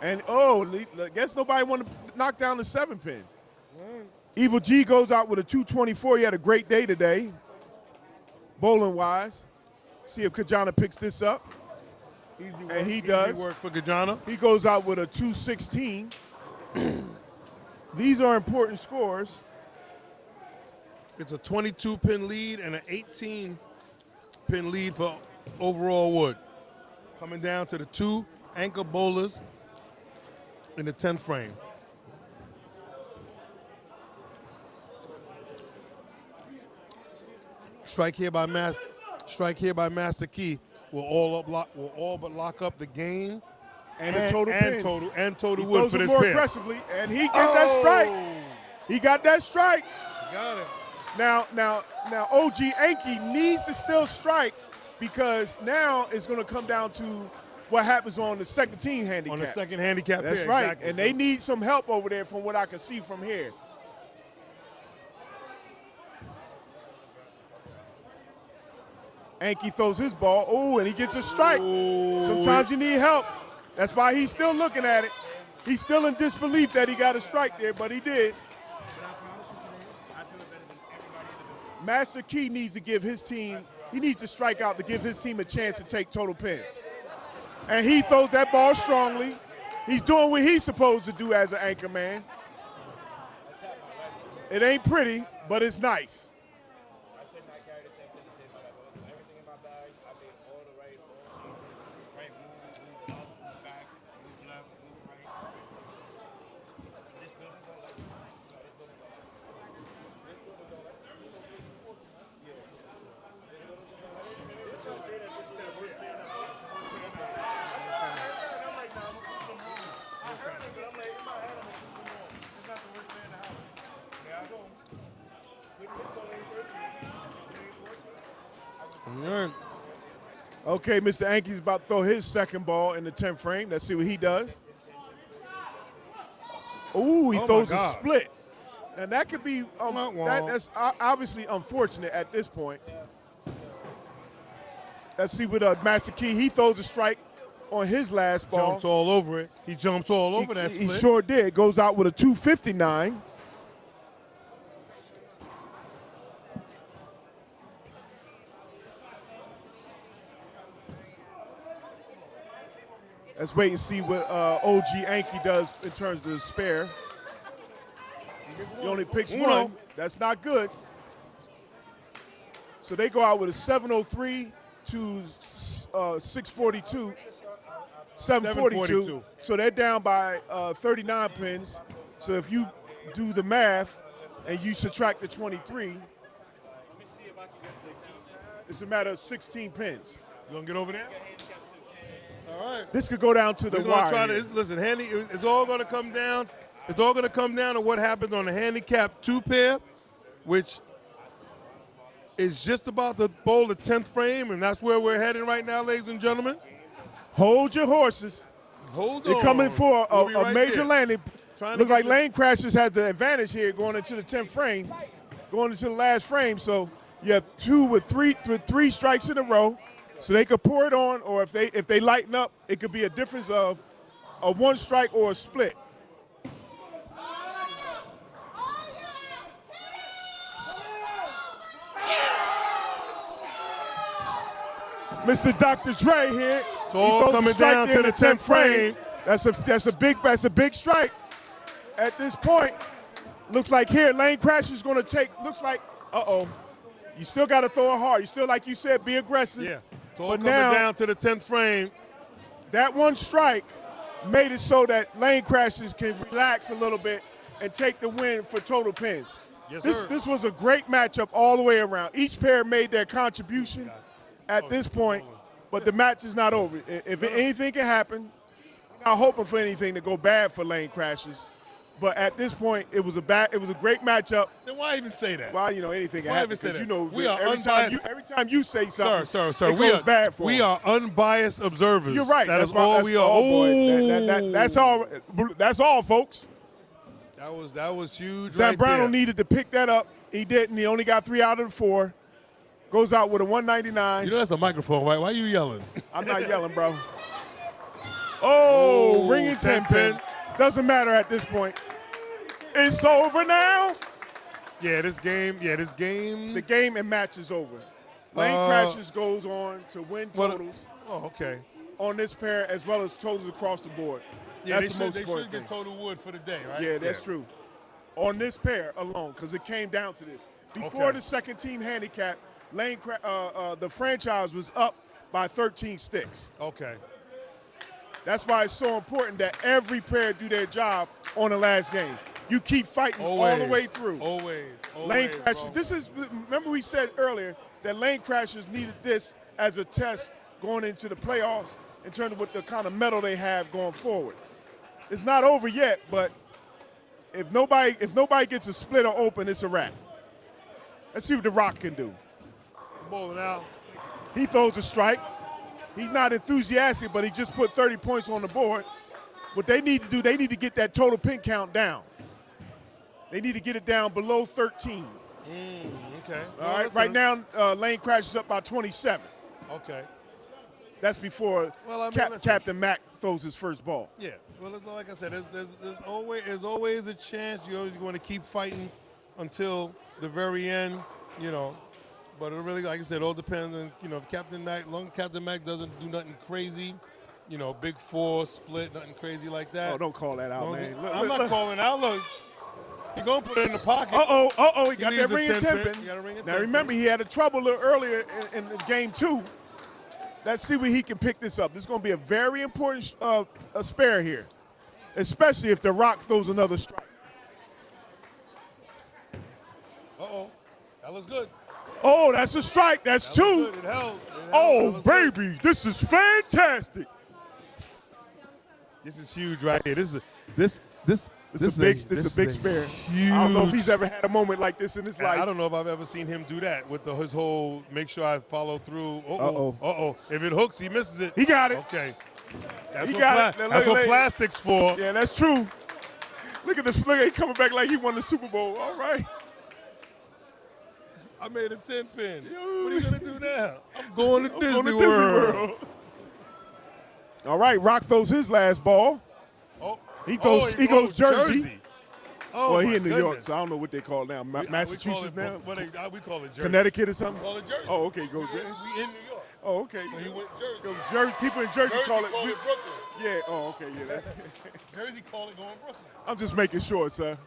And I guess nobody wanted to knock down the 7 pin. Evil G goes out with a 224. He had a great day today, bowling-wise. See if Kajana picks this up. And he does. Easy work for Kajana. He goes out with a 216. These are important scores. It's a 22-pin lead and an 18-pin lead for overall Wood. Coming down to the 2 anchor bowlers in the 10th frame. Strike here by Master Key will all but lock up the game and the total pin. And total he Wood for this more pair. Aggressively, and he gets that strike. He got that strike. Got it. Now, OG Anki needs to still strike because now it's going to come down to what happens on the second team handicap. On the second handicap. That's pair, right. exactly. And they need some help over there from what I can see from here. Anki throws his ball. Oh, and he gets a strike. Ooh. Sometimes you need help. That's why he's still looking at it. He's still in disbelief that he got a strike there, but he did. Master Key needs to give his team, he needs to strike out to give his team a chance to take total pins. And he throws that ball strongly. He's doing what he's supposed to do as an anchor man. It ain't pretty, but it's nice. Okay, Mr. Anki's about to throw his second ball in the 10th frame. Let's see what he does. Ooh, he throws a split. And that could be, that's obviously unfortunate at this point. Let's see what Master Key, he throws a strike on his last ball. Jumps all over it. He jumps all over that split. He sure did. Goes out with a 259. Let's wait and see what OG Anki does in terms of the spare. He only picks Uno. one. That's not good. So they go out with a 703 to 642. 742. So they're down by 39 pins. So if you do the math and you subtract the 23, Let me see if I can get this down there. it's a matter of 16 pins. You gonna get over there? All right. This could go down to the We're gonna try wire. to listen. It's all gonna come down. It's all gonna come down to what happens on the handicap 2 pair, which is just about to bowl the 10th frame, and that's where we're heading right now, ladies and gentlemen. Hold your horses. Hold on. They're coming for We'll be a right major there. landing. Trying to Look get like the- Lane Crashers has the advantage here going into the 10th frame, going into the last frame. So you have three strikes in a row. So they could pour it on, or if they lighten up, it could be a difference of a 1 strike or a split. Mr. Dr. Dre here. It's all He throws a coming strike down there to in the 10th frame. That's a big strike. At this point, looks like here Lane Crash is going to take. Looks like you still got to throw it hard. You still, like you said, be aggressive. Yeah. It's all But coming now- down to the 10th frame. That 1 strike made it so that Lane Crashers can relax a little bit and take the win for total pins. Yes, this, sir. this was a great matchup all the way around. Each pair made their contribution at this point, but the match is not over. If anything can happen, we're not hoping for anything to go bad for Lane Crashers. But at this point, it was a great matchup. Then why even say that? Well, anything can Why happen. even say 'Cause that? you know, We are every time you say something, Sir, it goes bad for we them. are unbiased observers. You're right. That That's is all that's we are. all, boy. Oh, That's all. That's all, folks. That was huge. Zambrano right there. needed to pick that up. He didn't. He only got 3 out of the 4. Goes out with a 199. You know that's a microphone, right? Why are you yelling? I'm not yelling, bro. Oh, ringing 10 pin. Doesn't matter at this point. It's over now. This game. The game and match is over. Lane Crashers goes on to win totals Oh, okay. on this pair as well as totals across the board. Yeah, That's the most they important should thing. get total wood for the day, right? Yeah, that's true. On this pair alone, because it came down to this. Before Okay. the second team handicap, the franchise was up by 13 sticks. Okay. That's why it's so important that every pair do their job on the last game. You keep fighting all the way through. Always. Lane Crashers. Bro. Remember we said earlier that Lane Crashers needed this as a test going into the playoffs in terms of what the kind of mettle they have going forward. It's not over yet, but if nobody gets a split or open, it's a wrap. Let's see what The Rock can do. Bowling out. He throws a strike. He's not enthusiastic, but he just put 30 points on the board. What they need to do, they need to get that total pin count down. They need to get it down below 13. Okay. All right. Right now, Lane crashes up by 27. Okay. That's before listen. Captain Mack throws his first ball. Yeah. Well, like I said, there's always a chance. You always want to keep fighting until the very end. But it really, like I said, all depends on if Captain Mack doesn't do nothing crazy. Big 4 split, nothing crazy like that. Oh, don't call that out, man. I'm not calling out. Look, you're going to put it in the pocket. He got leaves that ring a and 10 10 pin. pin. You got a ring and Now 10 remember, pin. he had a trouble a little earlier in game 2. Let's see where he can pick this up. This is going to be a very important a spare here, especially if The Rock throws another strike. That looks good. Oh, that's a strike. That's That 2. was good. It held. Oh, That was good. baby, this is fantastic. This is huge right here. This This is a big spare. Huge. I don't know if he's ever had a moment like this in his life. I don't know if I've ever seen him do that with his whole make sure I follow through. Uh-oh. If it hooks, he misses it. He got it. Okay. That's He what, got it. that's Look, what plastic's for. Yeah, that's true. Look at this. Look at him coming back like he won the Super Bowl. All right. I made a 10 pin. What are you going to do now? I'm going to Going Disney to World. All right, Rock throws his last ball. He goes Jersey. Oh, Well, he my in New York, goodness. so I don't know what they call it now. Massachusetts now? We call it Jersey. Connecticut or something? We call it Jersey. Oh, okay, go Jersey. We in New York. Oh, okay. So he went Jersey. Go Jersey. People in Jersey, Jersey call it. Brooklyn. Yeah. Oh, okay. Yeah. Jersey call it going Brooklyn. I'm just making sure, sir.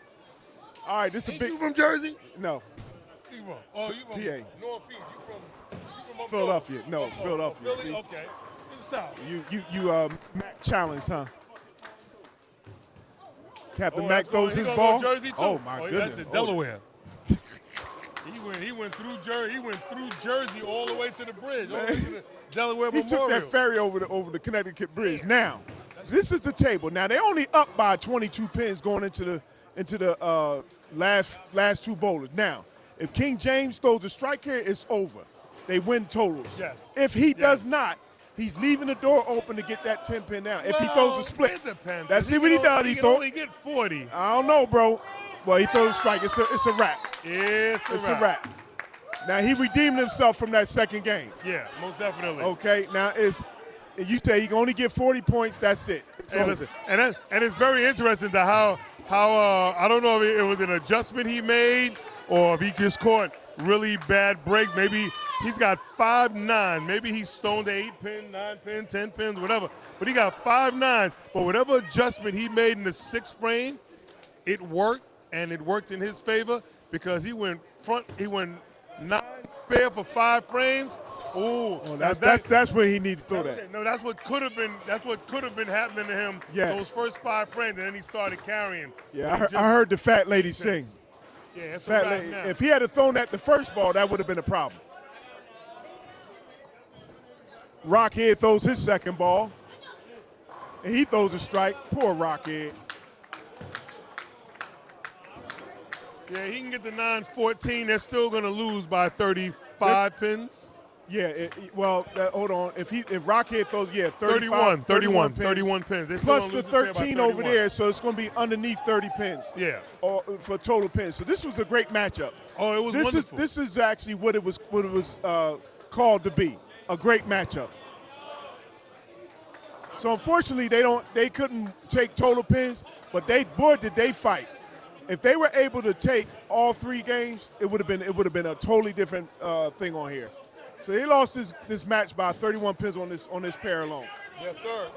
All right, this is a Ain't big. you from Jersey? No, You from? Oh, you from PA. Northeast. You from up Philadelphia. north? No, Oh, Philadelphia. Philly? See? Okay. You south. You Mac challenged, huh? Captain Oh, Mac that's going, throws he his gonna ball. go Jersey too. Oh my goodness. That's in Delaware. He went through Jersey. He went through Jersey all the way to the bridge, all the way to the Delaware He Memorial. took that ferry over the Connecticut Bridge. Now, this is the table. Now they only up by 22 pins going into the last two bowlers. Now, if King James throws a strike here, it's over. They win totals. Yes. If he does Yes. not, he's leaving the door open to get that 10 pin down. If he throws a split, it depends. let's see what he does. He He can only get 40. I don't know, bro. Well, he throws a strike. It's a wrap. It's It's a wrap. Now he redeemed himself from that second game. Yeah, most definitely. Okay, now you say he can only get 40 points. That's it. So Hey, listen, and it's very interesting to how I don't know if it was an adjustment he made or if he just caught really bad breaks. Maybe he's got 5-9. Maybe he's stoned to 8 pin, 9 pin, 10 pins, whatever. But he got 5-9. But whatever adjustment he made in the 6th frame, it worked, and it worked in his favor because he went 9 spare for 5 frames. Oh, that's where he needs to throw that. No, that's what could have been happening to him. Yes. Those first 5 frames, and then he started carrying. Yeah, I heard the fat lady sing. Yeah, it's Fat a wrap lady. now. If he had thrown that the first ball, that would have been a problem. Rockhead throws his second ball, and he throws a strike. Poor Rockhead. Yeah, he can get the 9-14. They're still going to lose by 35 pins. Yeah, hold on. If Rockhead throws, 31 pins. pins. They're still Plus gonna the lose this pair by 13 over 31. there, so it's going to be underneath 30 pins. Yeah. Or for total pins. So this was a great matchup. Oh, it was wonderful. This is actually what it was called to be, a great matchup. So unfortunately, they couldn't take total pins, but did they fight. If they were able to take all 3 games, it would have been a totally different thing on here. So they lost this match by 31 pins on this pair alone. Yes, sir.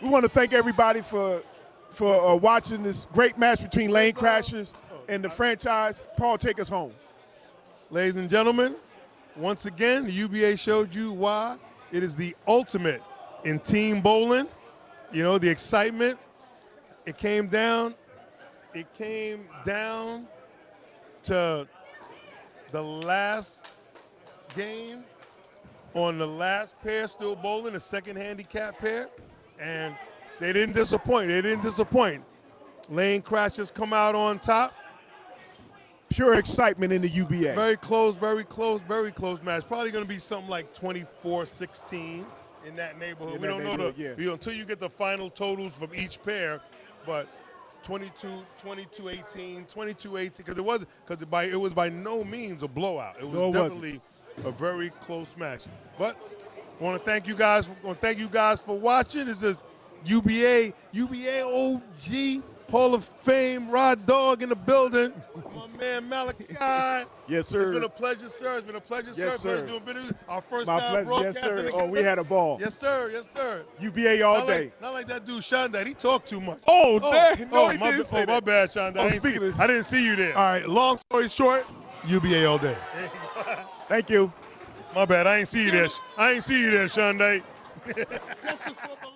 We want to thank everybody for watching this great match between Lane Crashers and the franchise. Paul, take us home. Ladies and gentlemen, once again, the UBA showed you why it is the ultimate in team bowling. You know, the excitement. It came down to the last game on the last pair still bowling, the second handicap pair, and they didn't disappoint. Lane Crashers come out on top. Pure excitement in the UBA. Very close match. Probably going to be something like 24-16 in that neighborhood. In we that don't know neighborhood, until you get the final totals from each pair, but 22-18, 22-18, because it was by no means a blowout. It was definitely a very close match. But I want to thank you guys. For watching. This is UBA OG Hall of Fame Rod Dog in the building. My man Malachi. Yes, sir. It's been a pleasure, sir. It's been a pleasure, Yes, sir. sir. Doing our first My time pleasure. broadcasting Yes, sir. together. Oh, we had a ball. Yes, sir. Yes, sir. UBA all day. Not like that dude, Shonda. He talked too much. No, he didn't say my that. bad, Shonda. Oh, speaking of this- I didn't see you there. All right, long story short, UBA all day. Thank you. My bad. I ain't see you there. Shonda. Justice for the